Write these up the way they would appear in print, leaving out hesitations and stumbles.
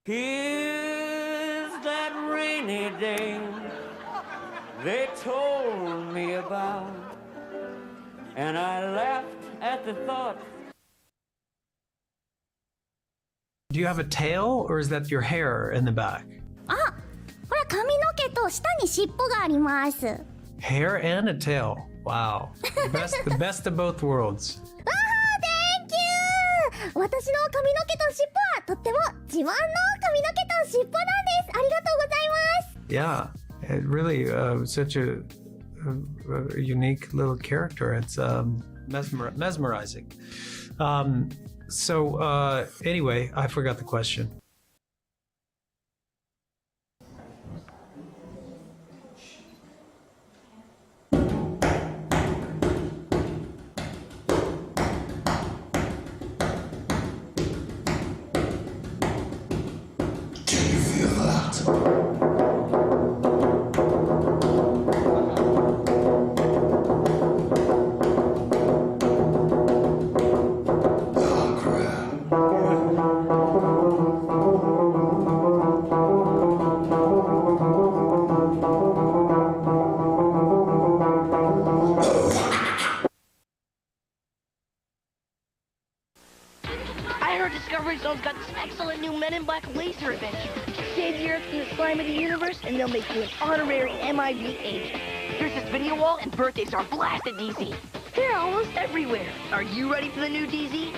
Here's that rainy day they told me about, and I laughed at the thought. Do you have a tail, or is that your hair in the back? あ、ほら髪の毛と下に尻尾があります。Hair and a tail. Wow. The best of both worlds. わあ、Thank you! 私の髪の毛と尻尾はとっても自慢の髪の毛と尻尾なんです。ありがとうございます。Yeah, it really such a unique little character. It's mesmerizing. So anyway, I forgot the question. I heard Discovery Zone's got this excellent new Men in Black laser adventure. Save the Earth from the slime of the universe, and they'll make you an honorary MIB agent. Here's this video wall, and birthdays are blasted, DZ. They're almost everywhere. Are you ready for the new DZ?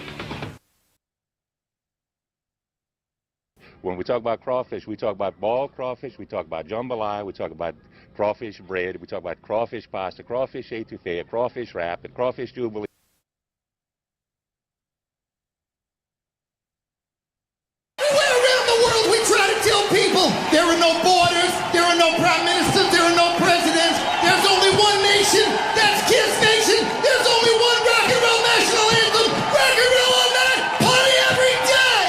When we talk about crawfish, we talk about boiled crawfish, we talk about jambalaya, we talk about crawfish bread, we talk about crawfish pasta, crawfish etouffee, crawfish wrap, and crawfish jubilee. There are no borders, there are no prime ministers, there are no presidents. There's only one nation, that's Kiss Nation. There's only one rock and roll national anthem. Rock and roll all night, party every day.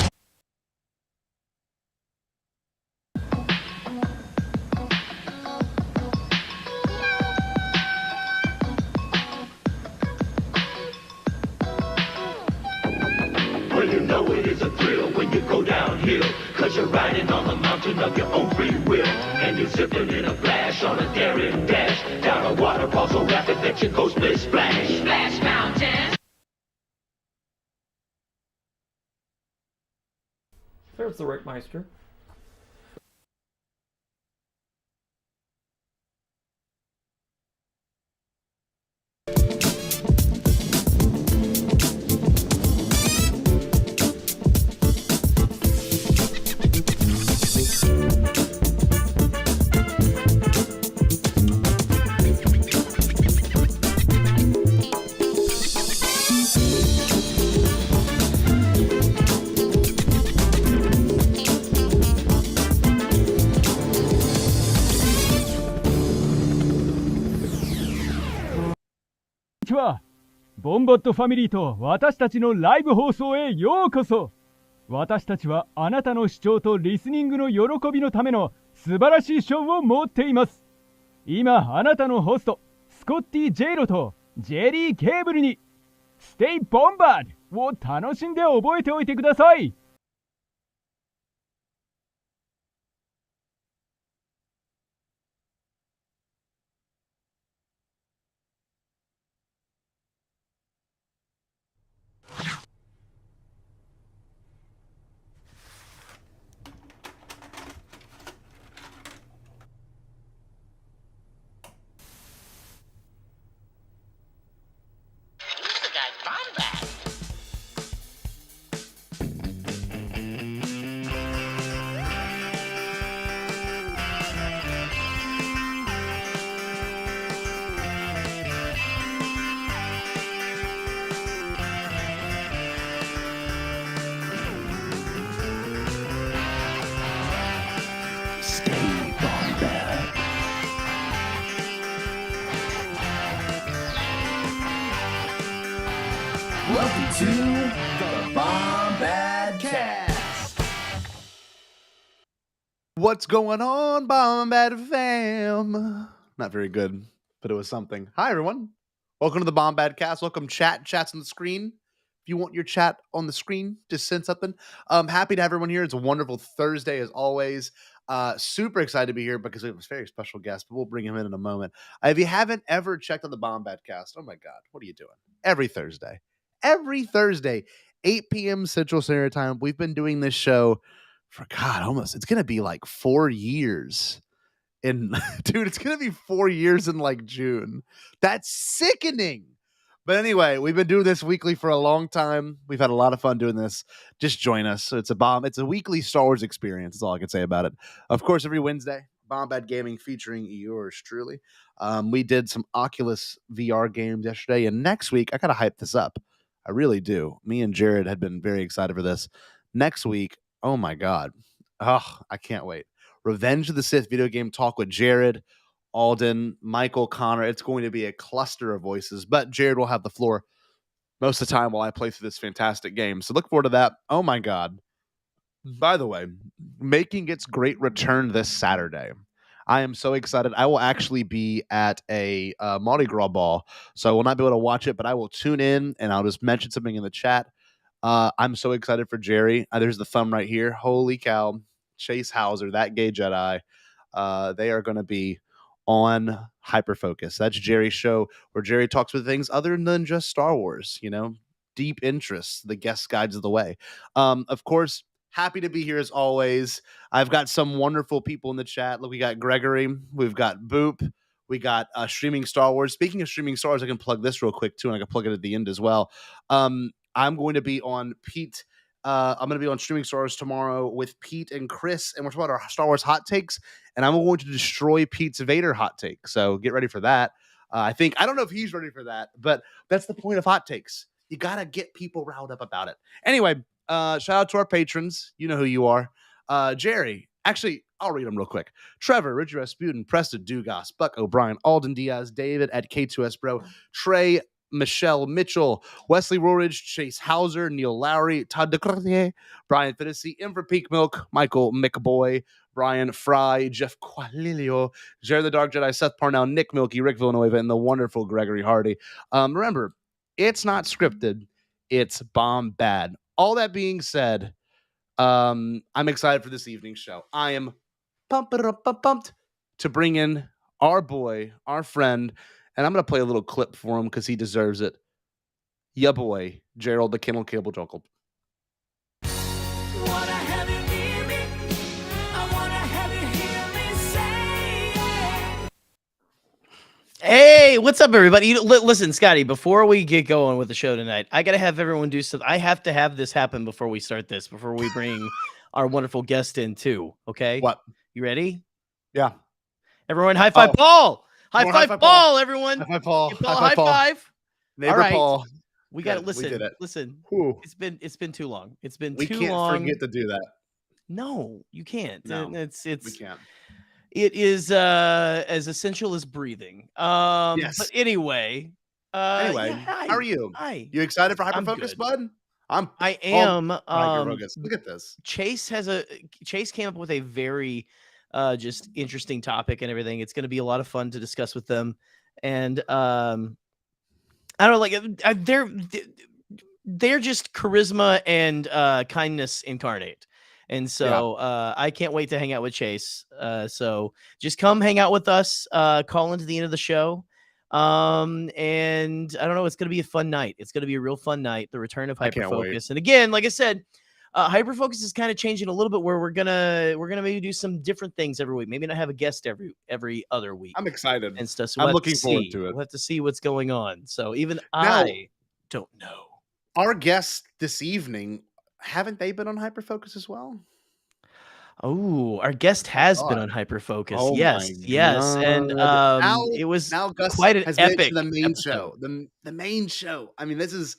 Well, you know it is a thrill when you go downhill, 'cause you're riding on the mountain of your own free will, and you're zipping in a flash on a daring dash down a waterfall so rapid that you go split splash. Splash Mountain. There's the Rickmeister.こんにちは。ボンバットファミリーと私たちのライブ放送へようこそ。私たちはあなたの視聴とリスニングの喜びのための素晴らしいショーを持っています。今あなたのホストスコッティ・ジェイロとジェリー・ケーブルに Stay Bombad を楽しんで覚えておいてください。Welcome to the Bombadcast. What's going on, Bombad fam? Not very good, but it was something. Hi, everyone. Welcome to the Bombadcast. Welcome, chat. Chat's on the screen. If you want your chat on the screen, just send something. Happy to have everyone here. It's a wonderful Thursday as always. Super excited to be here because we have a very special guest, but we'll bring him in a moment. If you haven't ever checked out the Bombadcast, oh my God, what are you doing? Every Thursday, 8 p.m. Central Standard Time. We've been doing this show for it's going to be like 4 years. Dude, it's going to be 4 years in like June. That's sickening. But anyway, we've been doing this weekly for a long time. We've had a lot of fun doing this. Just join us. So it's a weekly Star Wars experience. That's all I can say about it. Of course, every Wednesday, Bombad Gaming featuring yours truly. We did some Oculus VR games yesterday, and next week, I gotta hype this up. I really do. Me and Jared had been very excited for this. Next week, oh my God. Oh, I can't wait. Revenge of the Sith video game talk with Jared, Alden, Michael, Connor. It's going to be a cluster of voices, but Jared will have the floor most of the time while I play through this fantastic game. So look forward to that. Oh my God. By the way, making its great return this Saturday. I am so excited. I will actually be at a Mardi Gras ball, so I will not be able to watch it, but I will tune in and I'll just mention something in the chat. I'm so excited for Jerry. There's the thumb right here. Holy cow. Chase Hauser, that gay Jedi. They are going to be on Hyperfocus. That's Jerry's show where Jerry talks with things other than just Star Wars, deep interests. The guest guides the way. Of course, happy to be here as always. I've got some wonderful people in the chat. Look, we got Gregory, we've got Boop, we got Streaming Star Wars. Speaking of Streaming Star Wars, I can plug this real quick too, and I can plug it at the end as well. I'm going to be on Pete. I'm going to be on Streaming Star Wars tomorrow with Pete and Chris, and we're talking about our Star Wars hot takes, and I'm going to destroy Pete's Vader hot take. So get ready for that. I don't know if he's ready for that, but that's the point of hot takes. You got to get people riled up about it. Anyway, shout out to our patrons. You know who you are. Jerry. Actually, I'll read them real quick. Trevor, Richard Rasputin, Preston Dugas, Buck O'Brien, Alden Diaz, David at K2S Bro, Trey, Michelle Mitchell, Wesley Roridge, Chase Hauser, Neil Lowry, Todd DeCretier, Brian Fitisi, Ember Peak Milk, Michael McBoy, Brian Fry, Jeff Qualilio, Jared the Dark Jedi, Seth Parnell, Nick Milky, Rick Villanueva, and the wonderful Gregory Hardy. Remember, it's not scripted, it's Bombad. All that being said, I'm excited for this evening's show. I am pumped to bring in our boy, our friend, and I'm going to play a little clip for him because he deserves it. Ya boy, Gerald the Kennel Cable Jokel. Hey, what's up, everybody? Listen, Scotty, before we get going with the show tonight, I got to have everyone do something. I have to have this happen before we start this, before we bring our wonderful guest in, too. Okay? What? You ready? Yeah. Everyone, high five Paul! High five Paul, everyone! High five Paul! Give Paul a high five! Neighbor all right. Paul. We got to listen. We did it. Listen. Whew. It's been too long. It's been we too can't long. Forget to do that. No, you can't. No, we can't. It is as essential as breathing. Yes. But anyway. Anyway, yeah, how are you? Hi. You excited for Hyperfocus, bud? I am. Look at this. Chase came up with a very just interesting topic and everything. It's going to be a lot of fun to discuss with them. And I don't know, like they're just charisma and kindness incarnate. And so I can't wait to hang out with Chase. So just come hang out with us, call into the end of the show. And I don't know, it's going to be a fun night. It's going to be a real fun night. The return of Hyperfocus. And again, like I said, Hyperfocus is kind of changing a little bit where we're gonna maybe do some different things every week. Maybe not have a guest every other week. I'm excited and stuff. So I'm looking forward to it. We'll have to see what's going on. So even now, I don't know. Our guests this evening, haven't they been on Hyperfocus as well? Oh, our guest has been on Hyperfocus. Oh yes, and it was Gus quite an has epic the main episode. show. The main show. I mean, this is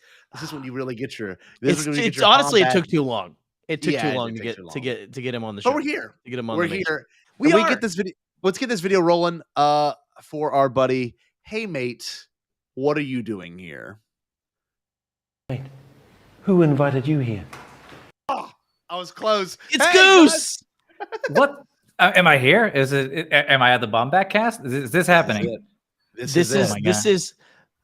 when you really get your. It's honestly, it took too long. It took too long to get him on the show. But we're here. To get him on. We're the here. We get this video. Let's get this video rolling. For our buddy. Hey, mate, what are you doing here? Wait, who invited you here? Oh, I was close. It's Goose. What? Am I here? Is it? Am I at the Bombadcast? Is this happening? This is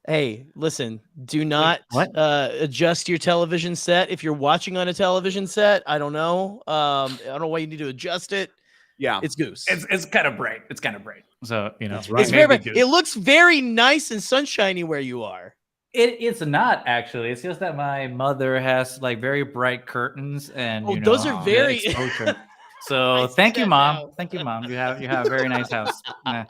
Hey, listen, do not what? adjust your television set. If you're watching on a television set, I don't know. I don't know why you need to adjust it. Yeah. It's Goose. It's kind of bright. It's kind of bright. So, you know, That's right. It's very maybe bright. It looks very nice and sunshiny where you are. It's not actually. It's just that my mother has like very bright curtains, and Oh, you know, those are the very exposure. So I thank see you, that mom. now. Thank you, mom. You have a very nice house. Yeah.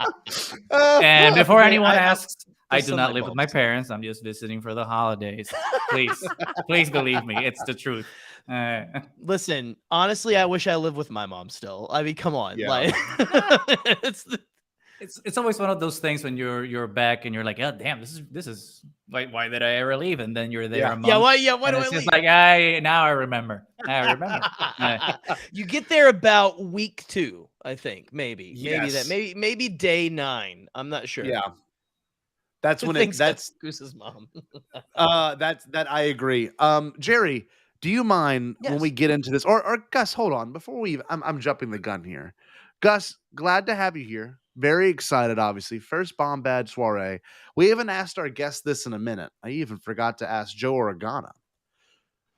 And before anyone asks, I do not live with my parents. I'm just visiting for the holidays. Please believe me. It's the truth. Listen, honestly, I wish I lived with my mom still. I mean, come on. Yeah. Like it's always one of those things when you're back and you're like, oh damn, this is why did I ever leave? And then you're there a month. why do and I it's just leave? like now I remember. You get there about week 2, I think. Maybe Yes. maybe day 9. I'm not sure. Yeah. That's when that's Goose's mom. that I agree. Jerry, do you mind when we get into this, or Gus, hold on before I'm jumping the gun here. Gus, glad to have you here. Very excited, obviously. First Bombad soiree. We haven't asked our guest this in a minute. I even forgot to ask Joe Organa.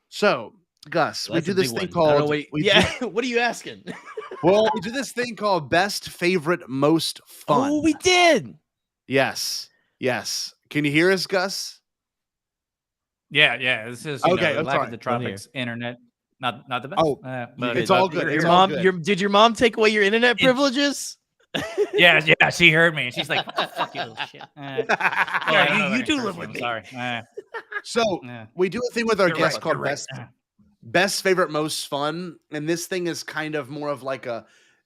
So, Gus, we do this thing called. What are you asking? Well, we do this thing called best favorite most fun. Oh, we did. Yes. Can you hear us, Gus? Yeah. This is okay. Live Sorry. in the Tropics internet. Not the best. Oh, but it's all good. Your mom. Did your mom take away your internet privileges? Yeah. She heard me. She's like, "Fuck you, little shit." You do live with me. Sorry. So we do a thing with our guests called best favorite most fun, and this thing is kind of more of like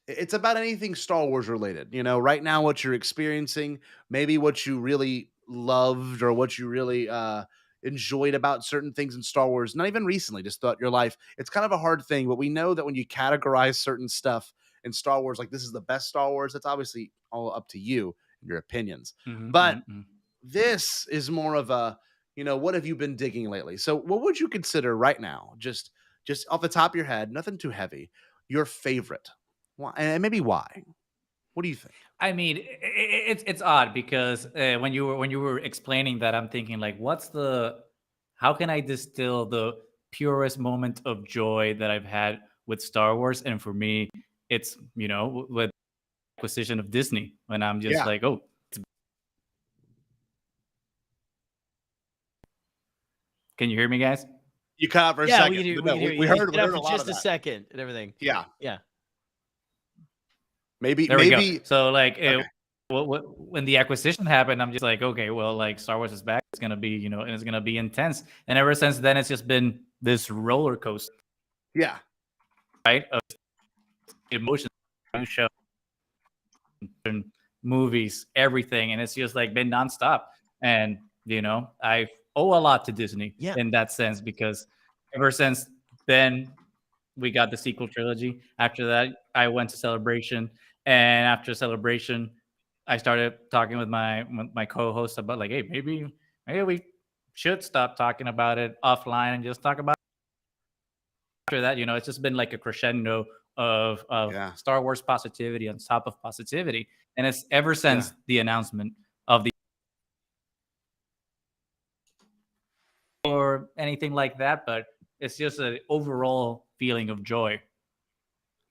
it's about anything Star Wars related. You know, right now what you're experiencing, maybe what you really loved or what you really enjoyed about certain things in Star Wars, not even recently, just throughout your life. It's kind of a hard thing, but we know that when you categorize certain stuff in Star Wars, like this is the best Star Wars, that's obviously all up to you and your opinions. But this is more of a, what have you been digging lately? So what would you consider right now, just off the top of your head, nothing too heavy, your favorite? Why, and maybe why? What do you think? I mean, it's odd because when you were explaining that, I'm thinking like, how can I distill the purest moment of joy that I've had with Star Wars? And for me, it's with acquisition of Disney, when I'm just like, oh. Can you hear me, guys? You cut out for a second. We heard a lot just a second and everything. Yeah. Maybe. So like, when the acquisition happened, I'm just like, okay, well, like Star Wars is back. It's gonna be, and it's gonna be intense. And ever since then, it's just been this roller coaster. Yeah. Right. Of emotions, show, movies, everything, and it's just like been nonstop. And I owe a lot to Disney in that sense, because ever since then we got the sequel trilogy. After that, I went to Celebration, and after Celebration, I started talking with my co-host about like, hey, maybe we should stop talking about it offline and just talk about it. After that, it's just been like a crescendo of Star Wars positivity on top of positivity, and it's ever since the announcement of the or anything like that, but it's just an overall feeling of joy.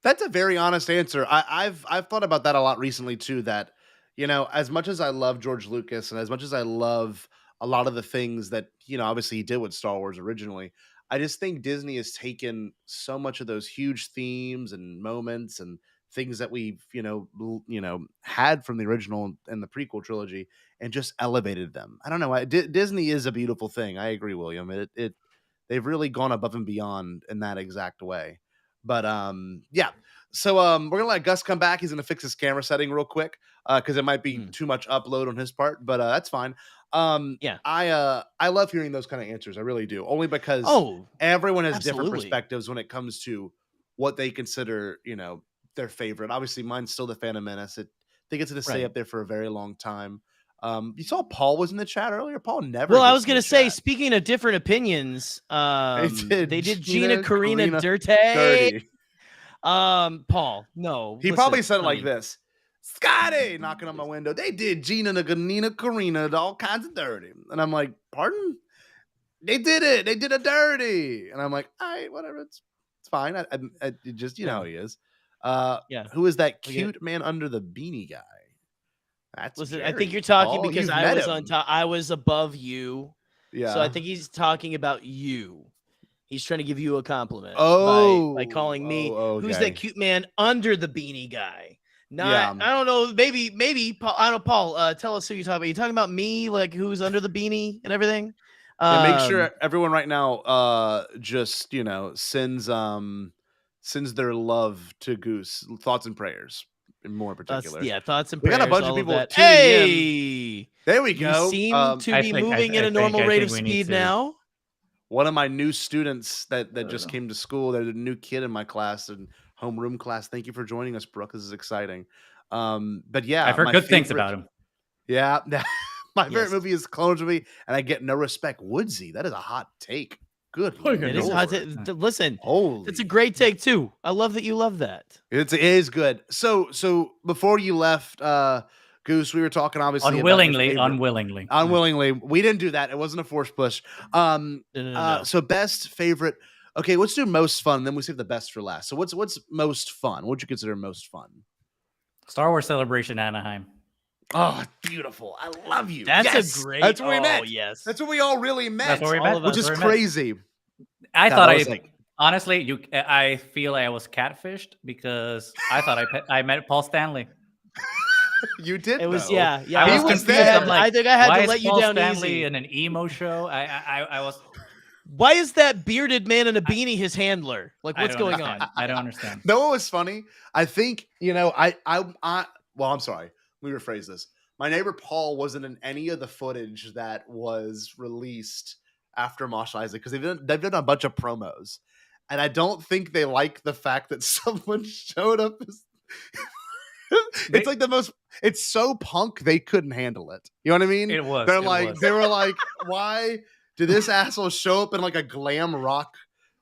That's a very honest answer. I've thought about that a lot recently too, that as much as I love George Lucas and as much as I love a lot of the things that obviously he did with Star Wars originally, I just think Disney has taken so much of those huge themes and moments and things that we've had from the original and the prequel trilogy and just elevated them. I don't know. Disney is a beautiful thing. I agree, William. They've really gone above and beyond in that exact way. But yeah. So we're gonna let Gus come back. He's gonna fix his camera setting real quick because it might be too much upload on his part, but that's fine. I love hearing those kind of answers. I really do. Only because everyone has different perspectives when it comes to what they consider, their favorite. Obviously, mine's still the Phantom Menace. I think it's gonna stay up there for a very long time. You saw Paul was in the chat earlier. Paul never. Well, I was gonna say, speaking of different opinions, they did Gina Carina Dirty. Paul, no. He probably said it like this. Scotty knocking on my window. They did Gina, Nina, Karina, all kinds of dirty. And I'm like, pardon? They did it. They did a dirty. And I'm like, all right, whatever. It's fine. I just, you know how he is. Who is that cute man under the beanie guy? That's Listen, Jerry. I think you're talking Paul, because you've I met was him. on top. I was above you. Yeah. So I think he's talking about you. He's trying to give you a compliment by calling me. Who's okay. that cute man under the beanie guy? Not, Yeah. I don't know. Maybe Paul. I don't know. Paul, tell us who you're talking about. You talking about me, like who's under the beanie and everything? Yeah, make sure everyone right now just, you know, sends their love to Goose. Thoughts and prayers in more particular. Thoughts and we prayers. got a bunch all of people that. tuning Hey, in. There we you go. seem to be moving in a normal rate of speed now. One of my new students that just came to school. There's a new kid in my class and homeroom class. Thank you for joining us, Brooke. This is exciting. But yeah, I've heard good things about him. Yeah, my favorite movie is Clones Movie, and I get no respect. Woodsy, that is a hot take. Good. It is hot. Listen, it's a great take too. I love that you love that. It is good. So before you left, Goose, we were talking obviously unwillingly. We didn't do that. It wasn't a forced push. No. So best favorite. Okay, let's do most fun. Then we save the best for last. So what's most fun? What would you consider most fun? Star Wars Celebration Anaheim. Oh, beautiful. I love you. That's a great. That's where we met. Yes. That's where we all really met. That's where we met. Which is crazy. Honestly, I feel I was catfished because I thought I met Paul Stanley. You did. It was though. yeah. I was confused. there. I'm like, I think I had why to let is you Paul down Stanley easy. in an emo show? I was. Why is that bearded man in a beanie his handler? Like, what's going on? I don't understand. No, what was funny? I think, you know, well, I'm sorry. Let me rephrase this. My neighbor Paul wasn't in any of the footage that was released after Mosh Isaac because they've done a bunch of promos. And I don't think they like the fact that someone showed up as it's like the most, it's so punk they couldn't handle it. You know what I mean? It was. They were like, why did this asshole show up in like a glam rock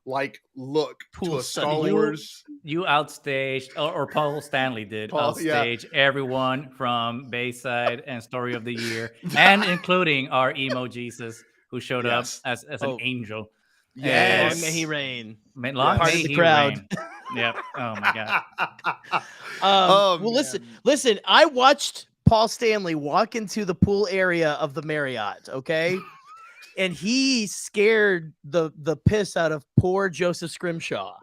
like look to a Star Wars? You outstaged, or Paul Stanley did outstage everyone from Bayside and Story of the Year, and including our emo Jesus who showed up as an angel. Yes, may he reign. Long part may of the he crowd. reign. Yep. Oh my god. Well, listen. I watched Paul Stanley walk into the pool area of the Marriott. Okay. And he scared the piss out of poor Joseph Scrimshaw.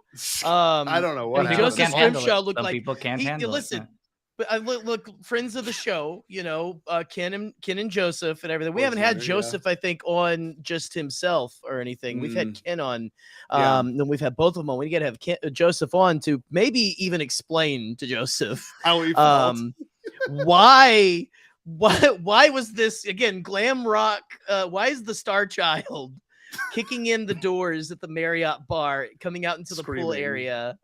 I don't know what happened. Joseph Scrimshaw looked Some like people can't handle it. Listen, but look, friends of the show, you know, Ken and Joseph and everything. We haven't had Joseph, I think, on just himself or anything. We've had Ken on, and we've had both of them on. We got to have Joseph on to maybe even explain to Joseph how he felt. why was this again glam rock? Why is the Star Child kicking in the doors at the Marriott bar, coming out into the pool area?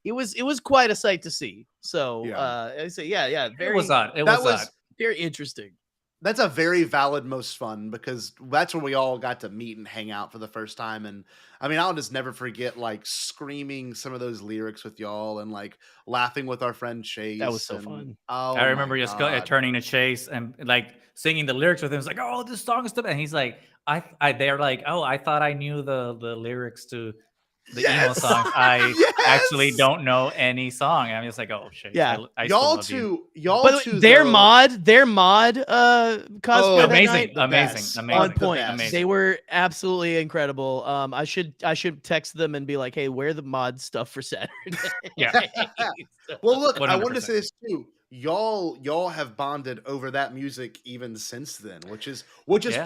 It was quite a sight to see. So I say, very. It was odd. It was odd. Very interesting. That's a very valid most fun because that's when we all got to meet and hang out for the first time. And I mean, I'll just never forget like screaming some of those lyrics with y'all and like laughing with our friend Chase. That was so fun. Oh, I remember just turning to Chase and like singing the lyrics with him. It's like, oh, this song is stuff, and he's like, they're like, oh, I thought I knew the lyrics to the emo song. I actually don't know any song. I'm just like, oh shit. Yeah, I y'all two, their mod cosplay. Amazing. On point. Amazing. They were absolutely incredible. I should text them and be like, hey, wear the mod stuff for Saturday. Yeah. Well, look, 100%. I wanted to 100%. say this too. Y'all have bonded over that music even since then, which is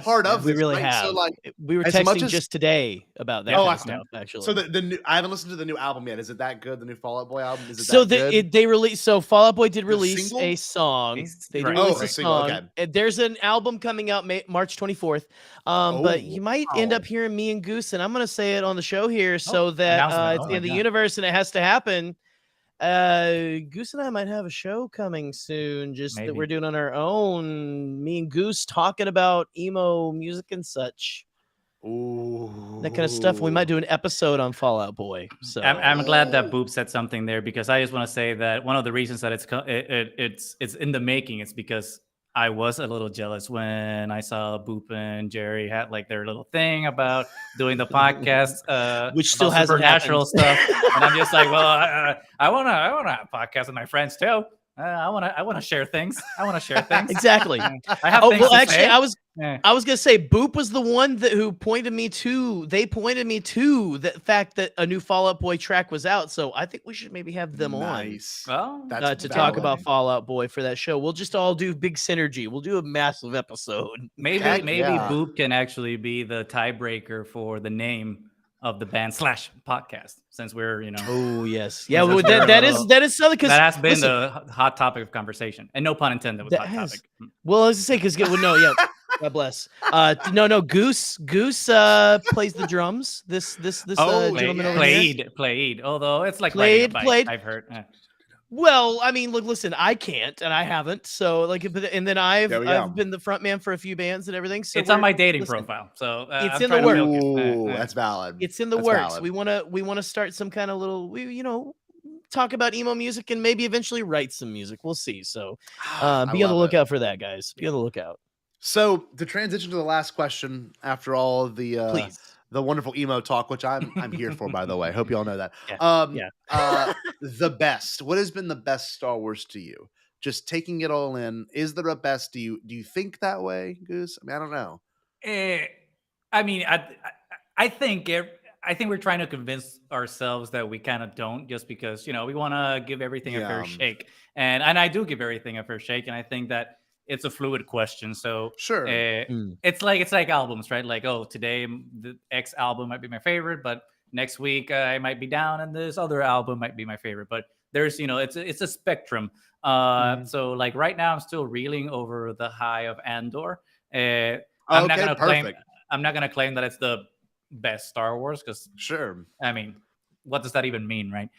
part of we this, really right? have. So like we were texting just today about that kind of stuff, actually. So the new, I haven't listened to the new album yet. Is it that good? The new Fall Out Boy album? Is it so that good? they released. So Fall Out Boy did The release single? a song. They did Right. release a a single, song. okay. And there's an album coming out March 24th. But you might end up hearing me and Goose, and I'm going to say it on the show here so that it's in the universe and it has to happen. Goose and I might have a show coming soon, that we're doing on our own. Me and Goose talking about emo music and such. Ooh. That kind of stuff. We might do an episode on Fallout Boy. So I'm glad that Boop said something there, because I just want to say that one of the reasons that it's in the making is because I was a little jealous when I saw Boop and Jerry had like their little thing about doing the podcast, which still about hasn't supernatural happened. stuff, and I'm just like, well, I wanna have a podcast with my friends too. I wanna share things. I wanna share things. Exactly. I have things well, to actually, say. I was gonna say Boop was the one who pointed me to. They pointed me to the fact that a new Fall Out Boy track was out. So I think we should maybe have them on. Well, to talk about Fall Out Boy for that show. We'll just all do big synergy. We'll do a massive episode. Maybe Boop can actually be the tiebreaker for the name of the band / podcast, since we're Oh yes, yeah. Well, that is something, because that has been the hot topic of conversation, and no pun intended with hot topic. Well, I was gonna say, because yeah. God bless. No. Goose plays the drums. This gentleman over here. Played. Although it's like played. I've heard. Well, I mean, look, listen, I can't, and I haven't. So, and then I've been the front man for a few bands and everything. So it's on my dating profile. So it's in the works. Ooh, that's valid. It's in the works. We want to start some kind of little, talk about emo music and maybe eventually write some music. We'll see. So, be on the lookout for that, guys. Be on the lookout. So to transition to the last question after all of the please. The wonderful emo talk, which I'm here for, by the way. Hope you all know that. The best. What has been the best Star Wars to you? Just taking it all in. Is there a best? Do you think that way, Goose? I mean, I don't know. I mean, I think we're trying to convince ourselves that we kind of don't, just because we want to give everything a fair shake, and I do give everything a fair shake, and I think that it's a fluid question. So sure, it's like albums, right? Like, oh, today the X album might be my favorite, but next week I might be down, and this other album might be my favorite. But there's, it's a spectrum. So like right now, I'm still reeling over the high of Andor. I'm not gonna claim that it's the best Star Wars, because I mean, what does that even mean, right?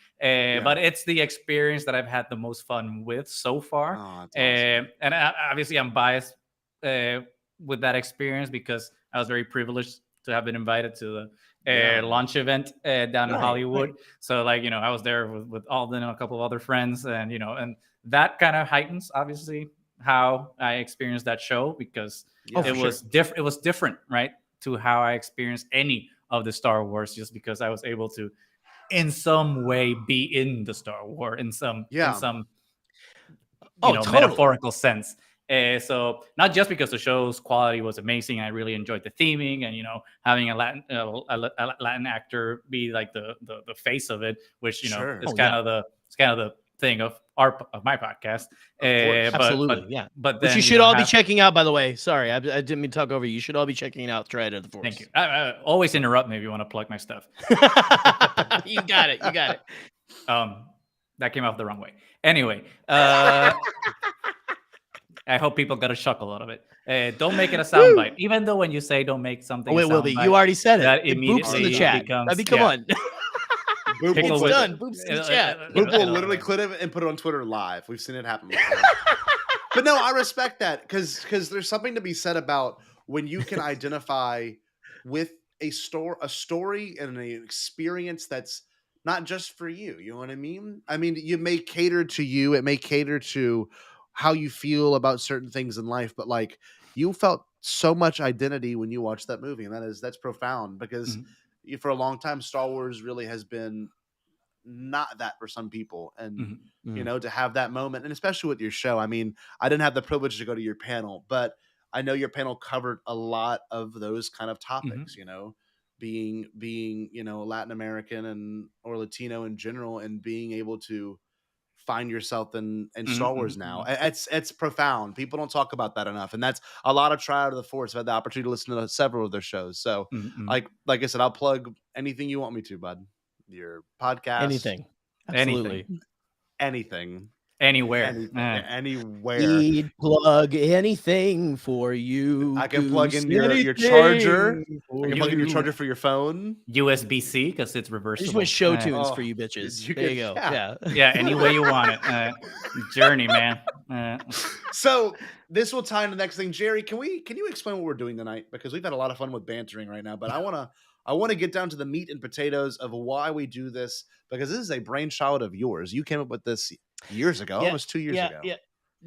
But it's the experience that I've had the most fun with so far. Awesome. And obviously I'm biased with that experience, because I was very privileged to have been invited to the launch event down in Hollywood. Right. So like, I was there with Alden and a couple of other friends, and and that kind of heightens obviously how I experienced that show, because it was different, right, to how I experienced any of the Star Wars, just because I was able to in some way be in the Star Wars in some metaphorical sense. So not just because the show's quality was amazing, I really enjoyed the theming, and having a Latin actor be like the face of it, which is kind of the thing of my podcast. Absolutely, But then, which you should all be checking out, by the way. Sorry, I didn't mean to talk over you. You should all be checking out Triad of the Force. Thank you. Always interrupt me if you want to plug my stuff. You got it. That came off the wrong way. Anyway, I hope people got a chuckle out of it. Don't make it a soundbite, even though when you say don't make something. It will be. You already said it. That immediately in the chat. becomes. Come on. Boop done. Boop's in the chat. Boop will literally clip it and put it on Twitter live. We've seen it happen before. But no, I respect that, because there's something to be said about when you can identify with a story and an experience that's not just for you. You know what I mean? I mean, you may cater to you. It may cater to how you feel about certain things in life, but like you felt so much identity when you watched that movie, and that's profound, because for a long time, Star Wars really has been not that for some people. And, to have that moment, and especially with your show, I mean, I didn't have the privilege to go to your panel, but I know your panel covered a lot of those kind of topics, being, Latin American or Latino in general, and being able to find yourself in Star Wars now. It's profound. People don't talk about that enough. And that's a lot of Triad of the Force. I've had the opportunity to listen to several of their shows. So like I said, I'll plug anything you want me to, bud. Your podcast. Anything. Absolutely. Anything. Anywhere. Anywhere. He'd plug anything for you. I can plug in Goose, your charger. anything I for can plug in your you. charger for your phone. USB-C because it's I reversible. just went show tunes Oh, for you bitches. you There you could- go. yeah. Yeah. Any way you want it. Journey, man. So this will tie into the next thing. Jerry, can you explain what we're doing tonight? Because we've had a lot of fun with bantering right now, but I want to get down to the meat and potatoes of why we do this, because this is a brainchild of yours. You came up with this years ago, almost 2 years ago. Yeah.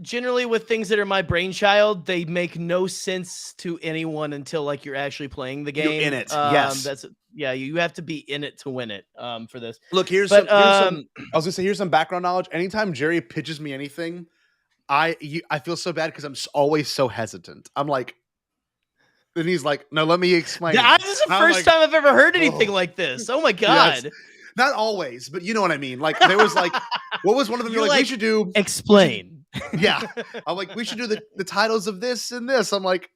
Generally, with things that are my brainchild, they make no sense to anyone until like you're actually playing the game. You're in it. Yes. You have to be in it to win it. For this. Look, here's some. I was gonna say, here's some background knowledge. Anytime Jerry pitches me anything, I feel so bad because I'm always so hesitant. I'm like, and he's like, "No, let me explain." This is the first time I've ever heard anything like this. Oh my god! Not always, but you know what I mean. Like there was like, what was one of them? You're like, we should do explain. Yeah, I'm like, we should do the titles of this and this. I'm like,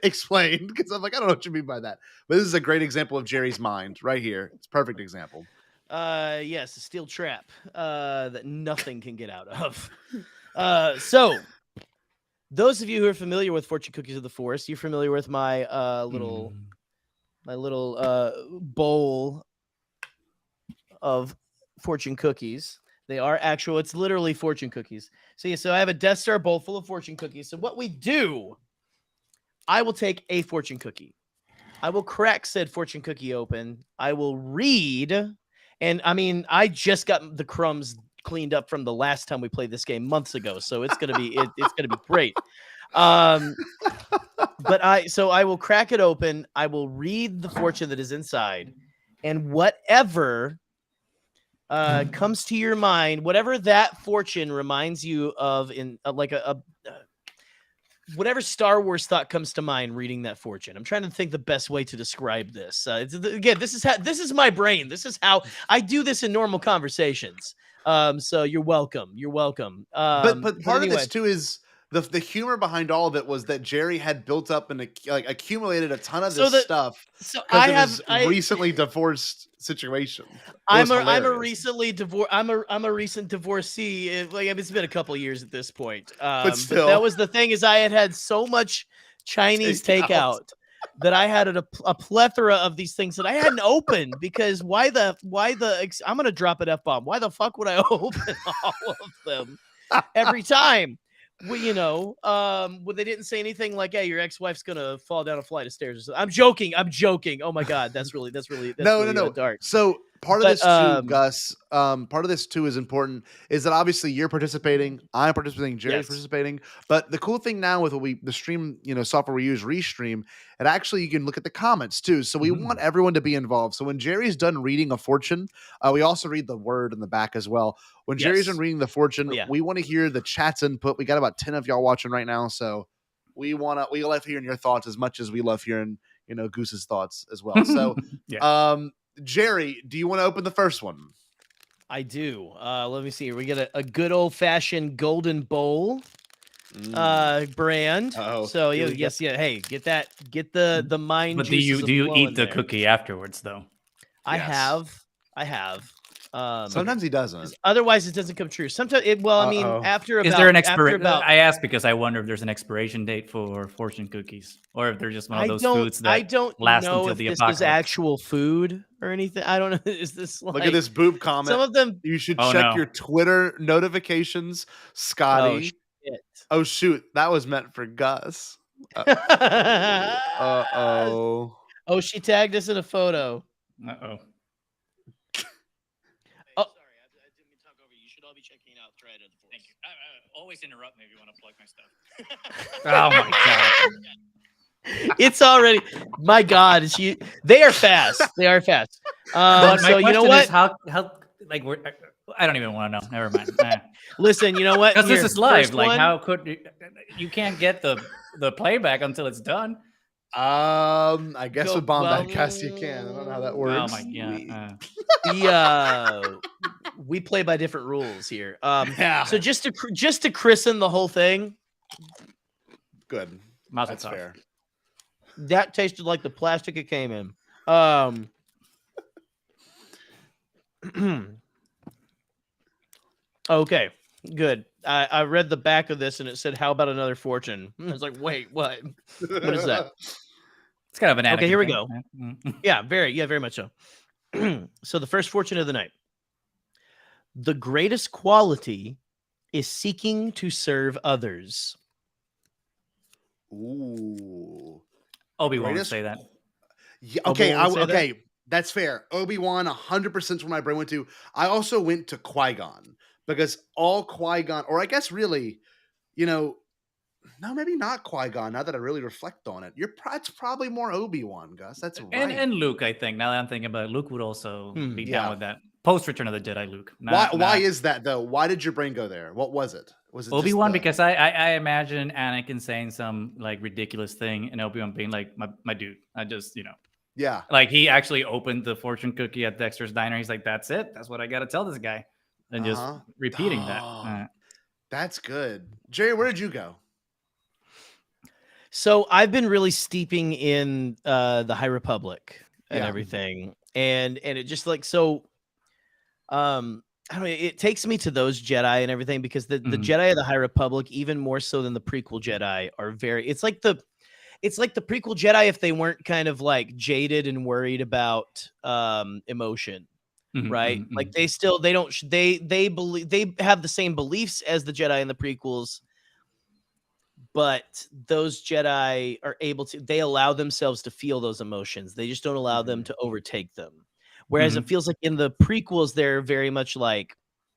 explain, because I'm like, I don't know what you mean by that. But this is a great example of Jerry's mind right here. It's a perfect example. Yes, a steel trap that nothing can get out of. So, those of you who are familiar with Fortune Cookies of the Forest, you're familiar with my little bowl of fortune cookies. They are actual. It's literally fortune cookies. So I have a Death Star bowl full of fortune cookies. So what we do, I will take a fortune cookie. I will crack said fortune cookie open. I will read, and I mean, I just got the crumbs cleaned up from the last time we played this game months ago. So it's gonna be it's gonna be great. But I will crack it open. I will read the fortune that is inside, and whatever comes to your mind, whatever that fortune reminds you of, in like whatever Star Wars thought comes to mind reading that fortune. I'm trying to think the best way to describe this. Again, this is my brain. This is how I do this in normal conversations. So you're welcome. You're welcome. But part of this too is the humor behind all of it was that Jerry had built up and accumulated a ton of this stuff. So I have recently divorced situation. I'm a recent divorcee. It's been a couple years at this point. But still, that was the thing, is I had so much Chinese takeout that I had a plethora of these things that I hadn't opened, because I'm gonna drop an F-bomb. Why the fuck would I open all of them every time? Well, they didn't say anything like, "Hey, your ex-wife's gonna fall down a flight of stairs." Or something. I'm joking. Oh my god, that's really no. dark. So part of this too, Gus. Part of this too is important. Is that obviously you're participating, I'm participating, Jerry's participating. But the cool thing now with the stream, software we use, Restream, and actually you can look at the comments too. So we want everyone to be involved. So when Jerry's done reading a fortune, we also read the word in the back as well. When Jerry's done reading the fortune, we want to hear the chat's input. We got about 10 of y'all watching right now, so we love hearing your thoughts as much as we love hearing Goose's thoughts as well. So Jerry, do you want to open the first one? I do. Let me see. We get a good old fashioned golden bowl brand. So hey, get the mind. But do you eat the cookie afterwards though? I have. Sometimes he doesn't. Otherwise, it doesn't come true. Sometimes after about. Is there an expiration? I ask because I wonder if there's an expiration date for fortune cookies, or if they're just one of those foods that I don't last know until if the this apocalypse. is actual food or anything. I don't know. Is this look at this boob comment? Some of them. You should check your Twitter notifications, Scotty. Oh shoot, that was meant for Gus. Oh, she tagged us in a photo. Uh-oh. Always interrupt me if you want to plug my stuff. Oh my god. It's already, my god, they are fast. They are fast. So you know what? Is how I don't even want to know. Never mind. Listen, you know what? Because this is live. Like, how could you can't get the playback until it's done? I guess with Bombadcast you can. I don't know how that works. Oh my god. We play by different rules here. So just to christen the whole thing. Good. That's fair. That tasted like the plastic it came in. Okay. Good. I read the back of this and it said, "How about another fortune?" I was like, "Wait, what? What is that?" It's kind of an Okay, here we thing, go. man. Yeah, very much so. So the first fortune of the night. The greatest quality is seeking to serve others. Ooh. Obi-Wan would say that. Yeah, okay, Obi-Wan would say that? okay, that's fair. Obi-Wan, 100% is where my brain went to. I also went to Qui-Gon because all Qui-Gon, or I guess really, no, maybe not Qui-Gon. Now that I really reflect on it, it's probably more Obi-Wan, Gus. That's right. And Luke, I think. Now that I'm thinking about it, Luke would also be yeah. down with that. Post Return of the Jedi, Luke. Why is that though? Why did your brain go there? What was it? Was it Obi-Wan? Because I imagine Anakin saying some like ridiculous thing, and Obi-Wan being like, "My dude, I just yeah." Like he actually opened the fortune cookie at Dexter's Diner. He's like, "That's it. That's what I got to tell this guy," and just repeating that. That's good. Jerry, where did you go? So I've been really steeping in the High Republic and everything, and it just like so. I don't know. It takes me to those Jedi and everything because the Jedi of the High Republic, even more so than the prequel Jedi, are very. It's like the prequel Jedi if they weren't kind of like jaded and worried about emotion, right? Like they believe they have the same beliefs as the Jedi in the prequels, but those Jedi are able to. They allow themselves to feel those emotions. They just don't allow them to overtake them. Whereas it feels like in the prequels, they're very much like,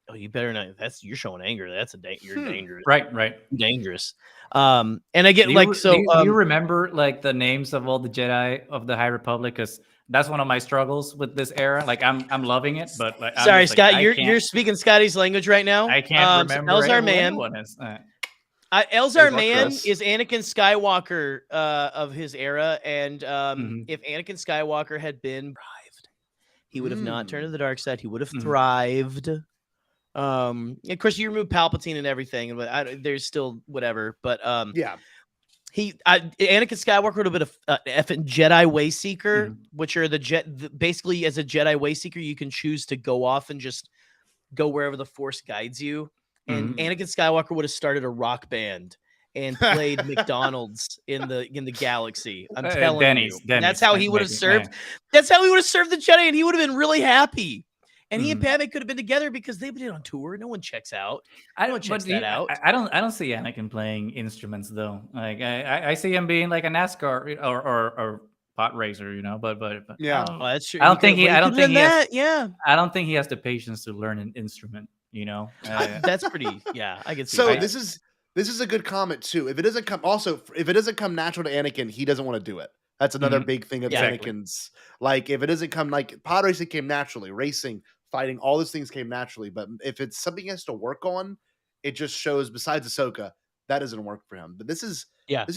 "Oh, you better not. You're showing anger. You're dangerous." Right. Dangerous. And I get do you remember like the names of all the Jedi of the High Republic? Because that's one of my struggles with this era. Like I'm loving it, but like, sorry, Scott, you're speaking Scotty's language right now. I can't remember. Elzar Man. Elzar Man Chris? is Anakin Skywalker of his era, and if Anakin Skywalker had been bribed, he would have not turned to the dark side. He would have thrived. Of course, you remove Palpatine and everything, but there's still whatever. But yeah, Anakin Skywalker would have been a effing Jedi way seeker, which are basically as a Jedi way seeker, you can choose to go off and just go wherever the Force guides you. And Anakin Skywalker would have started a rock band and played McDonald's in the galaxy. I'm telling you, that's how he would have served. That's how he would have served the Jedi, and he would have been really happy. And he and Padme could have been together because they've been on tour. No one checks out. No one checks that out. I don't see Anakin playing instruments though. Like I see him being like a NASCAR or pot racer, But yeah, that's true. I don't think he has the patience to learn an instrument. That's pretty. Yeah, I can see. So that. this is a good comment too. If it doesn't come natural to Anakin, he doesn't want to do it. That's another big thing of Anakin's. Like if it doesn't come like pod racing came naturally, racing, fighting, all those things came naturally. But if it's something he has to work on, it just shows. Besides Ahsoka, that doesn't work for him. But this is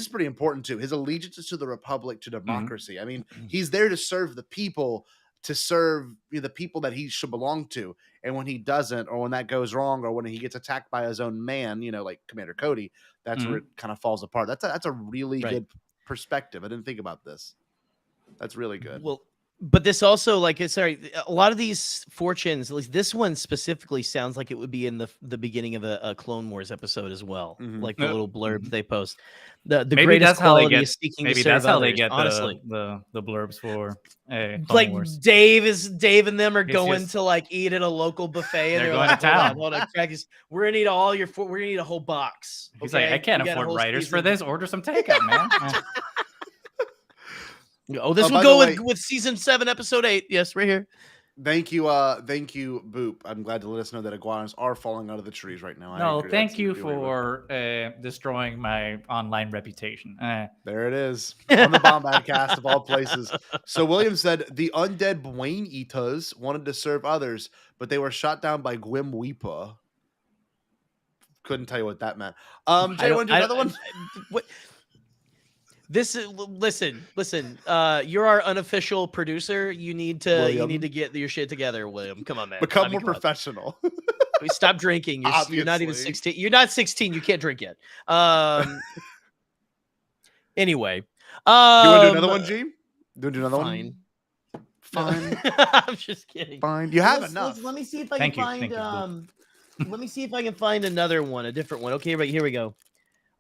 pretty important too. His allegiance is to the Republic, to democracy. I mean, he's there to serve the people, to serve the people that he should belong to. And when he doesn't, or when that goes wrong, or when he gets attacked by his own man, like Commander Cody, that's where it kind of falls apart. That's a really good perspective. I didn't think about this. That's really good. Well, but this also, like, a lot of these fortunes, at least this one specifically, sounds like it would be in the beginning of a Clone Wars episode as well. Like the little blurb they post. The maybe greatest quality is seeking to serve that's how others, they get honestly. the blurbs for Clone like Wars. Dave and them are going to like eat at a local buffet, and they're they're going like, to town. Hold on, we're gonna eat all your food. We're gonna eat a whole box. He's like, I can't afford writers for this. Order some takeout, man. Oh, this will go with season 7, episode 8. Yes, right here. Thank you, Boop. I'm glad to let us know that iguanas are falling out of the trees right now. No, thank you for destroying my online reputation. There it is on the Bombadcast of all places. So William said the undead Bwayne Eaters wanted to serve others, but they were shot down by Gwym Weepa. Couldn't tell you what that meant. Jay, want to do another one? What? This is listen. You're our unofficial producer. You need to get your shit together, William. Come on, man. Become more professional. Stop drinking. You're not even 16. You're not 16. You can't drink yet. Anyway, you want to do another one, G? Do another one? Fine. I'm just kidding. Fine. You have enough. Let me see if I can find. Let me see if I can find another one, a different one. Okay, right here we go.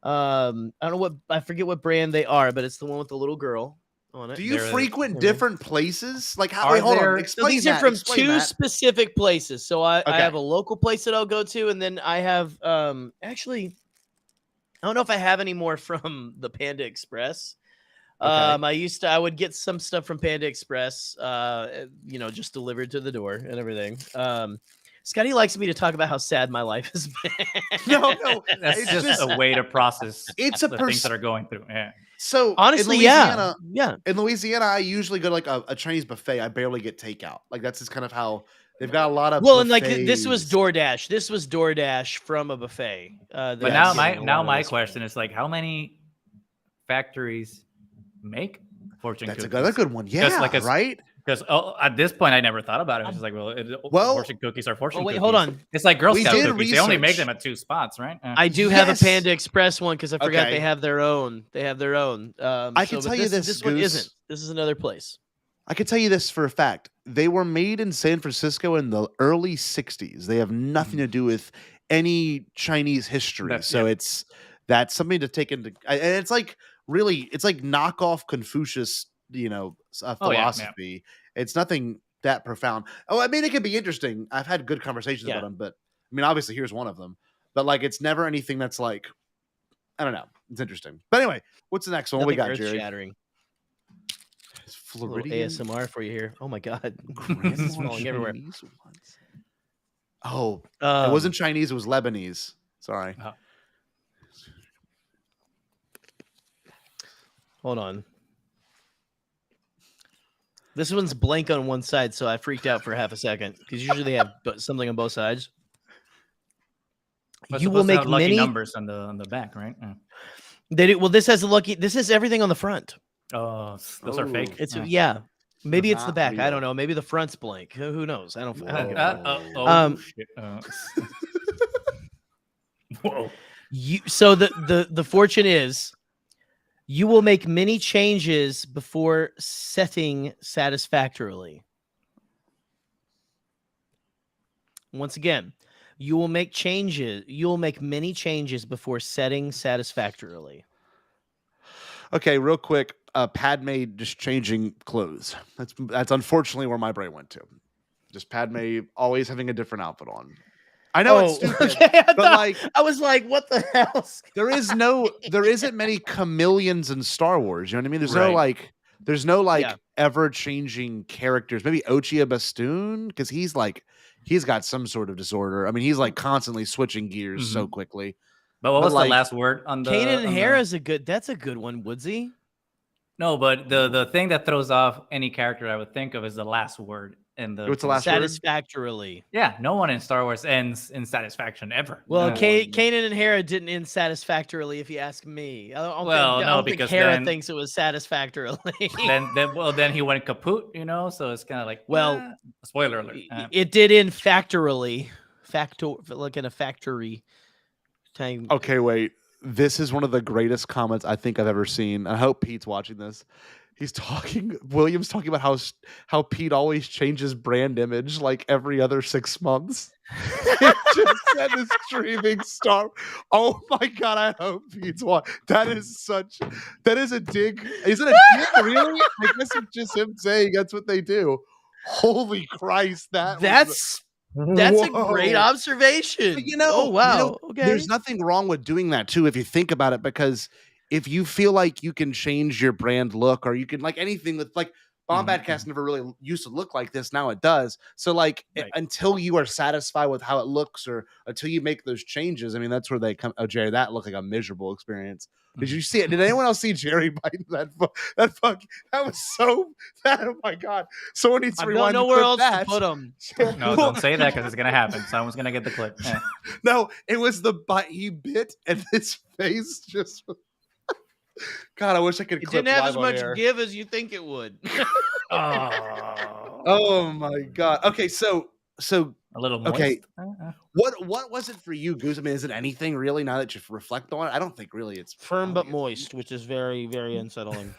I don't know what I forget what brand they are, but it's the one with the little girl on it. Do you frequent There we go. different places? Like, how? Are Wait, hold there- on. So Explain these that. are from Explain two that. specific places. So I Okay. have a local place that I'll go to, and then I have actually I don't know if I have any more from the Panda Express. Okay. I would get some stuff from Panda Express, just delivered to the door and everything. Scotty likes me to talk about how sad my life has been. No, That's it's just a way to process It's a the things that are going through. Yeah. So Honestly, in yeah. Louisiana, In Louisiana, I usually go to like a Chinese buffet. I barely get takeout. Like that's just kind of how they've got a lot of. Well, and like this was buffets. DoorDash. This was DoorDash from a buffet. But that now I'm getting a lot now of my this from. question is like, how many factories make fortune That's cookies? another good one. Yeah, right? Because at this point, I never thought about it. I was just like, fortune cookies are fortune wait, cookies. hold on. It's like Girl We Scout did cookies. They only make research. them at 2 spots, right? I do have a Yes. Panda Express one because I forgot Okay. they have their own. They have their own. I can but tell you this, This one Goose. isn't. This is another place. I can tell you this for a fact. They were made in San Francisco in the early 60s. They have nothing to do with any Chinese history. That's something to take into and it's like really it's like knockoff Confucius, philosophy. It's nothing that profound. Oh, I mean it could be interesting. I've had good conversations about them, but I mean obviously here's one of them. But like it's never anything that's like I don't know. It's interesting. But anyway, what's the next one? What we got, Jerry? Shattering. Floridian ASMR for you here. Oh my god, Grandma it's falling everywhere. Chinese ones. Oh, it Um, wasn't Chinese. It was Lebanese. Sorry. Hold on. This one's blank on one side, so I freaked out for half a second because usually they have something on both sides. But You will make lucky many numbers on the back, right? Yeah. They do, well, this has a lucky. This is everything on the front. Oh, those are fake. It's yeah. Maybe They're it's the not back. I real. don't know. Maybe the front's blank. Who knows? I don't give a Oh, shit. Whoa. So the fortune is you will make many changes before setting satisfactorily. Once again, you will make changes. You will make many changes before setting satisfactorily. Okay, real quick. Padme just changing clothes. That's unfortunately where my brain went to. Just Padme always having a different outfit on. I know it's stupid, okay, but I was like, what the hell? there isn't many chameleons in Star Wars. You know what I mean? There's no Yeah. ever changing characters. Maybe Ochia Bastoon because he's got some sort of disorder. I mean, he's like constantly switching gears so quickly. But what was like, the last word on the? Kanan and on Hera the- is that's a good one, Woodsy. No, but the thing that throws off any character I would think of is the last word. And What's the last word? Satisfactorily. Yeah, no one in Star Wars ends in satisfaction ever. Well, No. Kanan and Hera didn't end satisfactorily, if you ask me. I don't think Hera thinks it was satisfactorily. then he went kaput, so it's kind of like, spoiler alert. It did end factorily. Like in a factory. Time. Okay, wait. This is one of the greatest comments I think I've ever seen. I hope Pete's watching this. William's talking about how Pete always changes brand image like every other 6 months. It just said a streaming star. Oh my god, I hope Pete's watching. That is a dig. Is it a dig, really? I guess it's just him saying that's what they do. Holy Christ, that's a great observation. But oh wow. Okay. There's nothing wrong with doing that too, if you think about it, because if you feel like you can change your brand look, or you can like anything with like Bombadcast never really used to look like this. Now it does. So like until you are satisfied with how it looks, or until you make those changes, I mean, that's where they come. Oh, Jerry, that looked like a miserable experience. Did you see it? Did anyone else see Jerry biting that fuck? That was so bad. Oh my god! Someone needs to I rewind. don't know where else that. to put them. No, don't say that because it's gonna happen. Someone's gonna get the clip. Yeah. No, it was the bite he bit, and his face just. God, I wish I could. It clip didn't have live as on much air. give as you think it would. Oh my god. Okay, so a little moist. Okay, what was it for you, Goose? I mean, is it anything really? Now that you reflect on it, I don't think really it's firm but moist, which is very, very unsettling.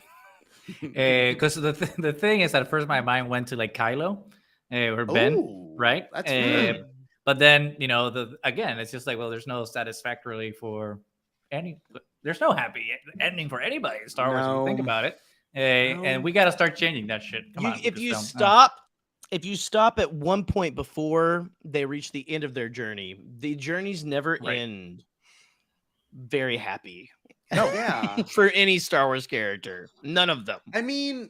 Because the thing is, at first my mind went to like Kylo or Ben, Ooh, right? that's weird. But then, again, it's just like, well, there's no satisfactorily for there's no happy ending for anybody in Star Wars if you think about it. And we got to start changing that shit. Come on, If you stop at one point before they reach the end of their journey, the journeys never end very happy. No, yeah. For any Star Wars character, none of them. I mean,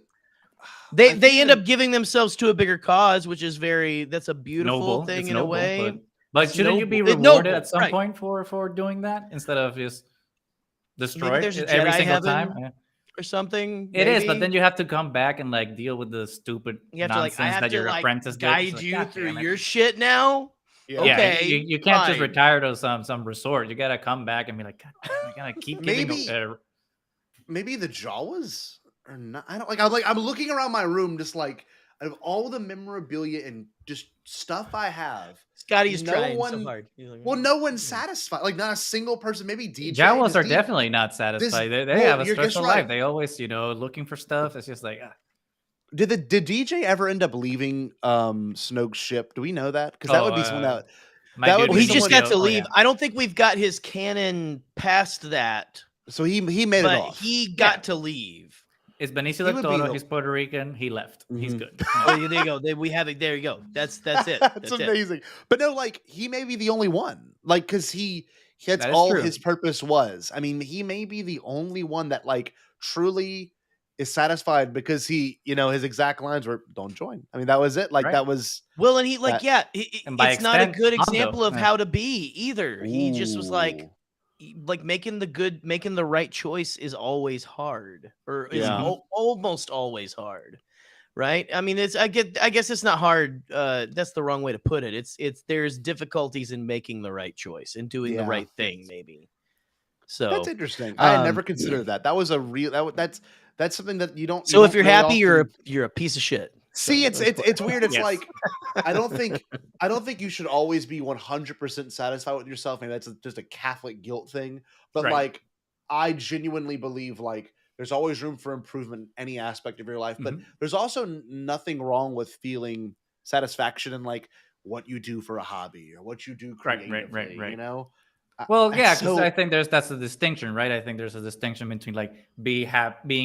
they end up giving themselves to a bigger cause, which is that's a beautiful noble. thing It's in noble, a way. But shouldn't you be rewarded at some point for doing that instead of just destroyed every single time? Or something. It is, but then you have to come back and like deal with the stupid nonsense that your apprentice did. Guide you through your shit now. Yeah. Okay, you can't just retire to some resort. You gotta come back and be like, God damn, I gotta keep giving. Maybe the Jawas or not. I don't I'm looking around my room, just like out of all the memorabilia and just stuff I have. Scotty's trying so hard. Well, no one's satisfied. Like not a single person. Maybe DJ. Jawas are definitely not satisfied. They have a stressful life. They always, looking for stuff. It's just like. Did DJ ever end up leaving Snoke's ship? Do we know that? Because that would be someone that would. He just got to leave. I don't think we've got his canon past that. So he made it off. He got to leave. It's Benicio del Toro. He's Puerto Rican. He left. He's good. There you go. We have it. There you go. That's it. That's amazing. But no, like he may be the only one. Like because that's all his purpose was. I mean, he may be the only one that like truly is satisfied because he, his exact lines were "Don't join." I mean, that was it. Like that was well, and he like it's not a good example of how to be either. He just was like making the right choice is always hard, or is almost always hard, right? I mean, I guess it's not hard. That's the wrong way to put it. It's there's difficulties in making the right choice and doing the right thing, maybe. So that's interesting. I had never considered that. That was a real that's something that you don't. So if you're happy, you're a piece of shit. See, it's weird. It's like I don't think you should always be 100% satisfied with yourself. Maybe that's just a Catholic guilt thing. But like, I genuinely believe like there's always room for improvement in any aspect of your life. But there's also nothing wrong with feeling satisfaction in like what you do for a hobby or what you do creatively. Right. Well, yeah, because I think that's a distinction, right? I think there's a distinction between like being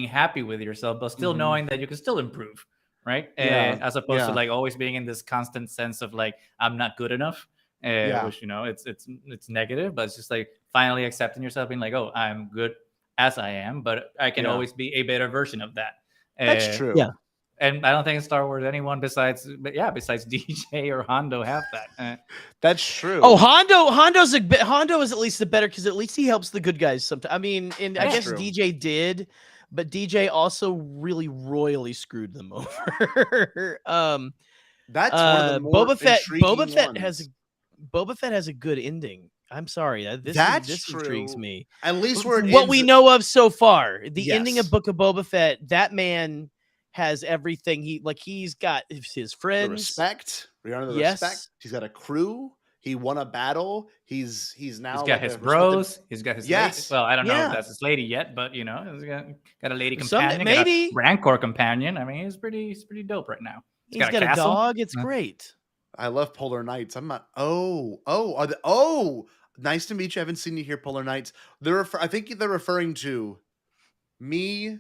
happy with yourself, but still knowing that you can still improve. Right. And as opposed to like always being in this constant sense of like, I'm not good enough, which, it's negative, but it's just like finally accepting yourself being like, oh, I'm good as I am, but I can always be a better version of that. That's true. Yeah. And I don't think in Star Wars anyone besides DJ or Hondo have that. That's true. Oh, Hondo is at least the better because at least he helps the good guys sometimes. I mean, and I guess DJ did. But DJ also really royally screwed them over. That's one of the more Boba Fett has a good ending. I'm sorry, this intrigues me. At least what we know of so far. The ending of Book of Boba Fett. That man has everything. He's got his friends, the respect. We honor the respect. He's got a crew. He won a battle. He's got his bros. He's got his lady. Well, I don't know if that's his lady yet, but he's got a lady companion, maybe got a Rancor companion. I mean, he's pretty dope right now. He's got a dog. It's great. I love Polar Knights. I'm not. Nice to meet you. I haven't seen you here, Polar Knights. I think they're referring to me,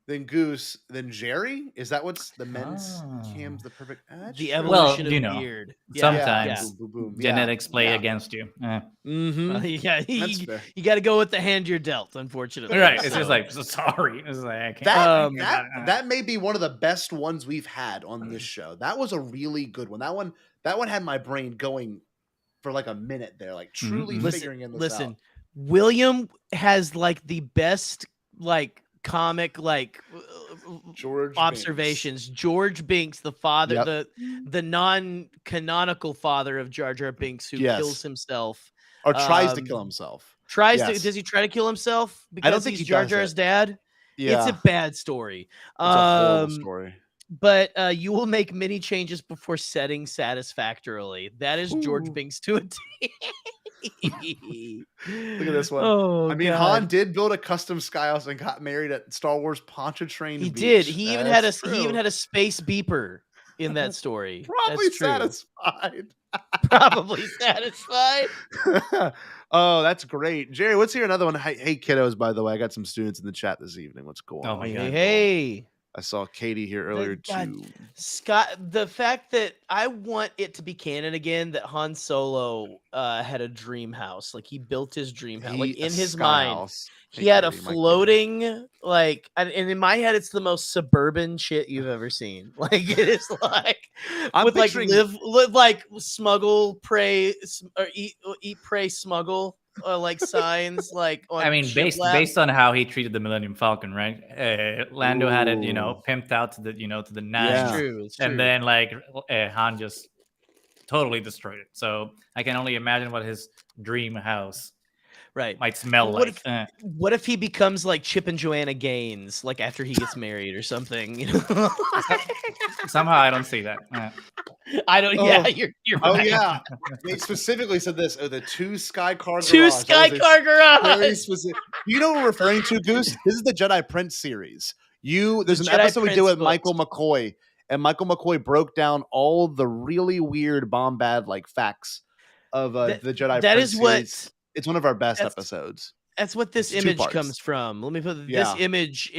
then Goose, then Jerry. Is that what's the men's cam's the perfect? The evolution of beard. Sometimes genetics play against you. You got to go with the hand you're dealt. Unfortunately, right? It's just like sorry. It's like I can't. That may be one of the best ones we've had on this show. That was a really good one. That one had my brain going for like a minute there, like truly figuring in this out. William has like the best like comic like George observations. Binks. George Binks, the father, the non-canonical father of Jar Jar Binks, who kills himself or tries to kill himself. Does he try to kill himself because I don't think he's Jar Jar's dad? Yeah, it's a bad story. It's a horrible story. But you will make many changes before setting satisfactorily. That is George Binks to a T. Look at this one. Oh, I mean, Han did build a custom sky house and got married at Star Wars Pontchartrain Beach. Did. He even had a space beeper in that story. Probably satisfied. probably satisfied. Oh, that's great. Jerry, let's hear another one. Hey, kiddos, by the way, I got some students in the chat this evening. What's going on? Oh my Hey, god. hey. I saw Katie here earlier too. Scott, the fact that I want it to be canon again that Han Solo had a dream house, like he built his dream house, like in his mind, he had a floating and in my head, it's the most suburban shit you've ever seen. Like it is like with live like smuggle, pray, or eat, pray, smuggle. Like signs, like on I mean, based on how he treated the Millennium Falcon, right? Lando had it, pimped out to the nines. It's true. And then like Han just totally destroyed it. So I can only imagine what his dream house might smell like. What if he becomes like Chip and Joanna Gaines, like after he gets married or something? Somehow I don't see that. I don't. Yeah, you're Oh right. yeah, they specifically said this. The two sky car garage. Very specific. You know what we're referring to, Goose? This is the Jedi Prince series. There's an episode we did with Michael McCoy, and Michael McCoy broke down all the really weird Bombad facts of the Jedi Prince series. It's one of our best episodes. That's what this image comes from. Let me put this image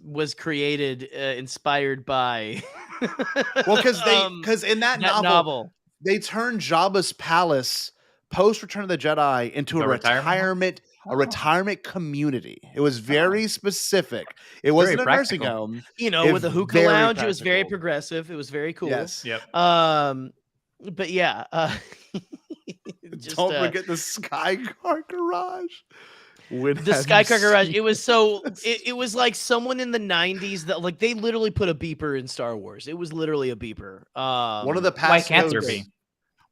was created inspired by well, because in that novel they turned Jabba's palace post Return of the Jedi into a retirement community. It was very specific. It wasn't a nursing home. With a hookah lounge. It was very progressive. It was very cool. Yes. Yep. But yeah. Don't forget the Sky Car Garage. The Sky Car Garage. It was it was like someone in the 90s that they literally put a beeper in Star Wars. It was literally a beeper. One of the why can't there be?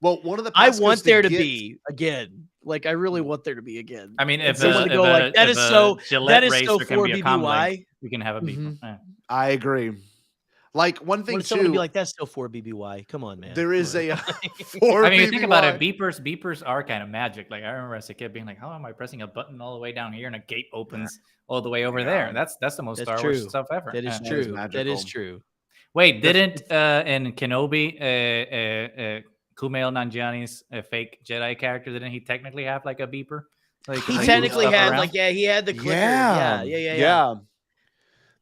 Well, one of the I want there to be again. I really want there to be again. I mean, if someone to go that is so for BBY. We can have a beeper. Yeah. I agree. One thing someone too, be like, that's still 4 BBY. Come on, man. There is a 4 I mean, you think about it, beepers are kind of magic. Like I remember as a kid being like, how am I pressing a button all the way down here and a gate opens all the way over there? That's the most Star Wars stuff ever. That is true. That is true. Wait, didn't in Kenobi Kumail Nanjiani's fake Jedi character, didn't he technically have a beeper? He technically had he had the clicker. Yeah.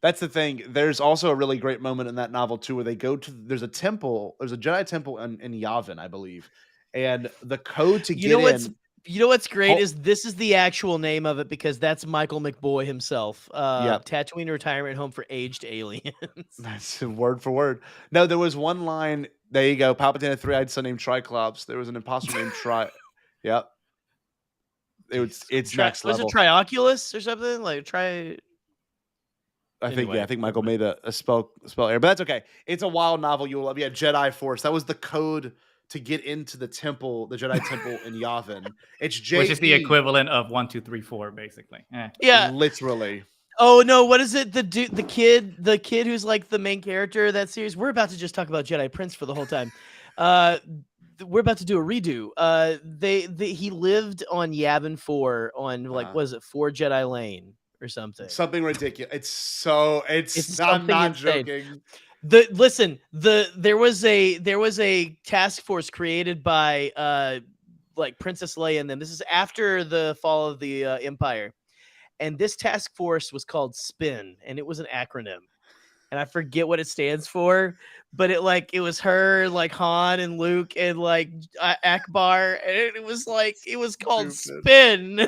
That's the thing. There's also a really great moment in that novel too, where they go to there's a Jedi temple in Yavin, I believe, and the code to get in. You know what's great is this is the actual name of it because that's Michael McBoy himself. Tatooine Retirement Home for Aged Aliens. That's word for word. No, there was one line. There you go. Palpatine had a three-eyed son named Triclops. There was an imposter named Yep. It's next level. Was it Trioculus or something I think Michael made a spell error, but that's okay. It's a wild novel you will love. Yeah, Jedi Force. That was the code to get into the temple, the Jedi temple in Yavin. It's which is the equivalent of 1, 2, 3, 4, basically. Yeah, literally. Oh no, what is it? The kid who's the main character of that series. We're about to just talk about Jedi Prince for the whole time. We're about to do a redo. He lived on Yavin 4 on was it 4 Jedi Lane or something? Something ridiculous. I'm not joking. There was a task force created by Princess Leia and them. This is after the fall of the Empire, and this task force was called SPIN, and it was an acronym, and I forget what it stands for, but it was her, Han and Luke and Akbar, and it was called SPIN.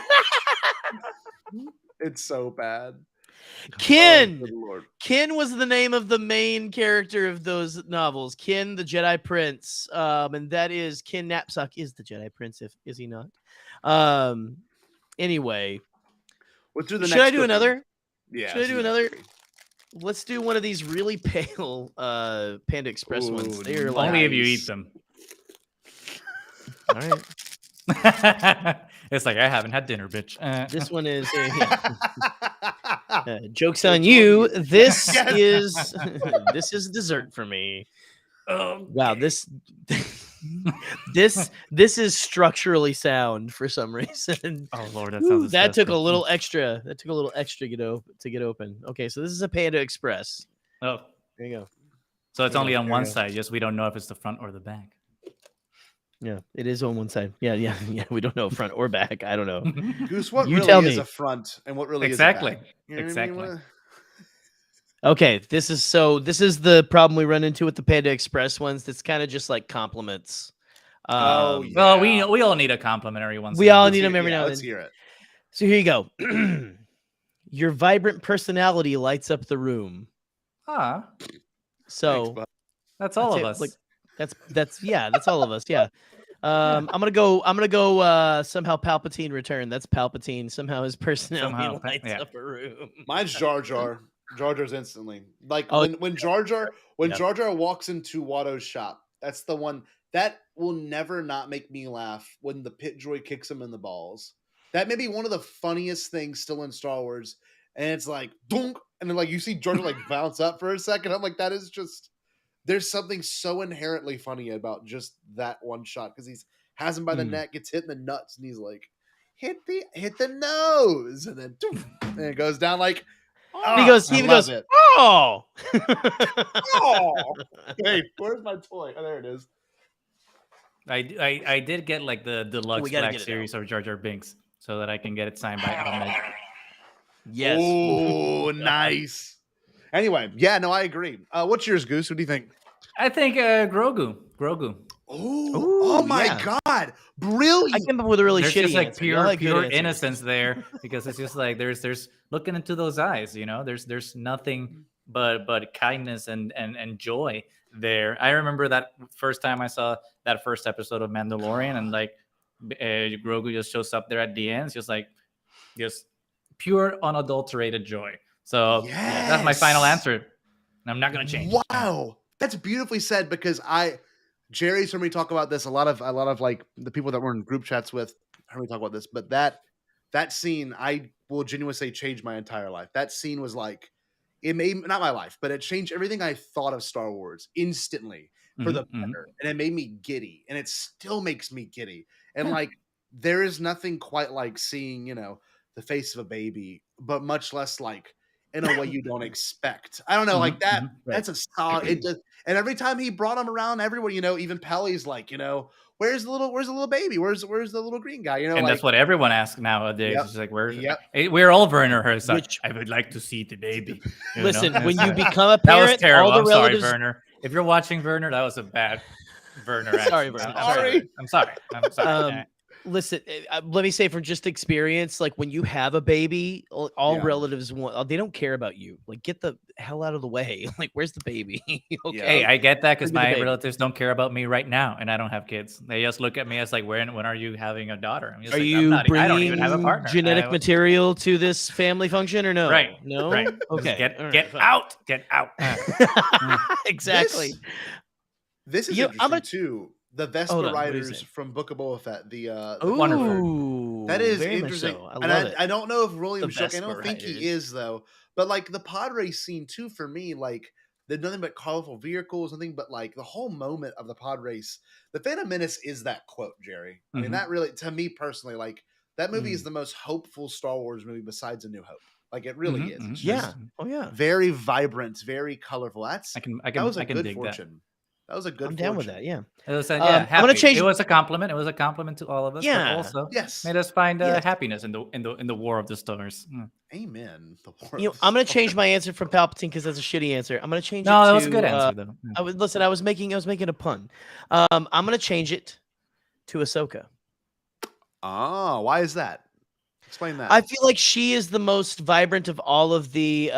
It's so bad. Kin was the name of the main character of those novels. Kin, the Jedi Prince, and that is Kin Knapsack is the Jedi Prince. Is he not? Anyway, should I do another? Yeah. Should I do another? Let's do one of these really pale Panda Express ones. They're only if you eat them. All right. It's I haven't had dinner, bitch. This one is joke's on you. This is this is dessert for me. Oh, wow, this is structurally sound for some reason. Oh Lord, that sounds that took a little extra. That took a little extra to get open. Okay, so this is a Panda Express. Oh, there you go. So it's only on one side. Just we don't know if it's the front or the back. Yeah, it is on one side. Yeah. Yeah. We don't know front or back. I don't know. Goose, what You really tell is me. a front and what really Exactly. is a back? You know what I Exactly. mean? Okay, this is the problem we run into with the Panda Express ones. That's kind of just like compliments. Oh, Well, we all need a complimentary once. We in a all while. need them every now and Let's then. hear it. So here you go. Your vibrant personality lights up the room. Ah, So that's all of it. us. Like that's all of us. Yeah. I'm gonna go somehow Palpatine return. That's Palpatine. Somehow his personality lights up a room. Mine's Jar Jar. Jar Jar's instantly. Like Oh, when Jar Jar yeah. Jar Jar walks into Watto's shop, that's the one that will never not make me laugh when the pit droid kicks him in the balls. That may be one of the funniest things still in Star Wars. And it's like dunk, and then like you see Jar Jar like bounce up for a second. I'm like, that is just there's something so inherently funny about just that one shot because he's has him by the neck, gets hit in the nuts, and he's like, hit the nose, and then doof, and it goes down like He goes, it. oh, Oh, hey, where's my toy? Oh, there it is. I did get like the deluxe gotta Black get it series of Jar Jar Binks so that I can get it signed by Ahmed. Yes. Oh, nice. Anyway, yeah, no, I agree. What's yours, Goose? What do you think? I think Grogu. Oh my God, brilliant! I came up with a really There's shitty just like answer. Y'all pure had good answers. innocence there because it's just like there's looking into those eyes, you know. There's nothing but kindness and joy there. I remember that first time I saw that first episode of Mandalorian, and like Grogu just shows up there at the end. It's just like just pure unadulterated joy. So yeah, that's my final answer. And I'm not gonna change. Wow, that's beautifully said because Jerry's heard me talk about this. A lot of like the people that we're in group chats with heard me talk about this. But that scene, I will genuinely say, changed my entire life. That scene was like, it made not my life, but it changed everything I thought of Star Wars instantly for the better, and it made me giddy, and it still makes me giddy. And like, there is nothing quite like seeing the face of a baby, but much less like in a way you don't expect. I don't know, like that. That's a solid. It just, and every time he brought him around, everyone, even Pelly's like, where's the little baby? Where's the little green guy? And that's what everyone asks nowadays. Yep. It's like, we're all Werner Herzog. I would like to see the baby. Listen, when you become a parent, that was terrible. all the I'm relatives... sorry, Werner. If you're watching Werner, that was a bad Werner. Sorry, Werner. I'm sorry. Listen, let me say from just experience, like when you have a baby, all relatives want, they don't care about you. Like, get the hell out of the way. Like, where's the baby? Okay. Hey, I get that because my relatives don't care about me right now, and I don't have kids. They just look at me as like, when are you having a daughter? I'm just I don't even have a partner. Genetic material to this family function or no? Right. No. Right. Okay. Get out. Get out. Exactly. This is interesting too. The Vespa Riders from Book of Boba Fett. Wonderful. That is very interesting. much so. I love it. I don't know if William Shook. I Vespa don't think Riders. he is though. But like the pod race scene too, for me, like there's nothing but colorful vehicles, nothing but like the whole moment of the pod race. The Phantom Menace is that quote, Jerry. I mean, that really, to me personally, like that movie is the most hopeful Star Wars movie besides A New Hope. Like it really is. It's just very vibrant, very colorful. That was a good fortune. That was a good. I'm down with that. Yeah. It was, I'm gonna change. It was a compliment. It was a compliment to all of us. Yeah. But also, made us find happiness in the War of the Stars. Amen. I'm gonna change my answer from Palpatine because that's a shitty answer. I'm gonna change. No, it that was to, a good answer though. I was making a pun. I'm gonna change it to Ahsoka. Oh, why is that? Explain that. I feel like she is the most vibrant of all of the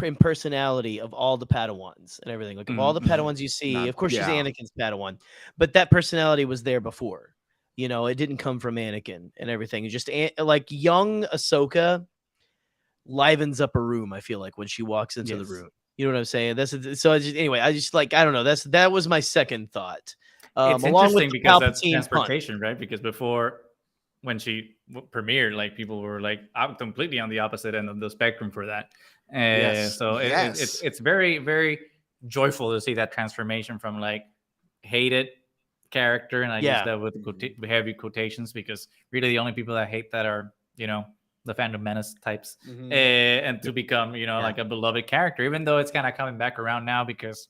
in personality of all the Padawans and everything. Like of all the Padawans you see, of course she's Anakin's Padawan, but that personality was there before. It didn't come from Anakin and everything. It's just like young Ahsoka livens up a room. I feel like when she walks into the room, you know what I'm saying. I don't know. That was my second thought. It's interesting because that's transportation, right? Because before, when she premiered, like people were like completely on the opposite end of the spectrum for that. So it's very, very joyful to see that transformation from like hated character, and I use that with heavy quotations because really the only people that hate that are the Phantom Menace types, and to become like a beloved character, even though it's kind of coming back around now because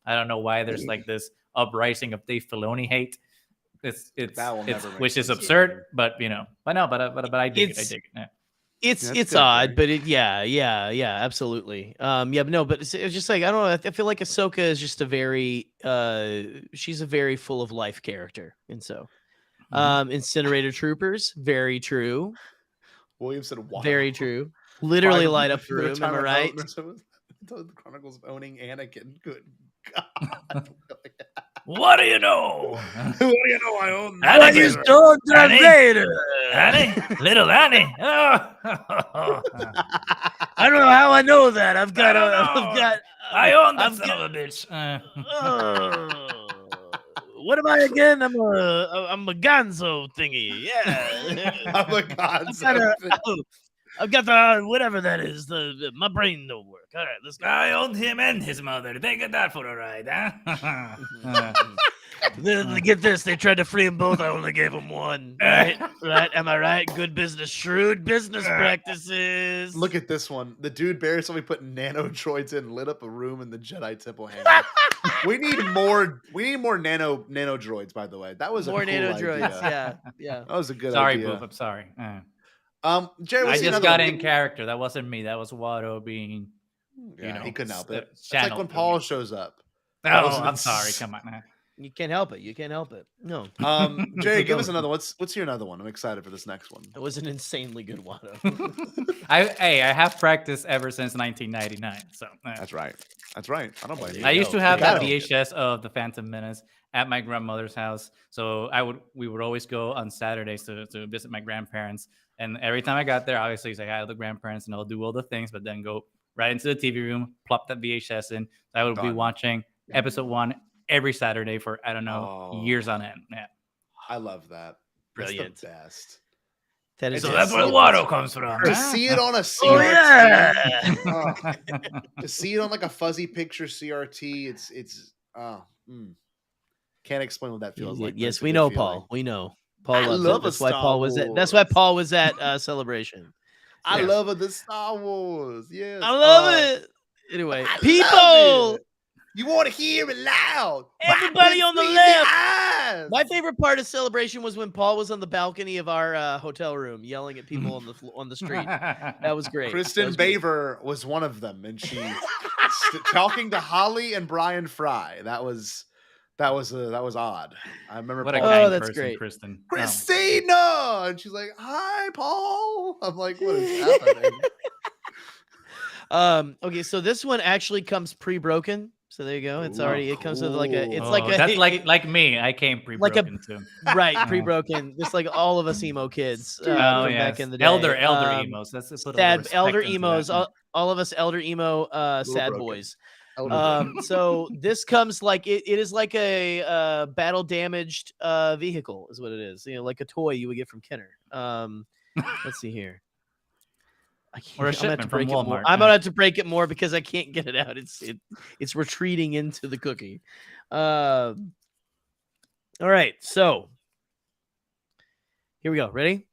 I don't know why there's like this uprising of Dave Filoni hate. That will never make which is sense. absurd, but but I dig it. I dig it. Yeah. It's odd, but absolutely. But no, but it's just like, I don't know. I feel like Ahsoka is just a very, she's a very full of life character, and so, Incinerator Troopers, very true. William said, "Wow, very true." Literally Prime- light up the the room. Am I retirement right? The Chronicles of owning Anakin. Good God. What do you know? What do you know? I own. What you stole Darth Vader? Annie, little Annie. Oh. I don't know how I know that. I've got I own that son of a bitch. What am I again? I'm a Gonzo thingy. Yeah. I'm a Gonzo. I've got the whatever that is. My brain don't work. All right, let's go. I owned him and his mother. They get that for a ride, huh? Get this. They tried to free them both. I only gave them one. Right? Right? Am I right? Good business. Shrewd business practices. Look at this one. The dude barely put nano droids in, lit up a room in the Jedi Temple hangar. we need more nano droids, by the way. That was more a cool nano idea. droids. Yeah. That was a good sorry, idea. Boop. I'm sorry. Jerry, I just got in character. That wasn't me. That was Watto being, he couldn't help it. It's channeled like when to Paul me. shows up. Oh, I'm sorry. Come on, man. You can't help it. You can't help it. No. Jerry, give us another one. What's your another one? I'm excited for this next one. It was an insanely good Watto. I have practiced ever since 1999. So That's right. That's right. I don't blame you. I used to have that VHS of the Phantom Menace at my grandmother's house. So we would always go on Saturdays to visit my grandparents. And every time I got there, obviously say hi to the grandparents and I'll do all the things, but then go right into the TV room, plop that VHS in. So I would be watching episode 1 every Saturday for, I don't know, years on end. Yeah. I love that. Brilliant. That's the best. That is so that's where Watto comes from. To see it on a CRT. To see it on like a fuzzy picture CRT, can't explain what that feels like. Yes, we know, Paul. We know. Paul loves love it. That's a why Star Paul was at. Wars. That's why Paul was at Celebration. I love the Star Wars. Yes, I love it. Anyway, I people, love it. You want to hear it loud. everybody on the Between left. eyes. My favorite part of Celebration was when Paul was on the balcony of our hotel room yelling at people on the street. That was great. Kristen Baver was one of them, and she talking to Holly and Brian Fry. That was odd. I remember. What a Paul, kind that's person, great. Kristen. Christina, and she's like, "Hi, Paul." I'm like, "What is happening?" Okay, so this one actually comes pre-broken. So there you go. It's already. It comes with like a. It's Oh, like a. that's like me. I came pre-broken too. Right, pre-broken. Just like all of us emo kids from back in the day. Elder emos. Let's put a sad little elder respect into emos. that. All of us elder emo sad broken. boys. Elder So this comes like it is like a battle damaged vehicle is what it is. You know, like a toy you would get from Kenner. Let's see here. Or a shipment from Walmart. I'm gonna have to break it more because I can't get it out. It's retreating into the cookie. All right, so here we go. Ready?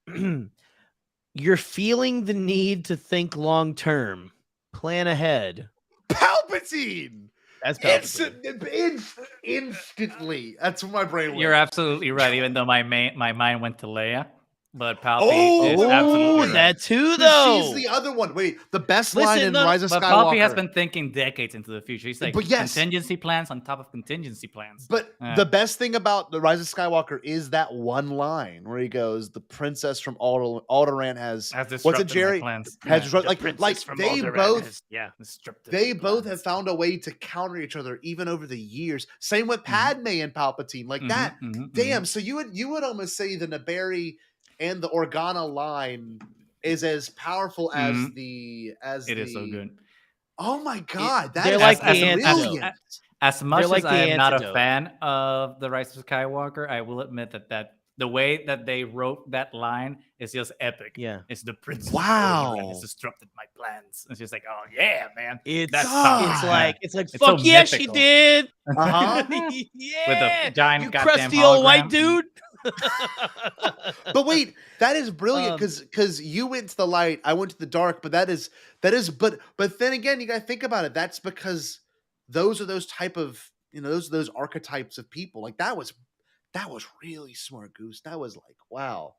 You're feeling the need to think long term, plan ahead. Palpatine. That's Palpatine. Instantly. That's what my brain went. You're absolutely right. Even though my mind went to Leia, but Palpy is absolutely right. That too, though. She's the other one. Wait, the best line in Rise of But Skywalker. Palpy has been thinking decades into the future. He's like, contingency plans on top of contingency plans. But the best thing about the Rise of Skywalker is that one line where he goes, "The princess from Alderaan has what's it, Jerry? Plans. Has like they they both have found a way to counter each other even over the years. Same with Padme and Palpatine, like that. Damn. So you would almost say the Naberi and the Organa line is as powerful as it is so good. Oh my god, they're like brilliant. As much like as I am not a antidote. fan of the Rise of Skywalker, I will admit that the way that they wrote that line is just epic. Yeah, it's the princess. Wow, has disrupted my plans. It's just like, oh yeah, man. It's like fuck so yeah, mythical. she did. Uh-huh. Yeah, with a giant you goddamn crusty old hologram. white dude. But wait, that is brilliant because you went to the light, I went to the dark, but that is but then again, you gotta think about it. That's because those are those type of those archetypes of people. Like that was That was really smart, Goose. That was like, wow.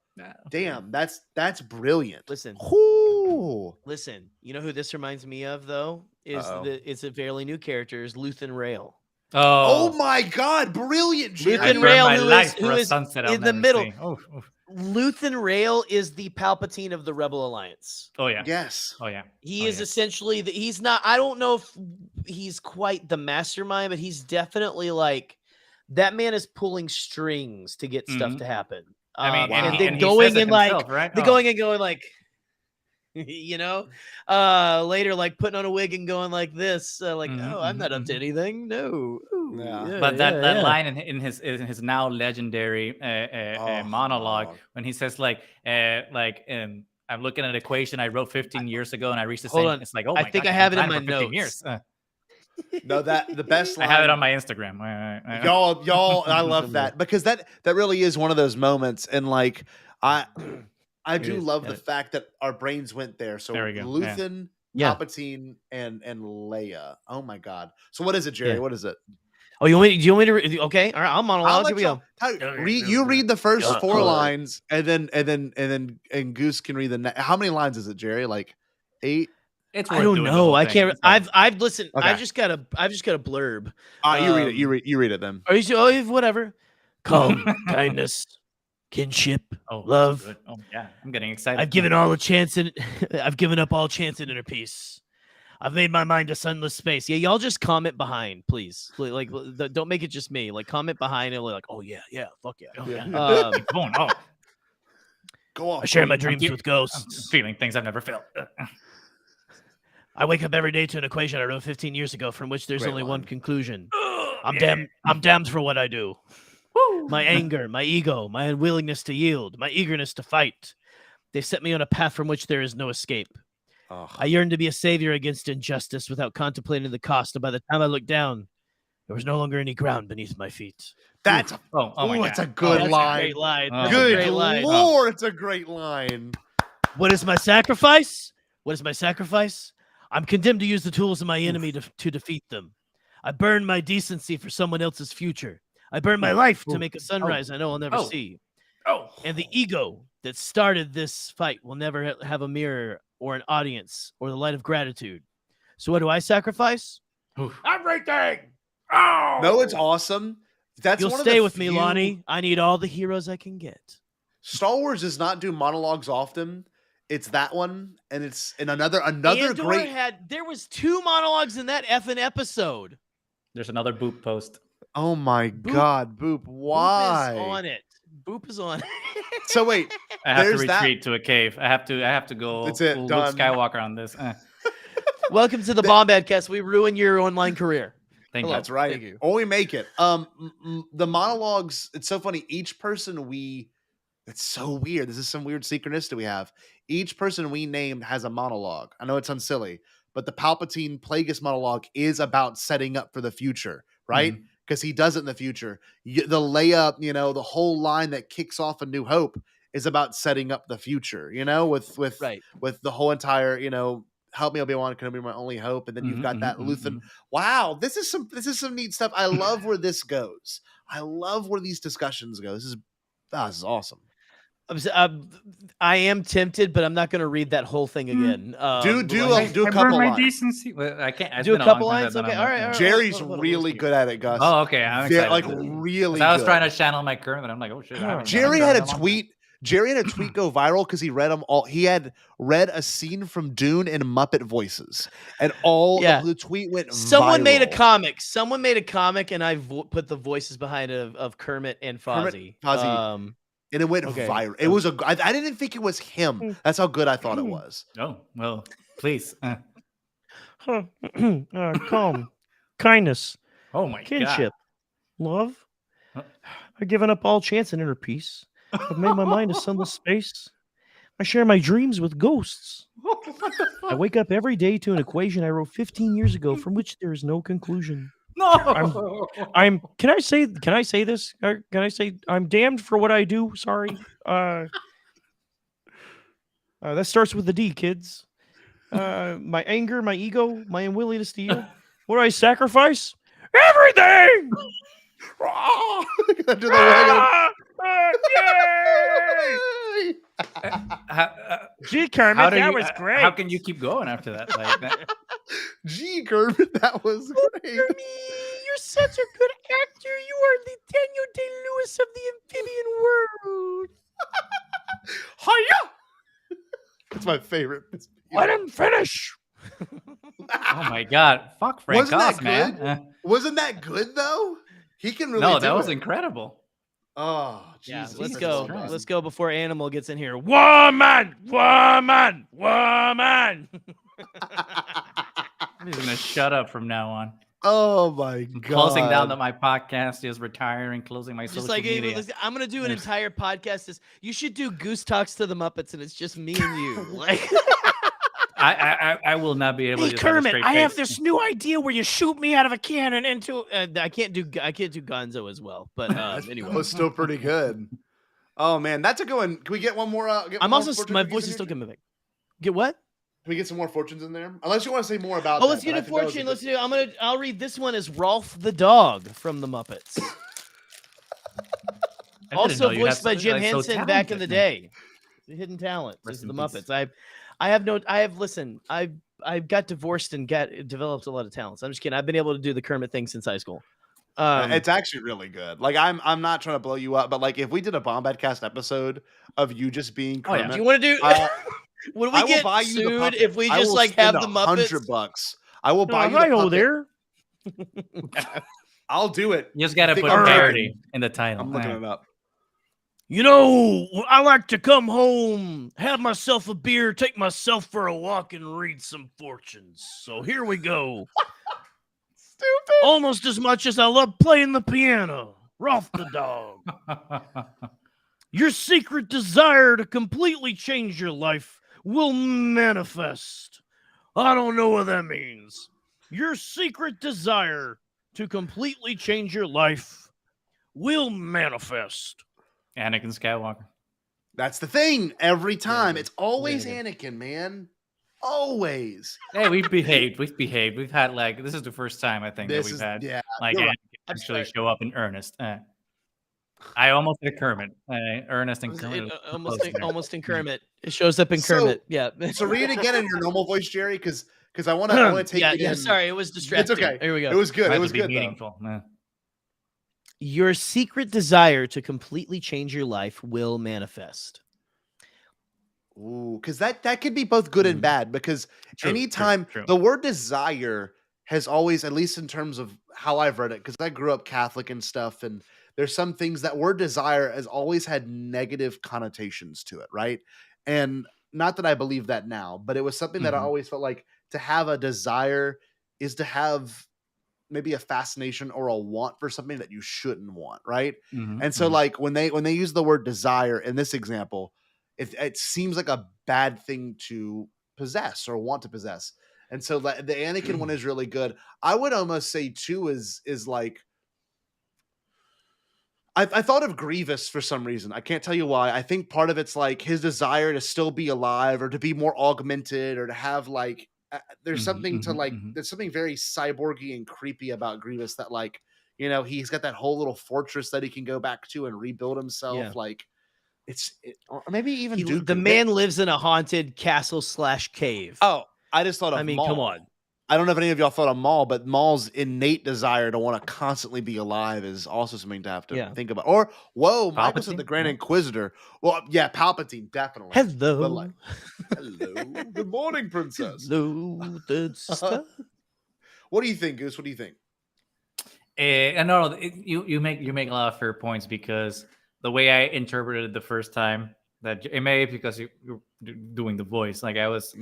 Damn, that's brilliant. Listen. Whoo. Listen, you know who this reminds me of though? It's a fairly new character, is Luthen Rail. Oh my god, brilliant, Jerry. Luthen Rail, who is sunset I'll in the never middle. see. Oh. Luthen Rail is the Palpatine of the Rebel Alliance. Oh yeah. Yes. Oh yeah. He is essentially he's not, I don't know if he's quite the mastermind, but he's definitely like, that man is pulling strings to get stuff to happen. I mean, and and then he going says it and like, himself, right? they're going like, you know, later like putting on a wig and going like this, like, oh, I'm not up to anything. No. Ooh, But that line in his now legendary monologue when he says I'm looking at an equation I wrote 15 years ago and I reached the Hold same. on. It's like, oh my I think God, I have it in I've my been planning for 15 notes. years. No, that the best line. I have it on my Instagram. Y'all, I love that because that really is one of those moments, and like I do love the fact that our brains went there. So There we go. Luthen, Palpatine, and Leia. Oh my god. So what is it, Jerry? Yeah. What is it? Oh, do you want me to okay? All right, I'll monologue. Here we go. You read the first 4 lines, and then Goose can read the. How many lines is it, Jerry? Like 8. I don't know. I can't. I've listened. Okay. I've just got a blurb. You read it. You read it then. Are you whatever? Calm, kindness, kinship, love. Good. Oh yeah, I'm getting excited. I've given all a chance and I've given up all chance in inner peace. I've made my mind to sunless space. Yeah, y'all just comment behind, please. Like, don't make it just me. Like, comment behind and like, oh yeah, fuck yeah. Oh, yeah. Keep going. Oh. Go on. I share my dreams with ghosts. I'm feeling things I've never felt. I wake up every day to an equation I wrote 15 years ago, from which there's only one conclusion. I'm damned for what I do. My anger, my ego, my unwillingness to yield, my eagerness to fight. They set me on a path from which there is no escape. I yearn to be a savior against injustice without contemplating the cost. And by the time I looked down, there was no longer any ground beneath my feet. That's that's a good line. A great line. Oh, good Lord, it's a great line. What is my sacrifice? What is my sacrifice? I'm condemned to use the tools of my enemy to defeat them. I burn my decency for someone else's future. I burn my life to make a sunrise I know I'll never see. And the ego that started this fight will never have a mirror or an audience or the light of gratitude. So what do I sacrifice? Everything! Oh! No, it's awesome. That's You'll one of stay the with me, few- Lonnie. I need all the heroes I can get. Star Wars does not do monologues often. It's that one, and it's in another Andor great. there was 2 monologues in that effing episode. There's another Boop post. Oh my God, Boop! Why? Boop is on it. Boop is on it. So wait, I have to there's that. retreat to a cave. I have to go That's it, full done. Luke Skywalker on this. Welcome to the Bombadcast. We ruin your online career. Thank you. That's right. Thank you. Or we make it. The monologues. It's so funny. Each person it's so weird. This is some weird synchronicity we have. Each person we named has a monologue. I know it sounds silly, but the Palpatine Plagueis monologue is about setting up for the future, right? Because he does it in the future. The Leia, the whole line that kicks off A New Hope is about setting up the future, with the whole entire, help me, Obi-Wan, can be my only hope. And then you've got that Luthen. Wow, this is some neat stuff. I love where this goes. I love where these discussions go. This is awesome. I am tempted, but I'm not going to read that whole thing again. Do a couple lines. Decency. Well, I can't. Do a couple lines. Okay, all right. Jerry's really good at it, Gus. Oh, okay. I'm excited. Like really. I was good. trying to channel my current, and I'm like, oh shit. Jerry had a tweet. Jerry had a tweet go viral because he read them all. He had read a scene from Dune in Muppet voices, and the tweet went. Someone viral. made a comic, and I put the voices behind it of Kermit and Fozzie. And it went viral. It was I didn't think it was him. That's how good I thought it was. Oh, well, please. Calm, kindness. Oh my kinship, love. I've given up all chance in inner peace. I've made my mind a sunless space. I share my dreams with ghosts. I wake up every day to an equation I wrote 15 years ago, from which there is no conclusion. No, Can I say this? Can I say I'm damned for what I do? Sorry. That starts with the D, kids. My anger, my ego, my unwillingness to yield. What do I sacrifice? Everything. Under the wagon. Gee, Kermit, How do that you- was great. How can you keep going after that? Like that? Gee, Kermit, that was great. You're such a good actor. You are the Daniel Day-Lewis of the amphibian world. Hiya! That's my favorite. Let him finish. Oh my god! Fuck Frank Wasn't Goss, that man. good? Wasn't that good though? He can really. No, do that was it. incredible. Oh, Yeah, Jesus. let's that's go. so good. Let's go before Animal gets in here. Woman, woman, woman. I'm just gonna shut up from now on. Oh my I'm god! closing down my podcast, just retiring, closing my Just social like media. I'm gonna do an entire podcast. You should do Goose Talks to the Muppets, and it's just me and you. Like, I will not be able Hey to just have a Kermit, straight I have face. this new idea where you shoot me out of a cannon into. I can't do Gonzo as well. But anyway, That was still pretty good. Oh man, that's a good one. Can we get one more? I'm also my voice is still coming back. Get what? Can we get some more fortunes in there? Unless you want to say more about. Oh, let's get a fortune. Let's do. I'll read this one as Rolf the dog from the Muppets. Also voiced by Jim Henson back in the day. The hidden talent is the Muppets. I've got divorced and developed a lot of talents. I'm just kidding. I've been able to do the Kermit thing since high school. It's actually really good. Like I'm not trying to blow you up, but like if we did a Bombadcast episode of you just being Kermit, do you want to do? Would we get sued if we just like have the Muppets? $100. I will buy you the puppet. There. I'll do it. You just gotta Think put I'm parody in the title. I'm looking it up. You know, I like to come home, have myself a beer, take myself for a walk, and read some fortunes. So here we go. Stupid. Almost as much as I love playing the piano. Rolf the dog. Your secret desire to completely change your life will manifest. I don't know what that means. Your secret desire to completely change your life will manifest. Anakin Skywalker. That's the thing. Every time, it's always Anakin, man. Always. Hey, we've behaved. We've had like this is the first time I think This that we've is- had yeah, like you're Anakin right. actually show up in earnest. I almost did Kermit. Ernest and Kermit. Almost in Kermit. It shows up in Kermit. Yeah. So read it again in your normal voice, Jerry, because I want to take it in. Sorry, it was distracting. It's okay. Here we go. It was good. Might It was be good. meaningful. Your secret desire to completely change your life will manifest. Ooh, because that could be both good and bad. Because anytime the word desire has always, at least in terms of how I've read it, because I grew up Catholic and stuff, and there's some things that word desire has always had negative connotations to it, right? And not that I believe that now, but it was something that I always felt like to have a desire is to have maybe a fascination or a want for something that you shouldn't want, right? And so like when they use the word desire in this example, it seems like a bad thing to possess or want to possess. And so the Anakin one is really good. I would almost say too is like I thought of Grievous for some reason. I can't tell you why. I think part of it's like his desire to still be alive or to be more augmented or to have like there's something to like there's something very cyborgy and creepy about Grievous that like, you know, he's got that whole little fortress that he can go back to and rebuild himself. Yeah. Like or maybe even The man lives in a haunted castle / cave. Oh, I just thought of Maul. come on. I don't know if any of y'all thought of Maul, but Maul's innate desire to want to constantly be alive is also something to have to think about. Or, whoa, Michael said the Grand Inquisitor. Well, yeah, Palpatine, definitely. Hello. But like, hello. Good morning, princess. Hello, What do you think, Goose? What do you think? No, you make a lot of fair points because the way I interpreted it the first time, that it may be because you're doing the voice, like I was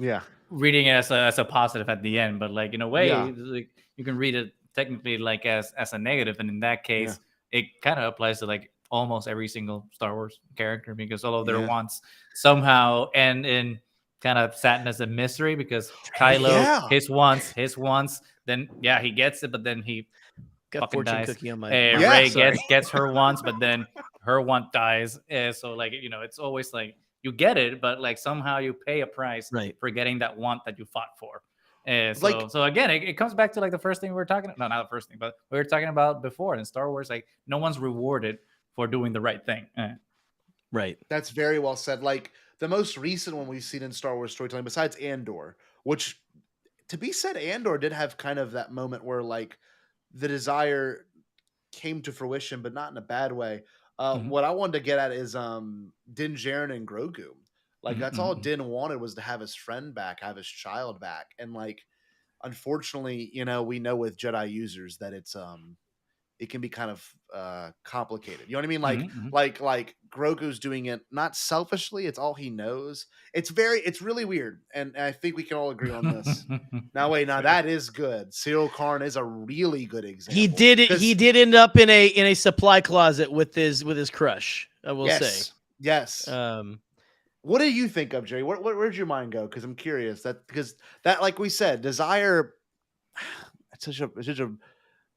reading it as a positive at the end, but like in a way, like, you can read it technically like as a negative, and in that case, it kind of applies to like almost every single Star Wars character because all of their wants somehow end in kind of sadness and misery because Kylo his wants, then he gets it, but then he got fucking fortune dies. cookie on my Rey gets her wants, but then her want dies. So like, you know, it's always like you get it, but like somehow you pay a price for getting that want that you fought for. And so again, it comes back to like the first thing we were talking about. No, not the first thing, but we were talking about before in Star Wars. Like no one's rewarded for doing the right thing. Right. That's very well said. Like the most recent one we've seen in Star Wars storytelling, besides Andor, which to be said, Andor did have kind of that moment where like the desire came to fruition, but not in a bad way. What I wanted to get at is Din Djarin and Grogu. Like that's all Din wanted was to have his friend back, have his child back, and like unfortunately, you know, we know with Jedi users that it's it can be kind of complicated. You know what I mean? Like Grogu's doing it not selfishly, it's all he knows. It's really weird. And I think we can all agree on this. Now that is good. Cyril Karn is a really good example. He did end up in a supply closet with his crush, I will say. Yes. What do you think of, Jerry? Where'd your mind go? Because I'm curious. Because that, like we said, desire. It's such a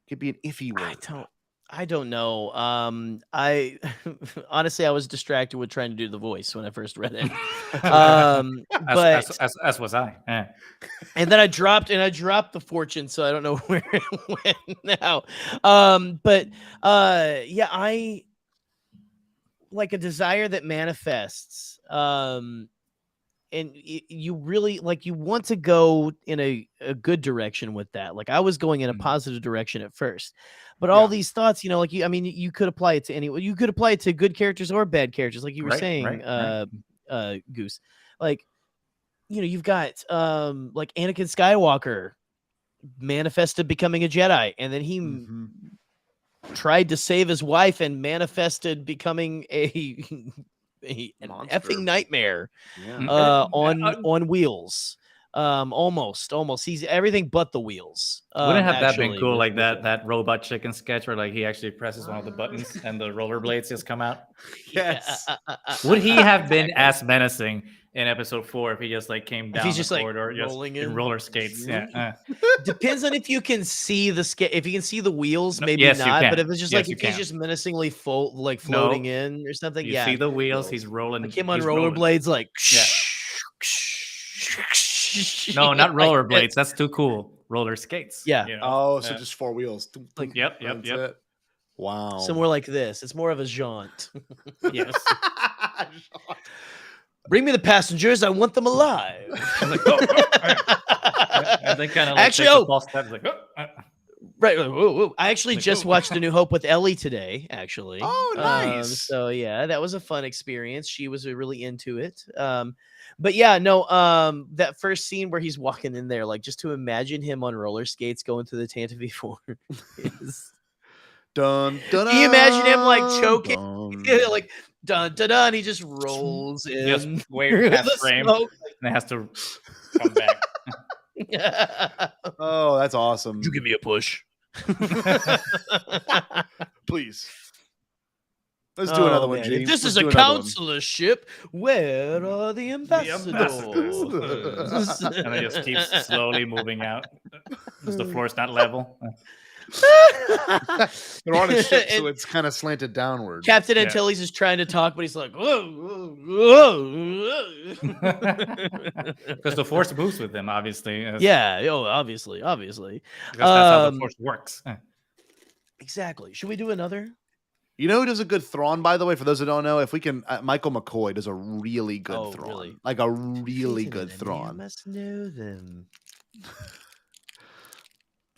could be an iffy word. I don't know. I honestly, I was distracted with trying to do the voice when I first read it. As was I. And then I dropped the fortune, so I don't know where it went now. Yeah, I like a desire that manifests. And you really like you want to go in a good direction with that. Like I was going in a positive direction at first, but all these thoughts, you know, like you could apply it to anyone. You could apply it to good characters or bad characters, like you were saying, Goose. Like, you know, you've got like Anakin Skywalker manifested becoming a Jedi, and then he tried to save his wife and manifested becoming an effing nightmare on wheels. Almost he's everything but the wheels. Wouldn't have that been cool, like that robot chicken sketch where like he actually presses one of the buttons and the rollerblades just come out? Yes. Would he have been as menacing in episode 4 if he just like came down he's just the like corridor rolling in roller skates? Depends on if you can see the if you can see the wheels, maybe yes, not. But if it's just like if he's just menacingly floating in or something, you see the wheels, he's rolling. Like him on rollerblades, like no, not rollerblades. That's too cool. Roller skates. Yeah. You know? Oh, so just 4 wheels. Like yep. Wow. So more like this. It's more of a jaunt. Yes. Bring me the passengers. I want them alive. And they kind of like actually, false steps, like, right. Whoa. I actually just watched A New Hope with Ellie today. Actually. Oh, nice. So yeah, that was a fun experience. She was really into it. But yeah, no. That first scene where he's walking in there, like just to imagine him on roller skates going through the Tantive 4 is. Dun, dun, Can you imagine him like choking, like dun dun dun? He just rolls in, just wait half frame, and it has to come back. Oh, that's awesome! You give me a push, please. Let's do another one, James. This is a counselor ship. Where are the ambassadors? And it just keeps slowly moving out because the floor's not level. They're on a ship, so it's kind of slanted downward. Captain Antilles is trying to talk, but he's like, whoa. Because the force moves with them, obviously. Obviously. Because that's how the force works. Exactly. Should we do another? You know who does a good Thrawn, by the way? For those who don't know, if we can, Michael McCoy does a really good Thrawn. Really? Like a really good Thrawn. You must know them.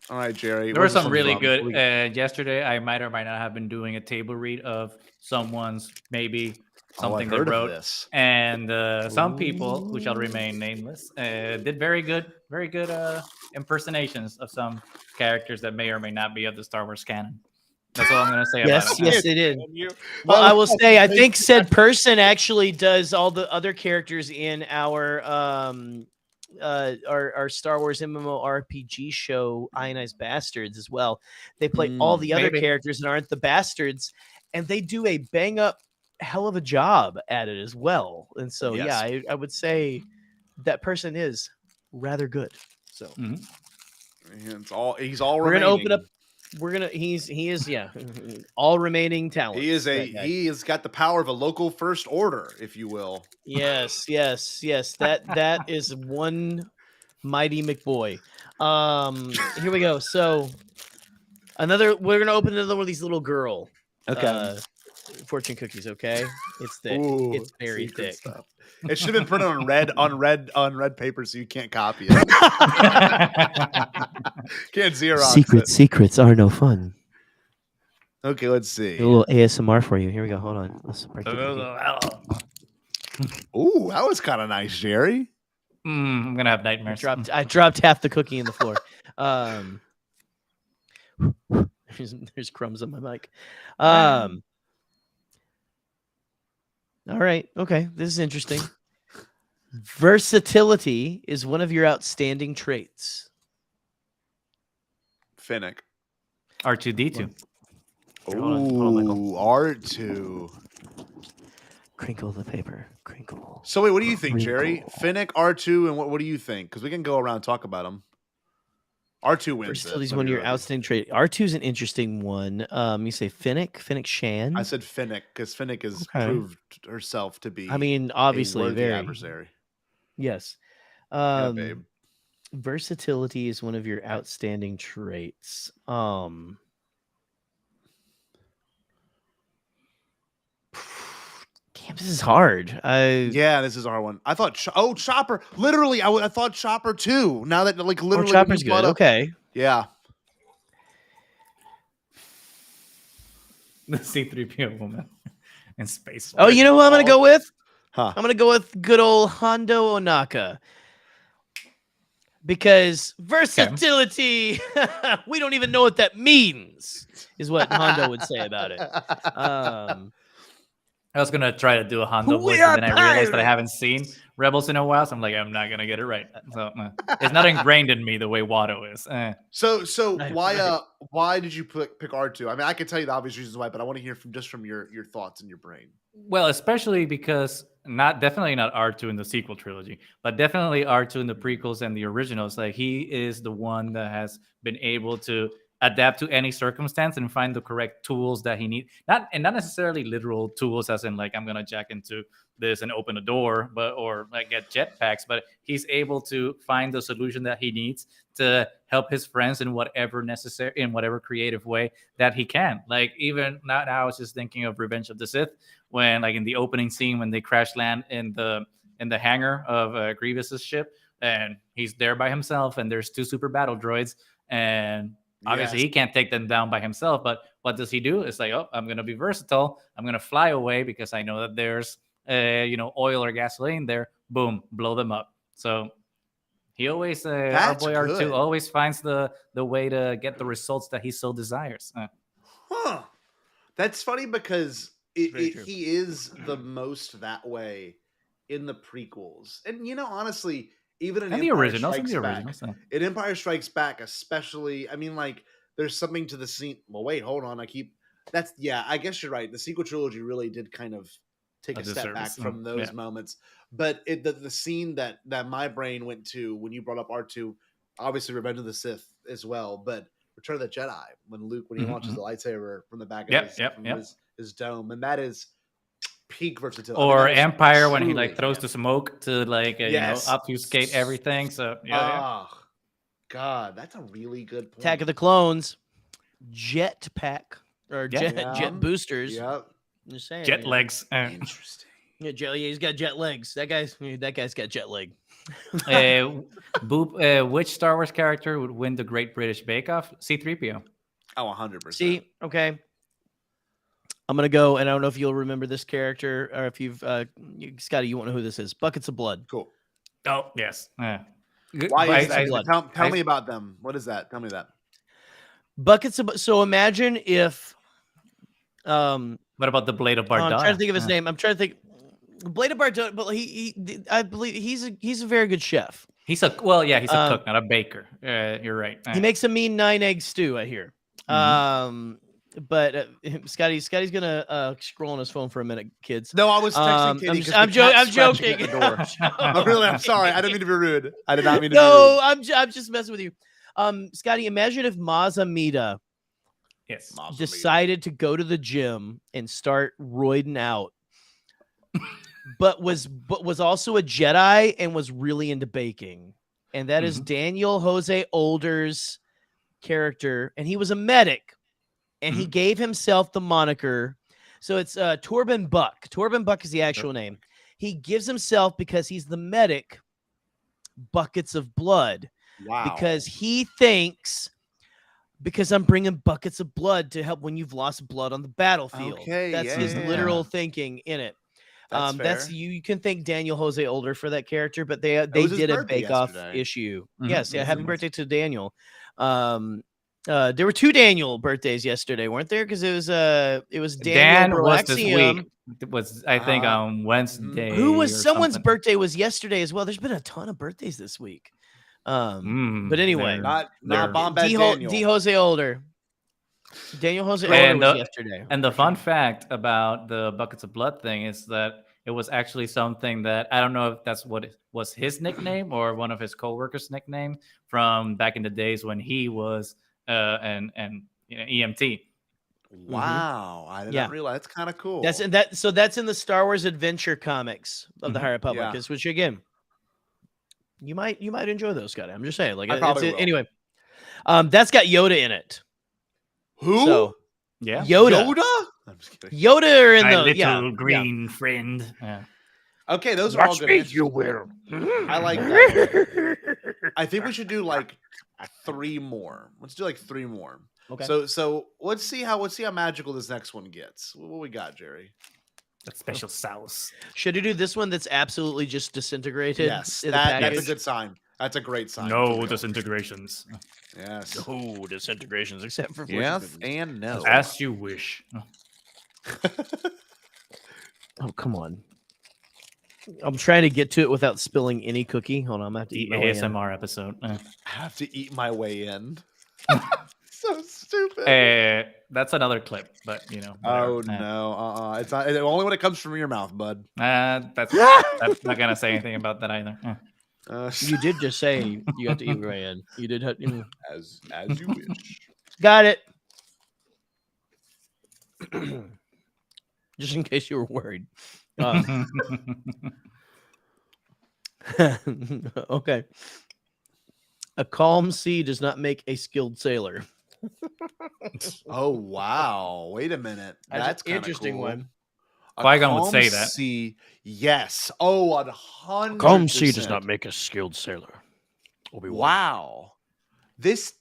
All right, Jerry. There were some really good. Yesterday, I might or might not have been doing a table read of someone's something they wrote. And some people, who shall remain nameless, did very good impersonations of some characters that may or may not be of the Star Wars canon. That's all I'm going to say about it. Yes, they did. Well, I will say, I think said person actually does all the other characters in our Star Wars MMORPG show, Ionized Bastards, as well. They play all the other characters and aren't the bastards, and they do a bang up hell of a job at it as well. And so, I would say that person is rather good. So he's all. We're gonna open up. He is all remaining talent. He has got the power of a local first order, if you will. Yes. That is one Mighty McBoy. Here we go. So we're gonna open another one of these little girl fortune cookies. Okay, it's thick. Ooh, it's very secret thick. stuff. It should have been printed on red paper so you can't copy it. Can't Xerox it. Secrets are no fun. Okay, let's see. A little ASMR for you. Here we go. Hold on. Let's break the cookie. Ooh, that was kind of nice, Jerry. I'm gonna have nightmares. I dropped half the cookie in the floor. There's crumbs on my mic. All right. Okay. This is interesting. Versatility is one of your outstanding traits. Finnick. R2D2. Ooh, R2. Crinkle the paper. Crinkle. So wait, what do you think, Jerry? Finnick, R2, and what do you think? Because we can go around and talk about them. R2 wins. Versatility is one of your outstanding traits. R2 is an interesting one. You say Finnick Shan? I said Finnick because Finnick has proved herself to be. I mean, obviously, a worthy very adversary. Yes. Yeah, babe. Versatility is one of your outstanding traits. Damn, this is hard. Yeah, this is our one. I thought. Chopper. Literally, I thought Chopper too. Now that literally, Chopper's good. Okay. Yeah. The C-3PO woman in space. Oh, you know who I'm gonna go with? Huh. I'm gonna go with good old Hondo Onaka. Because versatility, we don't even know what that means, is what Hondo would say about it. I was gonna try to do a Hondo voice, and then I realized that I haven't seen Rebels in a while, so I'm like, I'm not gonna get it right. So it's not ingrained in me the way Watto is. So why did you pick R2? I mean, I can tell you the obvious reasons why, but I want to hear from your thoughts in your brain. Well, especially because definitely not R2 in the sequel trilogy, but definitely R2 in the prequels and the originals. Like, he is the one that has been able to adapt to any circumstance and find the correct tools that he needs. Not necessarily literal tools, as in like I'm gonna jack into this and open a door, or like get jetpacks. But he's able to find the solution that he needs to help his friends in whatever creative way that he can. Like, even now I was just thinking of Revenge of the Sith, when like in the opening scene when they crash land in the hangar of Grievous's ship, and he's there by himself, and there's 2 super battle droids, and obviously he can't take them down by himself, but what does he do? It's like, oh, I'm going to be versatile. I'm going to fly away because I know that there's oil or gasoline there. Boom, blow them up. So he always, our boy R2 always finds the way to get the results that he so desires. Huh. That's funny because he is the most that way in the prequels. And, honestly, even in Empire Strikes Back, especially, I mean, like, there's something to the scene. Well, wait, hold on. I guess you're right. The sequel trilogy really did kind of take a step back from those moments. But the scene that my brain went to when you brought up R2, obviously Revenge of the Sith as well, but Return of the Jedi, when he launches the lightsaber from the back of his dome, and that is peak versatility. Or Empire, when he like throws the smoke to obfuscate everything. So God, that's a really good point. Attack of the Clones, jetpack or jet boosters. Yep. I'm just saying. Jet legs. Interesting. Yeah, he's got jet legs. That guy's got jet leg. Which Star Wars character would win the Great British Bake Off? C-3PO. Oh, 100%. See, okay. I'm gonna go, and I don't know if you'll remember this character, or if Scotty, you won't know who this is. Buckets of Blood. Cool. Oh yes. Why is that? Tell me about them. What is that? Tell me that. Buckets of. So imagine if. What about the Blade of Bardock? I'm trying to think of his name. I'm trying to think. Blade of Bardock, but I believe he's a very good chef. He's a cook, not a baker. You're right. He makes a mean 9-egg stew, I hear. Mm-hmm. But Scotty's gonna scroll on his phone for a minute, kids. No, I was texting Katie. I'm joking. At the door. I'm sorry. I didn't mean to be rude. I did not mean to. No, I'm just messing with you. Scotty, imagine if Mazamida decided to go to the gym and start roiding out, but was also a Jedi and was really into baking. and that is Daniel Jose Older's character, and he was a medic, and he gave himself the moniker. So it's Torben Buck. Torben Buck is the actual name. He gives himself, because he's the medic, buckets of blood. Wow. Because he thinks, because I'm bringing buckets of blood to help when you've lost blood on the battlefield. Okay, That's his literal thinking in it. That's fair. You can thank Daniel Jose Older for that character, but they did a bake-off issue. Yes, happy birthday to Daniel. There were 2 Daniel birthdays yesterday, weren't there? Because it was Daniel Dan was this Baraxium. week. It was, I think, on Wednesday. Who was or someone's something. birthday was yesterday as well. There's been a ton of birthdays this week. But anyway, not Bombad Daniel. D. Jose Older. Daniel Jose Older was yesterday. And the fun fact about the buckets of blood thing is that it was actually something that I don't know if that's what it was his nickname or one of his coworkers' nickname from back in the days when he was an EMT. Wow, I didn't realize. That's kind of cool. That's in the Star Wars Adventure comics of the High Republic, which again, you might enjoy those, Scott. I'm just saying, like, I probably will. Anyway, that's got Yoda in it. Who? So, yeah, Yoda. I'm just kidding. Yoda are in My the little green friend. Yeah. Okay, those are all good. Speed you will. I like that. I think we should do like 3 more. Let's do like 3 more. Okay. So let's see how magical this next one gets. What we got, Jerry? That special sauce. Should I do this one that's absolutely just disintegrated? Yes, in the that's a package? good sign. That's a great sign. No disintegrations. Yes. No disintegrations, except for yes and no. As you wish. Oh, come on. I'm trying to get to it without spilling any cookie. Hold on, I'm going to have to eat The my way in. ASMR episode. I have to eat my way in. So stupid. That's another clip, but you know. Oh no, it's not only when it comes from your mouth, bud. That's not gonna say anything about that either. You did just say you have to eat your way in. You did have as you wish. Got it. Just in case you were worried. Okay. A calm sea does not make a skilled sailor. Oh wow! Wait a minute. That's an interesting cool. one. Qui-Gon would say that. Sea, yes. Oh, 100%. Calm sea does not make a skilled sailor. Obi-Wan. Wow. This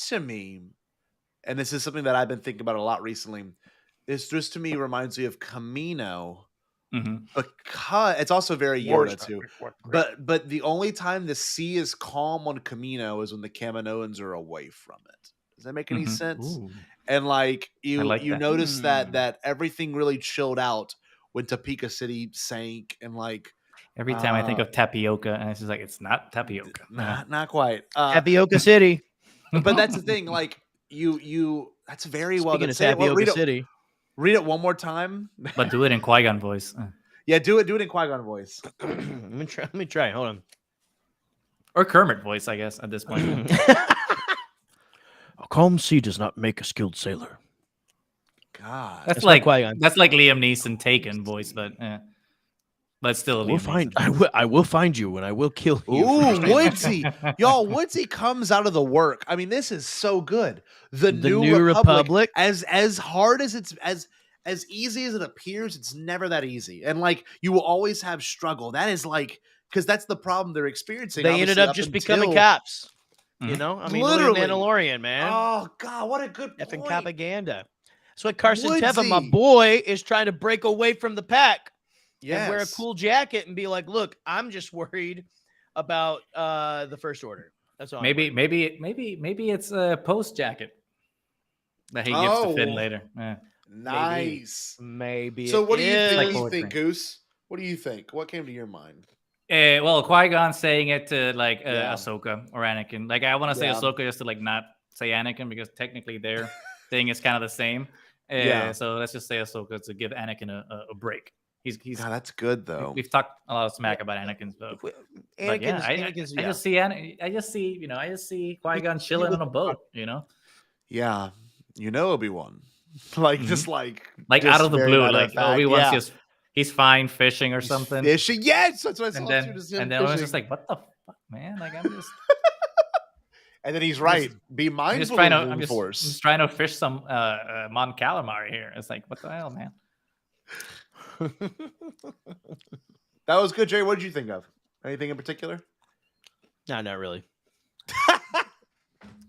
to me, and this is something that I've been thinking about a lot recently. This just to me reminds me of Camino. Because it's also very Yoda too. But the only time the sea is calm on Camino is when the Kaminoans are away from it. Does that make any sense? Ooh. And like you that. notice that everything really chilled out when Topeka City sank, and like Every time I think of tapioca, and it's just like it's not tapioca. not quite. Tapioca City. But that's the thing. Like you that's very well. Speaking of Say it. Well, Tapioca City. Read it one more time. But do it in Qui-Gon voice. Yeah, do it in Qui-Gon voice. Let me try. Hold on. Or Kermit voice, I guess, at this point. A calm sea does not make a skilled sailor. God, That's That's like Qui-Gon. that's like Liam Neeson Taken voice, but still. I will find you and I will kill you. Ooh, Woodsy. Y'all, Woodsy comes out of the work. I mean, this is so good. The new Republic. As hard as it's as easy as it appears, it's never that easy. And like you will always have struggle. That is like because that's the problem they're experiencing. They ended up just becoming cops. You know? I mean, literally Mandalorian, man. Oh god, what a good effing point. propaganda. That's what Carson Woodsy. Teva, my boy, is trying to break away from the pack. Yes. And wear a cool jacket and be like, look, I'm just worried about the First Order. That's all. Maybe it's a post jacket that he gives to Finn later. Yeah. Nice. Maybe. So what do you think? Like What do you poetry. think, Goose? What do you think? What came to your mind? Well, Qui-Gon saying it to like Ahsoka or Anakin. Like I want to say Ahsoka just to like not say Anakin because technically their thing is kind of the same. So let's just say Ahsoka to give Anakin a break. He's God, that's good though. We've talked a lot of smack about Anakin, but yeah, I just see I just see Qui-Gon chilling on a boat. Yeah, Obi-Wan. Like just like out of the very blue, matter like of fact. Obi-Wan's Yeah. just he's fine fishing or something. Fishing, yes, that's what I saw. And then I was just like, what the fuck, man? Like I'm just. And then he's right. Be mindful of the Force. I'm just trying to fish some Mon Calamari here. It's like, what the hell, man? That was good, Jerry. What did you think of? Anything in particular? No, not really.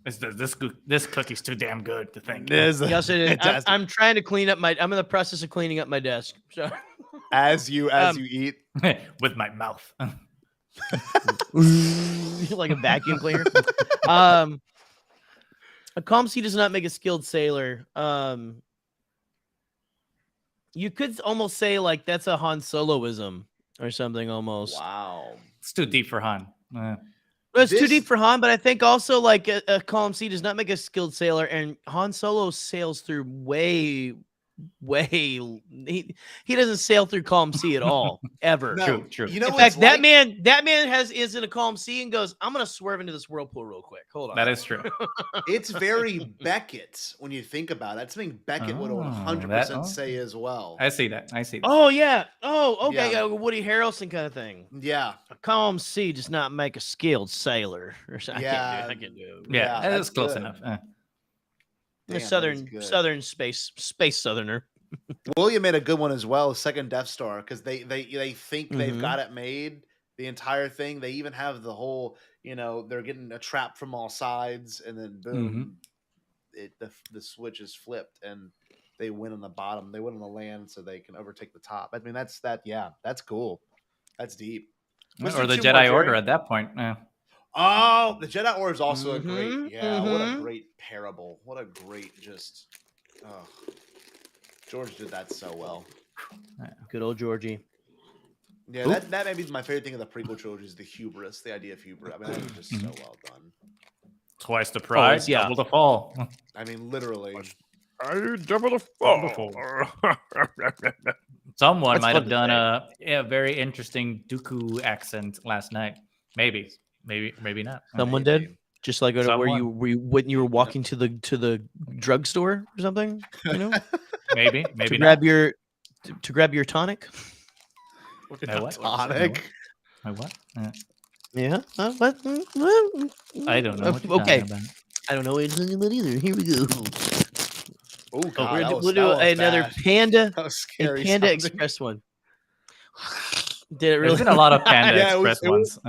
This cookie's too damn good to think. Yes, it is. I'm trying to clean up I'm in the process of cleaning up my desk. So as you eat with my mouth. Like a vacuum cleaner. A calm sea does not make a skilled sailor. You could almost say like that's a Han Soloism or something almost. Wow. It's too deep for Han. It's too deep for Han, but I think also like a calm sea does not make a skilled sailor, and Han Solo sails through way. He doesn't sail through calm sea at all ever. No, true. You know, in fact, that man is in a calm sea and goes, "I'm gonna swerve into this whirlpool real quick." Hold on. That is true. It's very Beckett when you think about it. That's something Beckett would 100% say as well. I see that. Oh yeah. Oh okay. Yeah. A Woody Harrelson kind of thing. Yeah. A calm sea does not make a skilled sailor. Or something. Yeah. I can do it. Yeah, that's close enough. The southern space southerner. William made a good one as well. Second Death Star, because they think they've got it made. The entire thing. They even have the whole. They're getting a trap from all sides, and then boom, the switch is flipped, and they win on the bottom. They win on the land, so they can overtake the top. I mean, that's Yeah, that's cool. That's deep. Or the Jedi Order at that point. Yeah. Oh, the Jedi Order is also a great. Yeah, what a great parable. What a great George did that so well. Good old Georgie. Yeah, that may be my favorite thing of the prequel trilogy is the hubris, the idea of hubris. I mean, that was just so well done. Twice the price, double the fall. I mean, literally. Double the fall. Someone might have done a very interesting Dooku accent last night. Maybe not. Someone did. Just like where you when you were walking to the drugstore or something, maybe to grab your tonic. My what? Tonic. My what? Yeah. What? I don't know. Okay. I don't know what you're talking about either. Here we go. Oh God, we'll do another bad. Panda. That was scary. Panda Express one. Did it really? There's been a lot of Panda Express ones.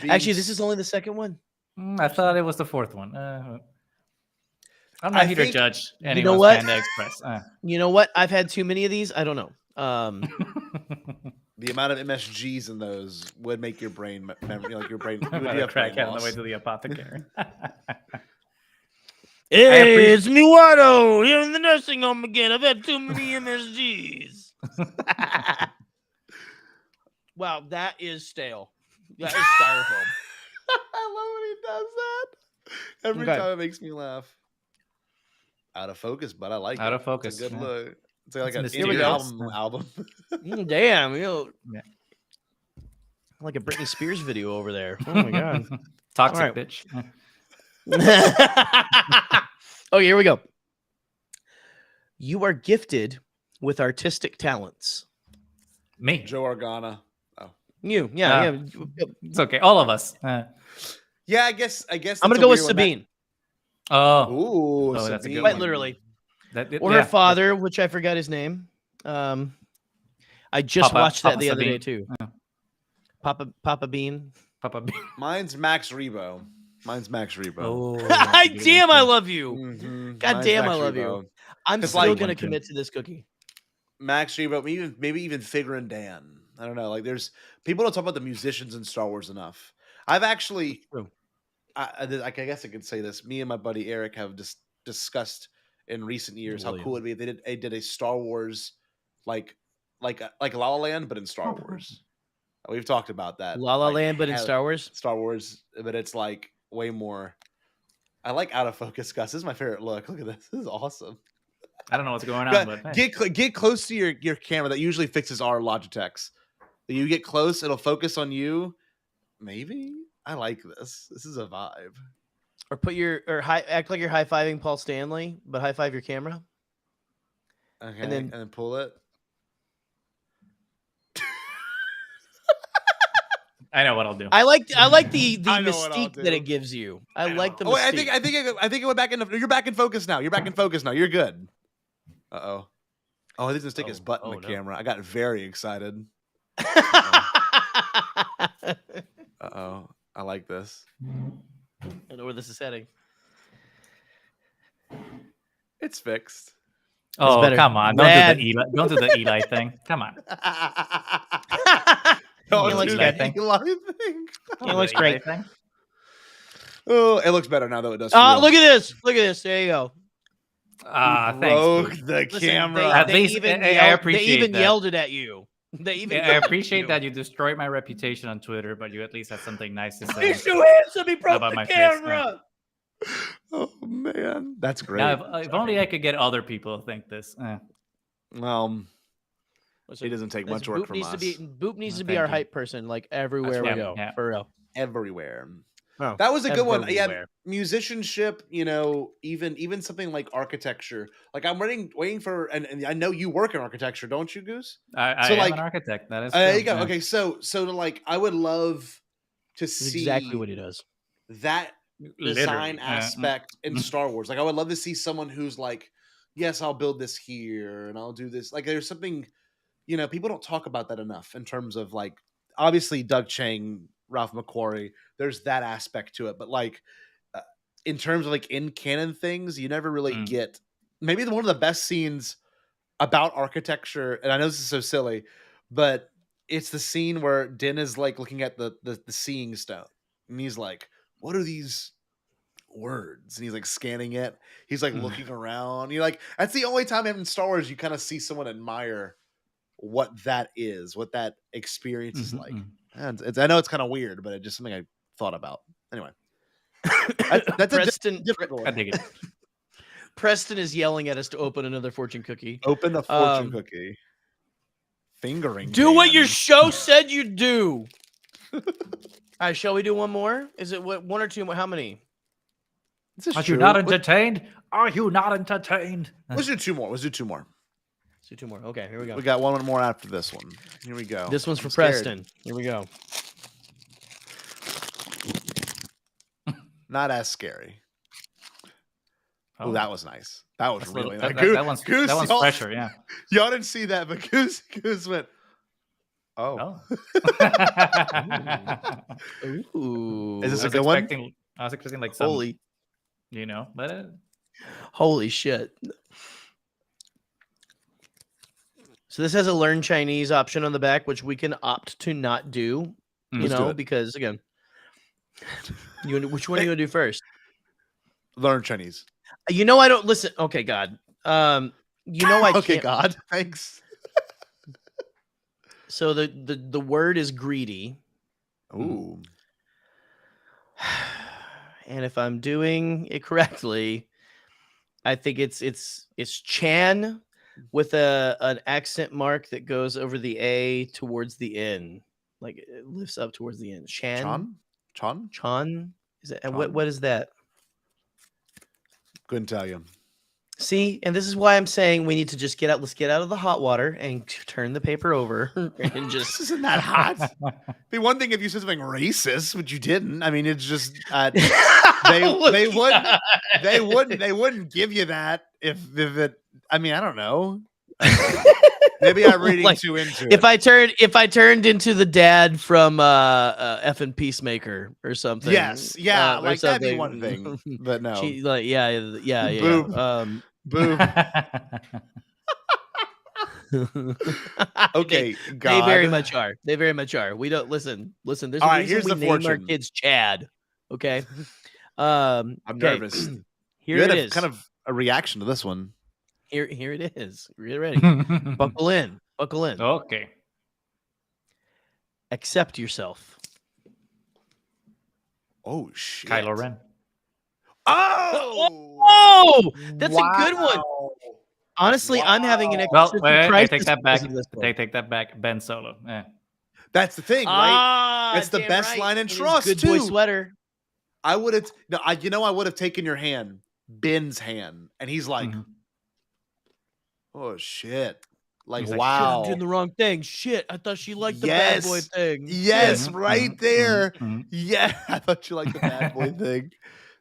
Actually, this is only the second one. I thought it was the fourth one. I'm not here to judge anyone's you know what? Panda Express. You know what? I've had too many of these. I don't know. The amount of MSGs in those would make your brain your brain. You would have crackhead on the way to the apothecary. Hey, it's me, Watto. You're in the nursing home again. I've had too many MSGs. Wow, that is stale. That is styrofoam. I love when he does that. Every time it makes me laugh. Out of focus, but I like it. Out of focus. It's a good look. It's like an mysterious. indie album. Damn, like a Britney Spears video over there. Oh my god. Toxic bitch. Oh, here we go. You are gifted with artistic talents. Me. Joe Organa. Oh. You. Yeah. It's okay. All of us. Yeah, I guess I'm gonna go with Sabine. Ooh, that's a Sabine. good Quite one. literally. Or her father, which I forgot his name. I just watched that the other day too. Papa Bean. Papa Bean. Mine's Max Rebo. Oh, damn, I love you. Mm-hmm. God damn, I love you. I'm still gonna commit to this cookie. Max Rebo, maybe even Figure and Dan. I don't know. Like, there's people don't talk about the musicians in Star Wars enough. I've actually, I guess I could say this. Me and my buddy Eric have discussed in recent years how cool it'd be if they did a Star Wars like La La Land, but in Star Wars. We've talked about that. La La Land, but in Star Wars. Star Wars, but it's like way more. I like Out of Focus, Gus. This is my favorite look. Look at this. This is awesome. I don't know what's going on, but get close to your camera. That usually fixes our Logitechs. You get close, it'll focus on you. Maybe I like this. This is a vibe. Or act like you're high fiving Paul Stanley, but high five your camera. Okay, and then pull it. I know what I'll do. I like the I know what I'll mystique that do. it gives you. I like the Oh, mystique. wait, I think it went back into. You're back in focus now. You're back in focus now. You're good. Uh-oh. Oh, he's gonna stick his butt in the camera. I got very excited. Uh-oh. I like this. I know where this is heading. It's fixed. Oh, better. come on. Red. Don't do the Eli thing. Come on. Oh, It looks dude, good. that Eli thing. It looks great. Oh, it looks better now though. It does. Look at this. Look at this. There you go. Thanks. Broke Boo. the Listen, camera. At least I appreciate They even that. yelled it at you. They even. I appreciate that you destroyed my reputation on Twitter, but you at least had something nice to say. He's too handsome. He broke about the my face, camera. Oh man, that's great. Now, if only I could get other people to think this. Well, Listen, it doesn't take this much work Boop from needs us. to be Boop needs to be Thank our you. hype person, like everywhere we right. go. Yeah. For real. Everywhere. Oh, That was a good one. Yeah, everywhere. musicianship. You know, even something like architecture. Like I'm waiting for, and I know you work in architecture, don't you, Goose? I So, am like, an architect. That is There true, you go. yeah. Okay, so like I would love to That's see exactly what he does. that design Literally, aspect in Star Wars. Like I would love to see someone who's like, yes, I'll build this here and I'll do this. Like there's something, you know, people don't talk about that enough in terms of like obviously Doug Chang, Ralph McQuarrie, there's that aspect to it, but like in terms of like in canon things, you never really get maybe one of the best scenes about architecture, and I know this is so silly, but it's the scene where Din is like looking at the seeing stone and he's like, what are these words? And he's like scanning it. He's like looking around. You're like, that's the only time in Star Wars you kind of see someone admire what that is, what that experience is like. And I know it's kind of weird, but it's just something I thought about. Anyway, that's Preston. I dig it. Preston is yelling at us to open another fortune cookie. Open a fortune cookie. Fingering. Do what your show said you do. All right, shall we do one more? Is it one or two more? How many? Are you not entertained? Are you not entertained? Let's do two more. Let's do two more. Okay, here we go. We got one more after this one. Here we go. This one's for I'm scared. Preston. Here we go. Not as scary. Oh, that was nice. That was That's really little- nice. that one's y'all- fresher, yeah. Y'all didn't see that, but Goose went, oh. Ooh. Is this a I was good one? I was expecting like some, Holy. you know, but Holy shit. So this has a learn Chinese option on the back, which we can opt to not do, Let's do it. because again, which one are you gonna do first? Learn Chinese. You know, I don't listen. Okay, God. You know, I Okay, can't. God. Thanks. So the word is greedy. Ooh. And if I'm doing it correctly, I think it's Chan with an accent mark that goes over the A towards the N, like it lifts up towards the end. Chan. Is it? And what is that? Couldn't tell you. See, and this is why I'm saying we need to just get out. Let's get out of the hot water and turn the paper over and just. Isn't that hot? Be one thing if you said something racist, but you didn't. I mean, it's just they wouldn't give you that if it. I mean, I don't know. Maybe I'm reading Like, too into if it. I turned into the dad from F and Peacemaker or something. Yes, yeah, or like that'd be something. one thing, but no. She, like, yeah. Boop. Boop. Okay, They God. very much are. They very much are. We don't listen. There's All a right, reason here's we the name our fortune. kids Chad. Okay. I'm okay. nervous. Here You had it a is. kind of a reaction to this one. Here it is. Get ready. Buckle in. Buckle in. Okay. Accept yourself. Oh shit. Kylo Ren. Oh, that's a good one. Honestly, I'm having an Well, existential wait, I crisis take that back. because of this one. Take that back. Ben Solo. Yeah. That's the thing, right? Ah, It's the damn best right. line in And his Trust good too. boy sweater. I would have. No, I would have taken your hand, Ben's hand, and he's like, "Oh shit, Like, He's like, wow. shit, I'm doing the wrong thing. Shit, I thought she liked the bad boy thing. Yes, Shit. right there. Yeah, I thought you liked the bad boy thing.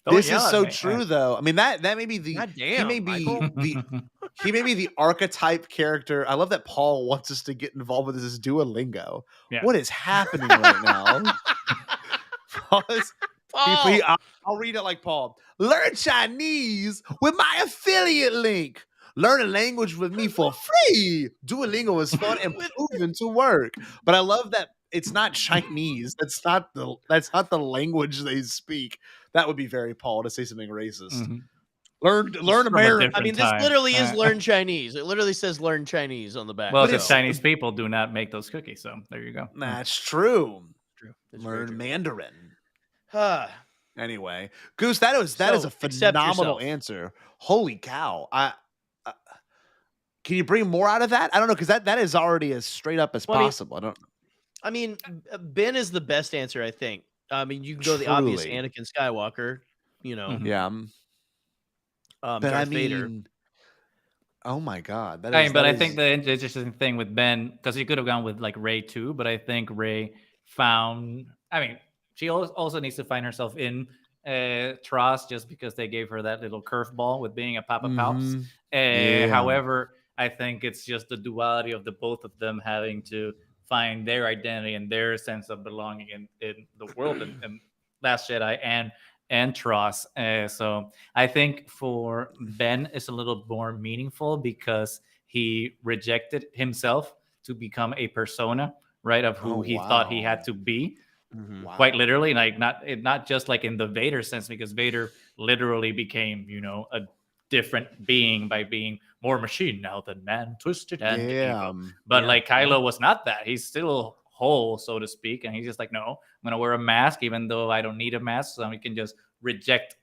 This is so true, though. I mean, that may be the God he damn, may be Michael. he may be the archetype character. I love that Paul wants us to get involved with this Duolingo. Yeah. What is happening right now? I'll read it like Paul. Learn Chinese with my affiliate link. Learn a language with me for free. Duolingo is fun and proven to work. But I love that it's not Chinese. That's not the language they speak. That would be very Paul to say something racist. Learn American. I mean, this literally is learn Chinese. It literally says learn Chinese on the back. Well, because Chinese people do not make those cookies, so there you go. That's true. It's learn Mandarin. Huh. Anyway, Goose, that is a phenomenal answer. Holy cow! Can you bring more out of that? I don't know, because that is already as straight up as possible. I mean, Ben is the best answer, I think. I mean, you can go the obvious Anakin Skywalker, you know. Yeah. But Darth Vader. Oh my God! I think the interesting thing with Ben, because you could have gone with like Rey too, but I think Rey found. I mean, she also needs to find herself in Tross, just because they gave her that little curveball with being a Papa Palps. However, I think it's just the duality of the both of them having to find their identity and their sense of belonging in the world and Last Jedi and Tross. So I think for Ben it's a little more meaningful because he rejected himself to become a persona, right, of who he thought he had to be. Quite literally, like not just like in the Vader sense, because Vader literally became, a different being by being more machine now than man, twisted and evil. But like Kylo was not that. He's still whole, so to speak, and he's just like, no, I'm gonna wear a mask, even though I don't need a mask, so we can just reject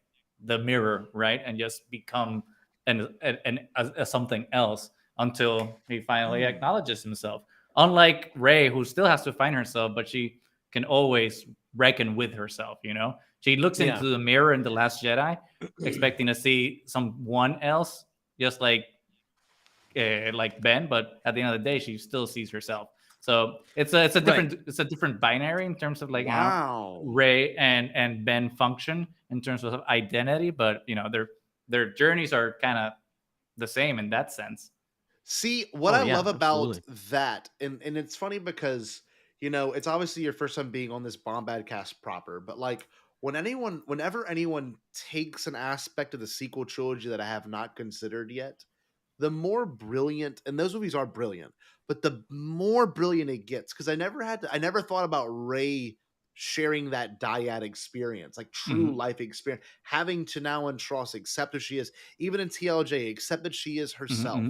the mirror, right, and just become a something else until he finally acknowledges himself. Unlike Rey, who still has to find herself, but she can always reckon with herself, She looks into the mirror in The Last Jedi, expecting to see someone else, just like Ben, but at the end of the day, she still sees herself. So it's a different binary in terms of like how Rey and Ben function in terms of identity, but their journeys are kind of the same in that sense. See, what I love about that, and it's funny because it's obviously your first time being on this Bombadcast proper, but like whenever anyone takes an aspect of the sequel trilogy that I have not considered yet, the more brilliant, and those movies are brilliant, but the more brilliant it gets, because I never thought about Rey sharing that dyad experience, like true life experience, having to now in Tross accept who she is, even in TLJ, accept that she is herself.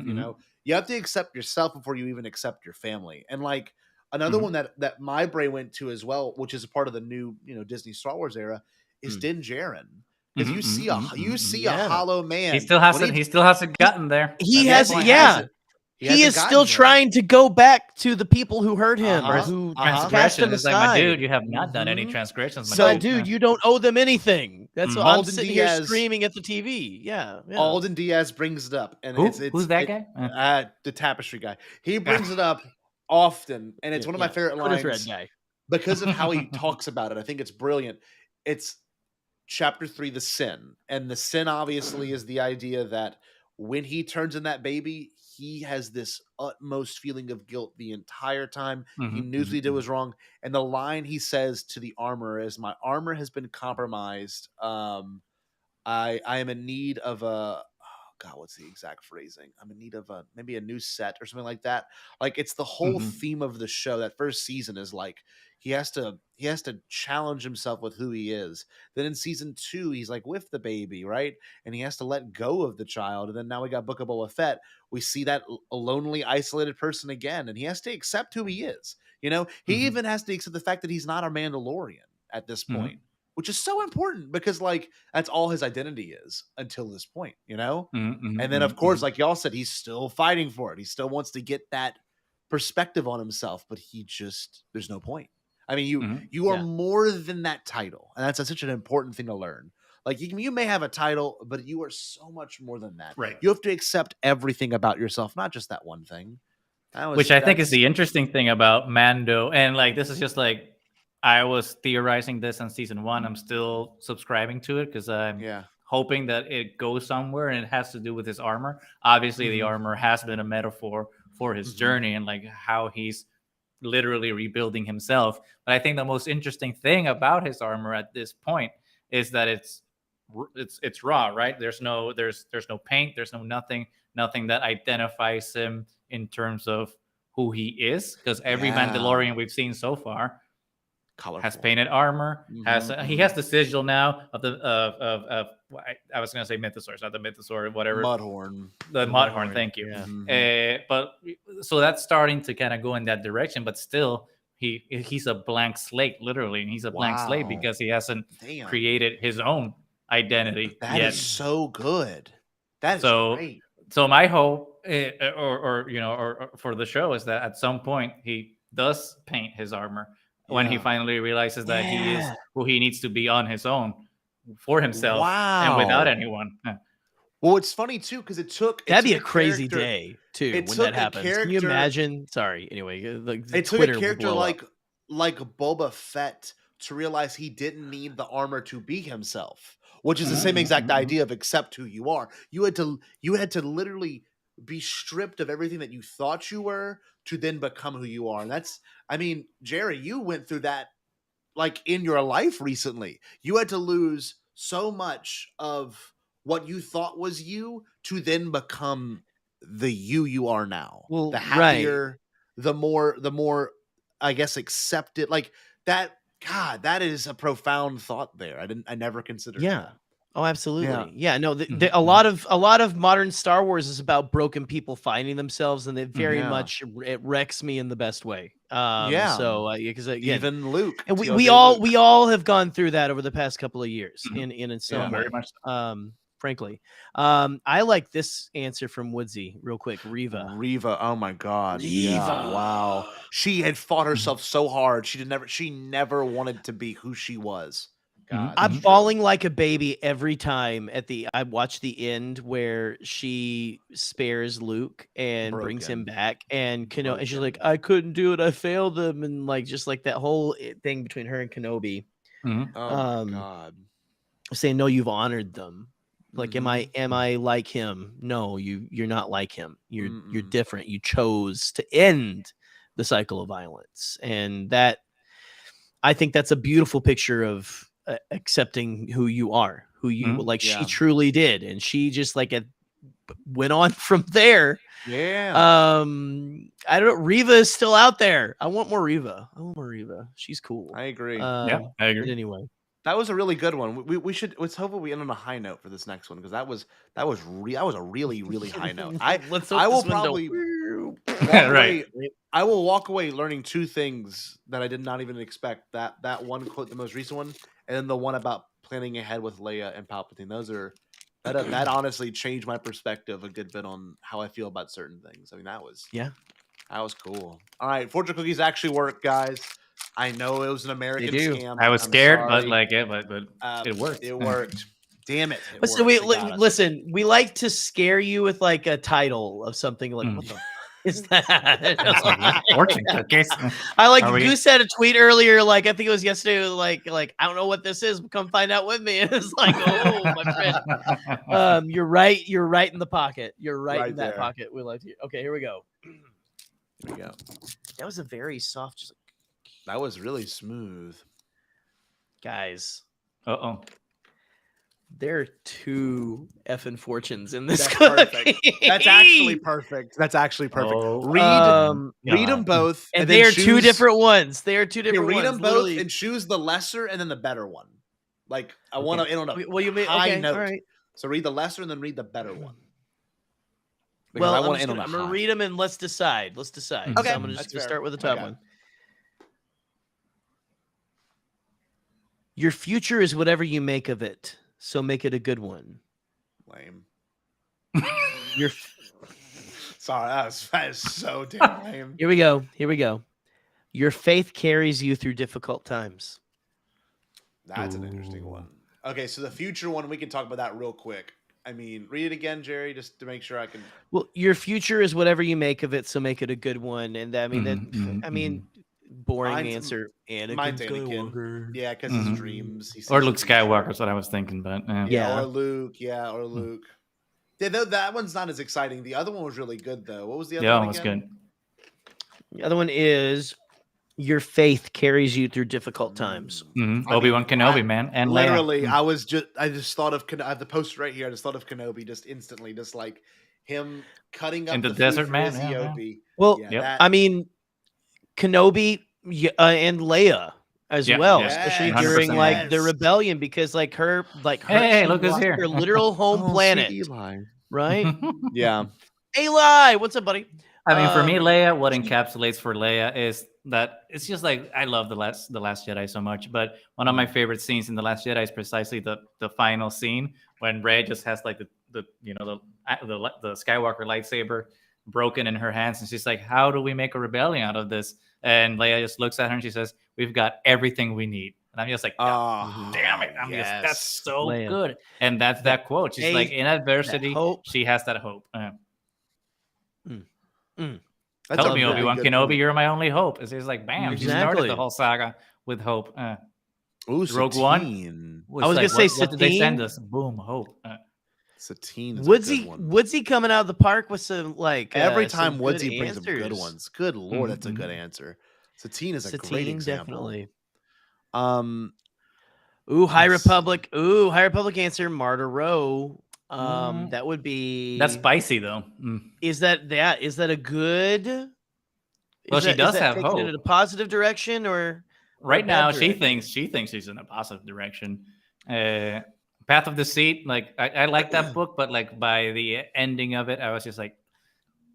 You have to accept yourself before you even accept your family. And like another one that my brain went to as well, which is a part of the new Disney Star Wars era, is Din Djarin. Because you see a hollow man. He still hasn't gotten there. He is still trying to go back to the people who hurt him or who cast him aside. Like, my dude, you have not done any transgressions. So, dude, you don't owe them anything. That's what I'm sitting here screaming at the TV. Yeah. Alden Diaz brings it up, and who's that guy? The tapestry guy. He brings it up often, and it's one of my favorite lines. Red guy. Because of how he talks about it. I think it's brilliant. It's Chapter 3, the sin. And the sin obviously is the idea that when he turns in that baby, he has this utmost feeling of guilt the entire time. He knew what he did was wrong. And the line he says to the armor is, my armor has been compromised. I am in need of what's the exact phrasing? I'm in need of maybe a new set or something like that. Like, it's the whole theme of the show. That first season is like he has to challenge himself with who he is. Then in season 2, he's like with the baby, right? And he has to let go of the child. And then now we got Book of Boba Fett. We see that a lonely, isolated person again, and he has to accept who he is. He even has to accept the fact that he's not a Mandalorian at this point. Which is so important because, like, that's all his identity is until this point, And then, of course, like y'all said, he's still fighting for it. He still wants to get that perspective on himself, but there's no point. I mean, you are more than that title, and that's such an important thing to learn. Like, you may have a title, but you are so much more than that. Right. You have to accept everything about yourself, not just that one thing. Which I think is the interesting thing about Mando. And like, this is just like, I was theorizing this on season 1. I'm still subscribing to it because I'm hoping that it goes somewhere, and it has to do with his armor. Obviously, the armor has been a metaphor for his journey and like how he's literally rebuilding himself. But I think the most interesting thing about his armor at this point is that it's raw, right? There's no paint, there's nothing that identifies him in terms of who he is, because every Mandalorian we've seen so far has painted armor. He has the sigil now of the I was gonna say mythosaurs, not the mythosaur, whatever. Mudhorn. The Mudhorn. Thank you. But so that's starting to kind of go in that direction, but still he's a blank slate, literally, and he's a blank slate because he hasn't created his own identity That yet. is so good. That is great. So my hope, or for the show, is that at some point he does paint his armor when he finally realizes that he is who he needs to be on his own for himself and without anyone. Well, it's funny too because that'd be a crazy day too when that happens. Can you imagine? Sorry. Anyway, it took a character like Boba Fett to realize he didn't need the armor to be himself, which is the same exact idea of accept who you are. You had to literally be stripped of everything that you thought you were to then become who you are. And that's, I mean, Jerry, you went through that like in your life recently. You had to lose so much of what you thought was you to then become the you are now. Well, the happier, the more I guess accepted, like that. God, that is a profound thought there. I never considered. Yeah. Oh, absolutely. Yeah. No, a lot of modern Star Wars is about broken people finding themselves, and it very much it wrecks me in the best way. So because even Luke, and we all have gone through that over the past couple of years in some way. Very much so. Frankly, I like this answer from Woodsy real quick. Riva, oh my God, Riva, wow. She had fought herself so hard. She never wanted to be who she was. God, I'm bawling like a baby every time I watch the end where she spares Luke and brings him back, and Kenobi, and she's like, I couldn't do it, I failed him, and like just like that whole thing between her and Kenobi. Oh my God, saying no, you've honored them. Like, am I like him? No, you're not like him. You're different. You chose to end the cycle of violence, and that, I think that's a beautiful picture of accepting who you are, who you she truly did, and she just like went on from there. I don't know. Riva is still out there. I want more Riva. She's cool. I agree. I agree. Anyway, that was a really good one. Let's hope we end on a high note for this next one, because that was a really, really high note. I will probably I will walk away learning two things that I did not even expect. That one quote, the most recent one, and then the one about planning ahead with Leia and Palpatine. That honestly changed my perspective a good bit on how I feel about certain things. I mean, that was cool. All right, fortune cookies actually work, guys. I know it was an American scam. I was scared, but it worked. It worked. Damn it. Listen, we like to scare you with like a title of something like, what the is that? Fortune cookies. I like Goose had a tweet earlier, like I think it was yesterday, like I don't know what this is, but come find out with me. And it's like, oh my friend. You're right in the pocket. You're right in that pocket. We like you. Okay, here we go. Here we go. That was a very soft, just that was really smooth. Guys. Uh-oh. There are two effing fortunes in this. That's perfect. That's actually perfect. Oh, read them both, and they are two different ones. Read them both and choose the lesser and then the better one. Like I want to end on a high note. All right. So read the lesser and then read the better one. Because I want to end on a high. I'm gonna read them and let's decide. Okay. So I'm gonna just start with the top one. Your future is whatever you make of it. So make it a good one. Lame. Sorry, that is so damn lame. Here we go. Your faith carries you through difficult times. That's an interesting one. Okay, so the future one, we can talk about that real quick. I mean, read it again, Jerry, just to make sure I can. Well, your future is whatever you make of it, so make it a good one. And I mean boring Mine's- answer. Mine's Anakin Skywalker. Yeah, because his dreams. He Or sees Luke the future. Skywalker is what I was thinking, but Yeah, or Luke. Yeah, or Luke. Yeah, that one's not as exciting. The other one was really good, though. What was the other one? Yeah, it was again? good. The other one is your faith carries you through difficult times. Obi-Wan Kenobi, man, and Leia. Literally, I just thought of. I have the poster right here. I just thought of Kenobi just instantly, just like him cutting up In the food desert, for man, his yeah, yeah. Obi. Well, Yeah, that- I mean, Kenobi and Leia as Yeah, well, yeah. especially 100%. during like the rebellion, because like her Hey, she look who's lost here. her literal home Oh, planet, sweet Eli. right? Yeah. Eli, what's up, buddy? I mean, for me, Leia, what encapsulates for Leia is that it's just like I love the last Jedi so much, but one of my favorite scenes in the Last Jedi is precisely the final scene when Rey just has like the Skywalker lightsaber broken in her hands, and she's like, "How do we make a rebellion out of this?" And Leia just looks at her and she says, "We've got everything we need." And I'm just like, "Oh, damn it!" That's so Leia. good. And that's that quote. She's like, in adversity, she has that hope. That's Told a me, really Obi-Wan good Kenobi, point. you're my only hope. It's like, bam, she started Exactly. the whole saga with hope. Ooh, Rogue Satine. One. I was gonna say what did they send Satine. us? Boom, hope. Satine is Woodsy, a good one. Woodsy coming out of the park with some like Every some time good Woodsy brings some good answers. ones. Good lord, that's a good answer. Satine is a great Satine, example. definitely. Ooh, High Republic. Ooh, High Republic answer. Marta Rowe. That would be. That's spicy though. Is that a good? Well, she does have taking it hope. in a positive direction, or Right a bad now, direction? she thinks she's in a positive direction. Path of Deceit, like I like that book, but like by the ending of it, I was just like,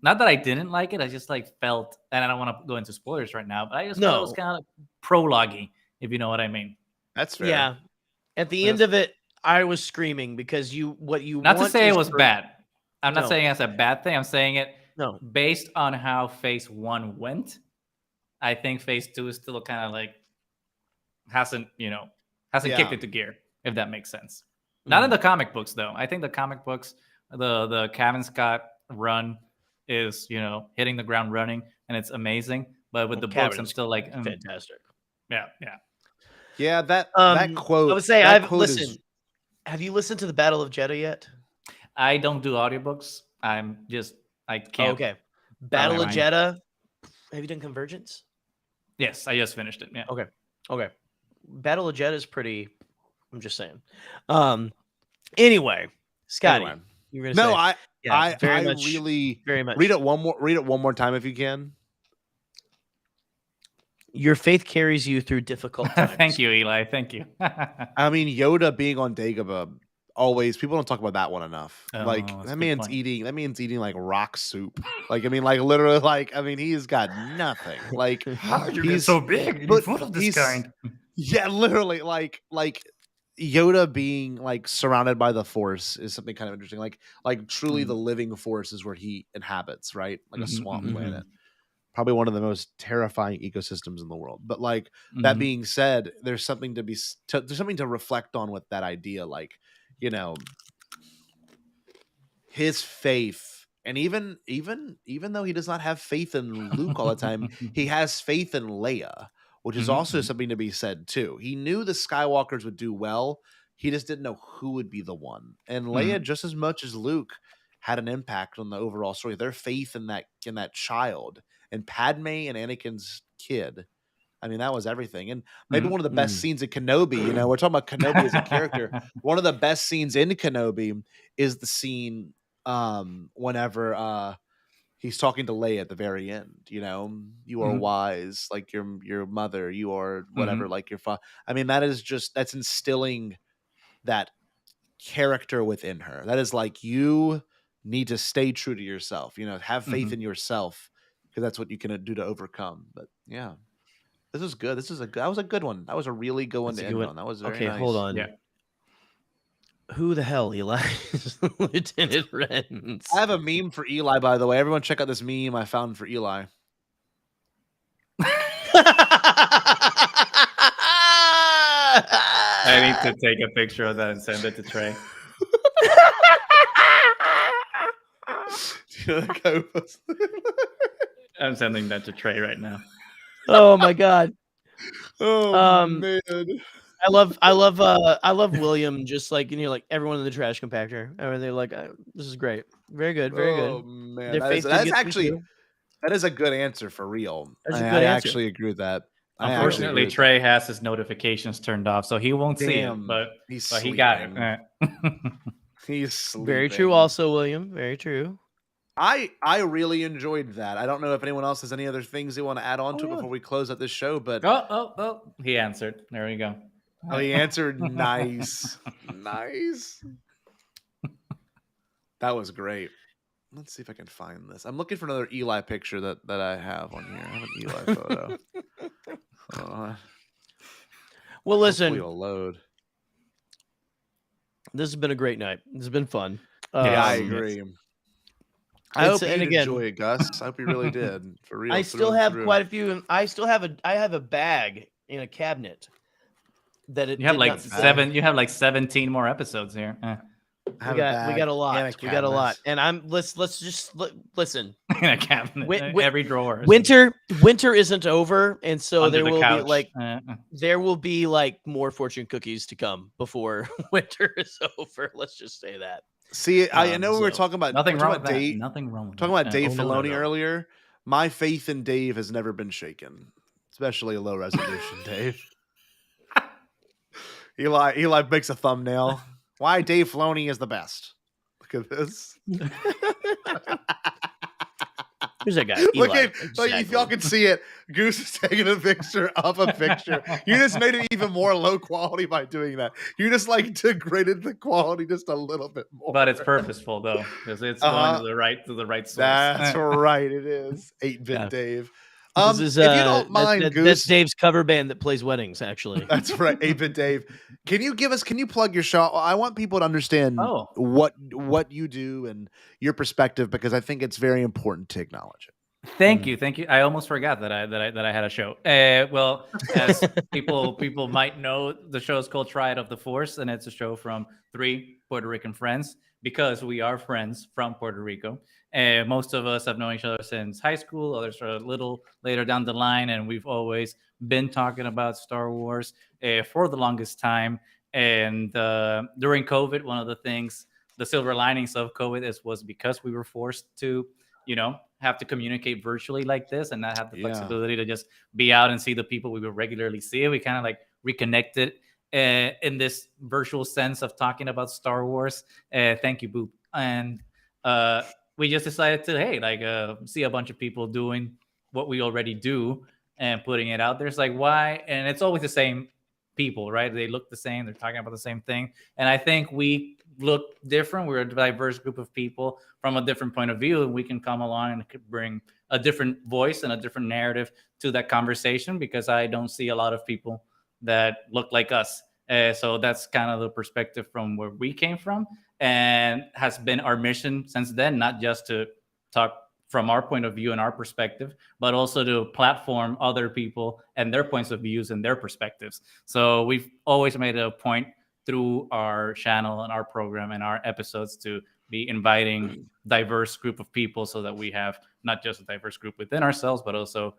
not that I didn't like it, I just like felt, and I don't want to go into spoilers right now, but I just felt it was kind of prologue-y, if you know what I mean. That's fair. Yeah. At the end of it, I was screaming because what you Not to want say is it was for- bad. I'm not No. saying it's a bad thing. I'm saying it No. based on how Phase 1 went. I think Phase 2 is still kind of like hasn't kicked into gear, if that makes sense. Not in the comic books though. I think the comic books, the Kevin Scott run is hitting the ground running, and it's amazing. But with the books, I'm still like fantastic. Yeah. Yeah, that quote. I would say that I've quote is- listened. Have you listened to the Battle of Jeddah yet? I don't do audiobooks. I can't. Okay. Battle of mind. Jeddah. Have you done Convergence? Yes, I just finished it. Yeah. Okay. Battle of Jeddah is pretty. I'm just saying. Anyway, Scotty, Anyway. you were gonna No, say. I very much, really very much. read it one more time if you can. Your faith carries you through difficult times. Thank you, Eli. Thank you. I mean, Yoda being on Dagobah, always people don't talk about that one enough. Oh, Like that's a that good man's point. eating like rock soup. Like I mean, like literally, like I mean, he's got nothing. Like he's so big. but Food of this he's- kind. Yeah, literally, like Yoda being like surrounded by the Force is something kind of interesting. Like truly, the living Force is where he inhabits, right? Like a swamp planet. Probably one of the most terrifying ecosystems in the world. But like that being said, there's something there's something to reflect on with that idea. Like, his faith, and even though he does not have faith in Luke all the time, he has faith in Leia, which is also something to be said too. He knew the Skywalkers would do well. He just didn't know who would be the one. And Leia, just as much as Luke, had an impact on the overall story. Their faith in that child, and Padme and Anakin's kid. I mean, that was everything. And maybe one of the best scenes in Kenobi, we're talking about Kenobi as a character. One of the best scenes in Kenobi is the scene whenever he's talking to Leia at the very end. You are wise, like your mother. You are whatever, like your father. I mean, that's instilling that character within her. That is like, you need to stay true to yourself. Have faith in yourself, because that's what you can do to overcome. But yeah, this is good. That was a good one. That was a really good one to end on. That was very nice. Hold on. Yeah. Who the hell, Eli? Lieutenant Renz. I have a meme for Eli, by the way. Everyone check out this meme I found for Eli. I need to take a picture of that and send it to Trey. I'm sending that to Trey right now. Oh my god. Oh man. I love William. Just like like everyone in the trash compactor. And they're like, this is great, very good, very Oh good. man, Their face did that's get me actually too. that is a good answer for real. That's a I good answer. actually agree with that. Unfortunately, Trey has his notifications turned off, so he won't see it. But he got it. He's sleeping. Very true. Also, William. Very true. I really enjoyed that. I don't know if anyone else has any other things they want to add on to it before we close out this show, but he answered. There we go. Oh, he answered. Nice. Nice. That was great. Let's see if I can find this. I'm looking for another Eli picture that I have on here. I have an Eli photo. Well, listen. It'll load. This has been a great night. This has been fun. Yeah, I agree. I hope you enjoy it, Gus. I hope you really did. For real. I still have quite a few. And I have a bag in a cabinet that it. You have like 7. You have like 17 more episodes here. We got a lot. We got a lot. And let's just listen. In a cabinet, every drawer. Winter isn't over, and so Under there the will couch. be like more fortune cookies to come before winter is over. Let's just say that. See, I know we were talking about nothing wrong with that. Dave. Nothing wrong with talking that. about Dave Filoni earlier. My faith in Dave has never been shaken, especially a low resolution Dave. Eli makes a thumbnail. Why Dave Filoni is the best. Look at this. Who's that guy? Look Eli. at, like, if y'all can see it, Goose is taking a picture of a picture. You just made it even more low quality by doing that. You just like degraded the quality just a little bit more. But it's purposeful though, because it's going to the right source. That's right. It is 8-bit Dave. This is, if you don't mind, Goose, that's Dave's cover band that plays weddings. Actually, that's right. 8-bit Dave. Can you plug your show? I want people to understand what you do and your perspective, because I think it's very important to acknowledge it. Thank you. I almost forgot that I had a show. Well, as people might know, the show is called Triad of the Force, and it's a show from 3 Puerto Rican friends, because we are friends from Puerto Rico. Most of us have known each other since high school. Others are a little later down the line, and we've always been talking about Star Wars for the longest time. And during COVID, one of the things, the silver linings of COVID was because we were forced to, have to communicate virtually like this and not have the flexibility to just be out and see the people we would regularly see. We kind of like reconnected in this virtual sense of talking about Star Wars. Thank you, Boop. And we just decided to, see a bunch of people doing what we already do and putting it out there. It's like, why? And it's always the same people, right? They look the same. They're talking about the same thing. And I think we look different. We're a diverse group of people from a different point of view, and we can come along and bring a different voice and a different narrative to that conversation, because I don't see a lot of people that look like us. So that's kind of the perspective from where we came from, and has been our mission since then, not just to talk from our point of view and our perspective, but also to platform other people and their points of views and their perspectives. So we've always made it a point through our channel and our program and our episodes to be inviting diverse group of people, so that we have not just a diverse group within ourselves, but also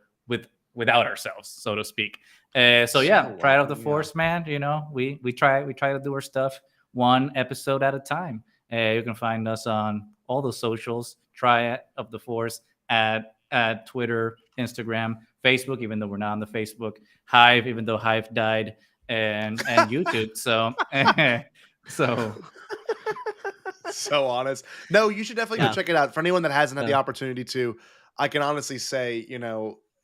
without ourselves, so to speak. Triad of the Force, man. We try to do our stuff one episode at a time. You can find us on all the socials, Triad of the Force, at Twitter, Instagram, Facebook, even though we're not on the Facebook, Hive, even though Hive died, and YouTube. So honest. No, you should definitely go check it out. For anyone that hasn't had the opportunity to, I can honestly say,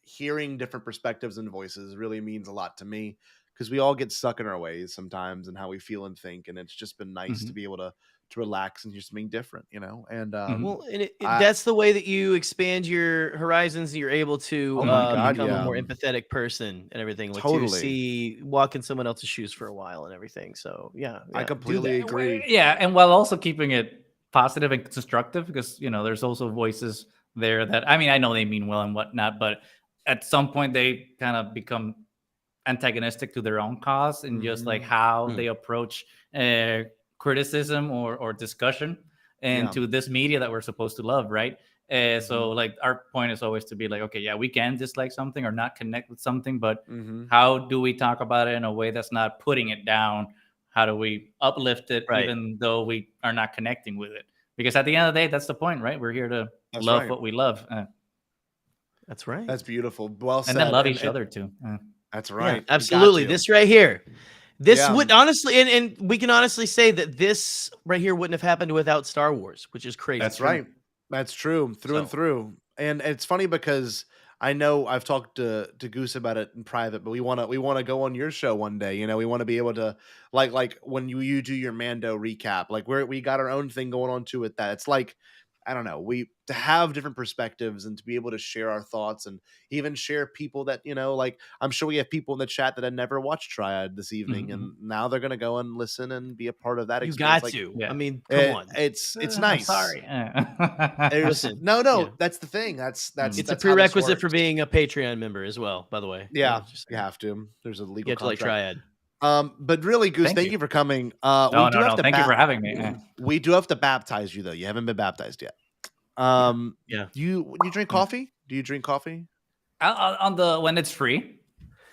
hearing different perspectives and voices really means a lot to me, because we all get stuck in our ways sometimes and how we feel and think. And it's just been nice to be able to relax and just being different, and that's the way that you expand your horizons. You're able to become a more empathetic person and everything. Like to walk in someone else's shoes for a while and everything. So I completely agree. Yeah, and while also keeping it positive and constructive, because there's also voices there that, I know they mean well and whatnot, but at some point they kind of become antagonistic to their own cause, and just like how they approach criticism or discussion into this media that we're supposed to love, right? So like our point is always to be like, okay, yeah, we can dislike something or not connect with something, but Mhm. how do we talk about it in a way that's not putting it down? How do we uplift it, Right. even though we are not connecting with it? Because at the end of the day, that's the point, right? We're here to That's love right. what we love. That's right. That's beautiful. Well said. And then love each other too. That's Yeah, right. You got absolutely. to. This right here. This Yeah. would honestly, and we can honestly say that this right here wouldn't have happened without Star Wars, which is crazy. That's right. That's true. Through and through. And it's funny because I know I've talked to Goose about it in private, but we wanna go on your show one day. You know, we want to be able to like when you do your Mando recap, like we got our own thing going on too with that. It's like, I don't know, we to have different perspectives and to be able to share our thoughts and even share people that, you know, like I'm sure we have people in the chat that had never watched Triad this evening, and now they're gonna go and listen and be a part of that You experience. got Like, to. I mean, come on. It's nice. Sorry. Listen, no, yeah. that's the thing. That's It's a that's how this prerequisite for works. being a Patreon member as well, by the way. Yeah, Just you have to. There's a legal you have to like contract. Triad. But really, Goose, thank you for coming. No, we do no, have no. to Thank you for having me. We do have to baptize you though. You haven't been baptized yet. Yeah. You drink coffee? Do you drink coffee? On the when it's free.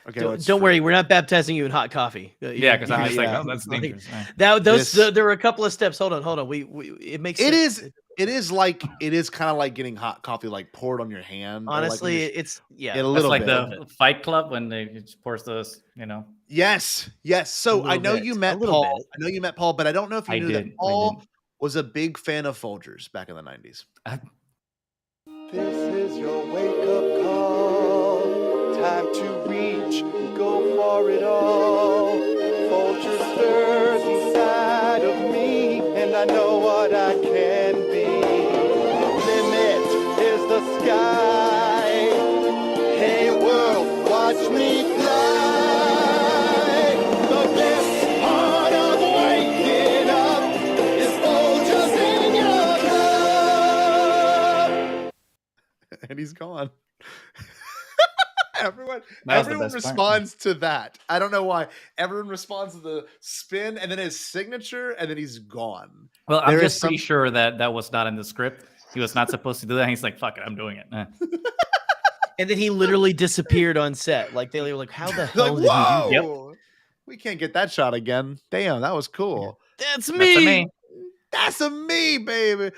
Okay, Don't worry, we're not baptizing you in hot coffee. Yeah, because I'm just like, oh, that's dangerous. There were a couple of steps. Hold on. We it makes it sense. it is like it is kind of like getting hot coffee like poured on your hand. or, like, when Honestly, you're- it's a That's little like bit. the Fight Club when they just pours those, you know. Yes. So I know you met Paul. I know you met Paul, but I don't know if you I knew did, that I Paul was a big fan of Folgers back in the 90s. This is your wake-up call. Time to reach, go for it all. Folgers stirs inside of me, and I know what I can be. The limit is the sky. Hey world, watch me fly. The best part of waking up is Folgers in your cup. And he's gone. everyone That was the everyone best part. responds to that. I don't know why. Everyone responds to the spin and then his signature and then he's gone. Well, I'm There is just pretty sure that was not in the script. He was not supposed to do that. He's like, fuck it, I'm doing it. And then he literally disappeared on set. Like they were like, how the hell Like, did whoa, he do that? we can't get that shot again. Damn, that was cool. That's That's me. me. That's a me, baby.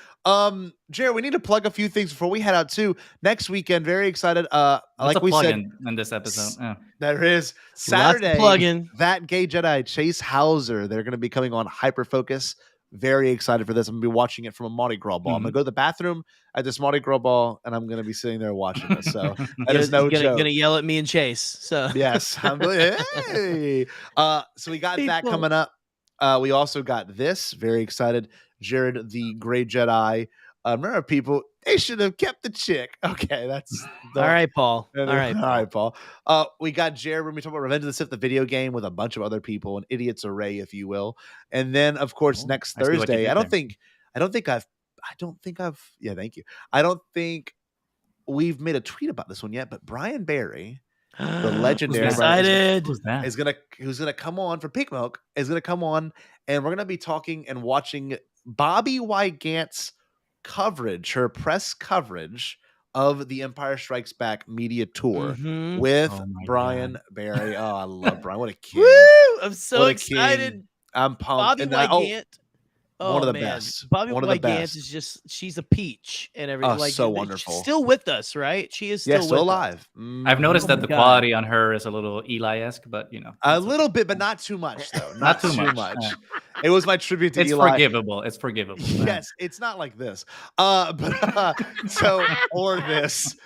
Jared, we need to plug a few things before we head out too. Next weekend, very excited. What's Like a we said, plug-in in this episode? there is Lots of Saturday. plug-in. That gay Jedi, Chase Hauser, they're going to be coming on Hyperfocus. Very excited for this. I'm going to be watching it from a Mardi Gras ball. I'm going to go to the bathroom at this Mardi Gras ball, and I'm going to be sitting there watching this. So that is no joke. Gonna yell at me and Chase. So Yes, I'm hey. So we got that coming up. We also got this. Very excited. Jared, the Gray Jedi. Remember, people, they should have kept the chick. Okay, that's all right, Paul. All right, Paul. We got Jared when we talk about Revenge of the Sith, the video game, with a bunch of other people, an idiot's array, if you will. And then, of course, next I see what you Thursday. did I don't there. think I've. Yeah, thank you. I don't think we've made a tweet about this one yet. But Brian Barry, the legendary, excited. Who's that? who's gonna come on for Pink Milk, is gonna come on, and we're gonna be talking and watching Bobby Wygant's coverage, her press coverage of the Empire Strikes Back media tour Mhm. with Oh my Brian Barry. Oh, I love Brian. What a king! Woo! I'm so What a king. excited. I'm pumped. Bobby And Wygant. one of the man. best. Bobby One of the Wygant best. is she's a peach and everything. Oh, like so she's wonderful. still with us, right? She is Yeah, still still with us. alive. I've noticed Oh that my the God. quality on her is a little Eli-esque, but you know, A little bit, but not too much, though. Not too much. It was my tribute to it's Eli. forgivable. It's forgivable. Yes, it's not like this. So or this.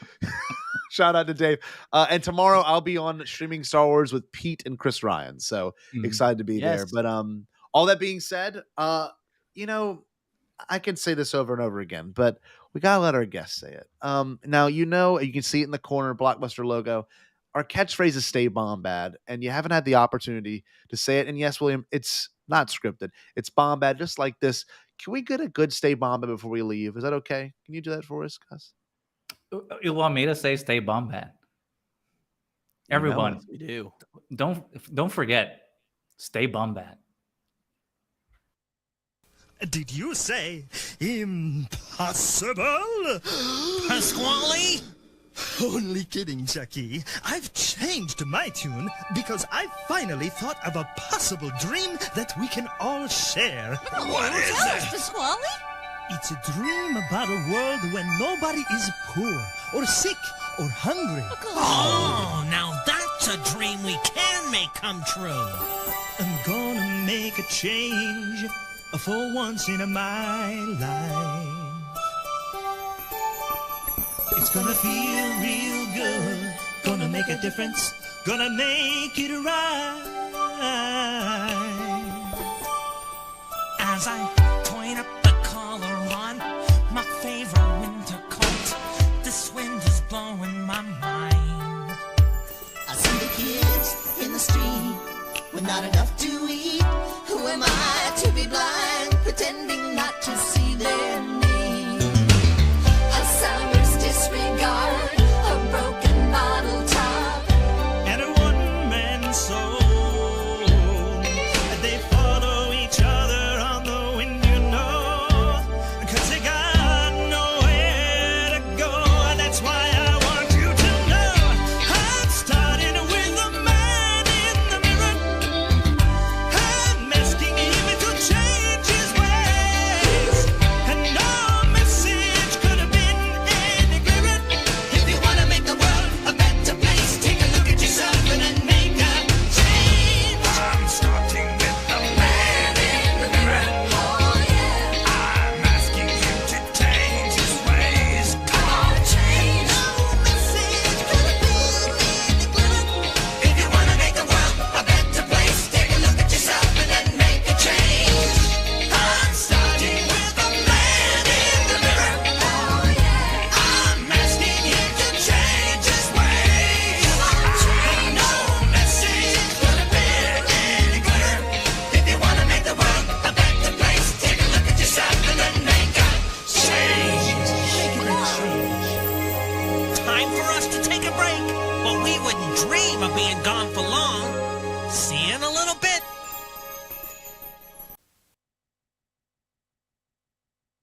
Shout out to Dave. And tomorrow I'll be on streaming Star Wars with Pete and Chris Ryan. So excited to be there. Yes. But all that being said, you know, I can say this over and over again, but we gotta let our guests say it. Now you know you can see it in the corner, Blockbuster logo. Our catchphrase is "Stay Bombad," and you haven't had the opportunity to say it. And yes, William, it's not scripted. It's Bombad, just like this. Can we get a good "Stay Bombad" before we leave? Is that okay? Can you do that for us, Gus? You want me to say "Stay Bombad"? Everyone, we do. Don't forget, stay Bombad. Did you say impossible? Pasquale? Only kidding, Jackie. I've changed my tune because I finally thought of a possible dream that we can all share. What is it? Pasquale? It's a dream about a world when nobody is poor or sick or hungry. Oh, now that's a dream we can make come true. I'm gonna make a change for once in my life. It's gonna feel real good, gonna make a difference, gonna make it right. As I point up the collar on my favorite winter coat, this wind is blowing my mind. I see the kids in the street with not enough to eat. Who am I to be blind, pretending not to see their need? A summer's disregard, a broken bottle top, and a one-man soul. They follow each other on the wind, you know, 'cause they got nowhere to go. That's why I want you to know I'm starting with the man in the mirror. I'm asking him to change his ways, and no message could have been any clearer. If you wanna make the world a better place, take a look at yourself and then make a change. I'm starting with the man in the mirror. Oh yeah, I'm asking him to change his ways. come on, change. No message could have been any clearer. If you wanna make the world a better place, take a look at yourself and then make a change. I'm starting with the man in the mirror. Oh yeah, I'm asking him to change his ways. come on, change. No message could have been any clearer. If you wanna make the world a better place, take a look at yourself and then make a change. Time for us to take a break, but we wouldn't dream of being gone for long.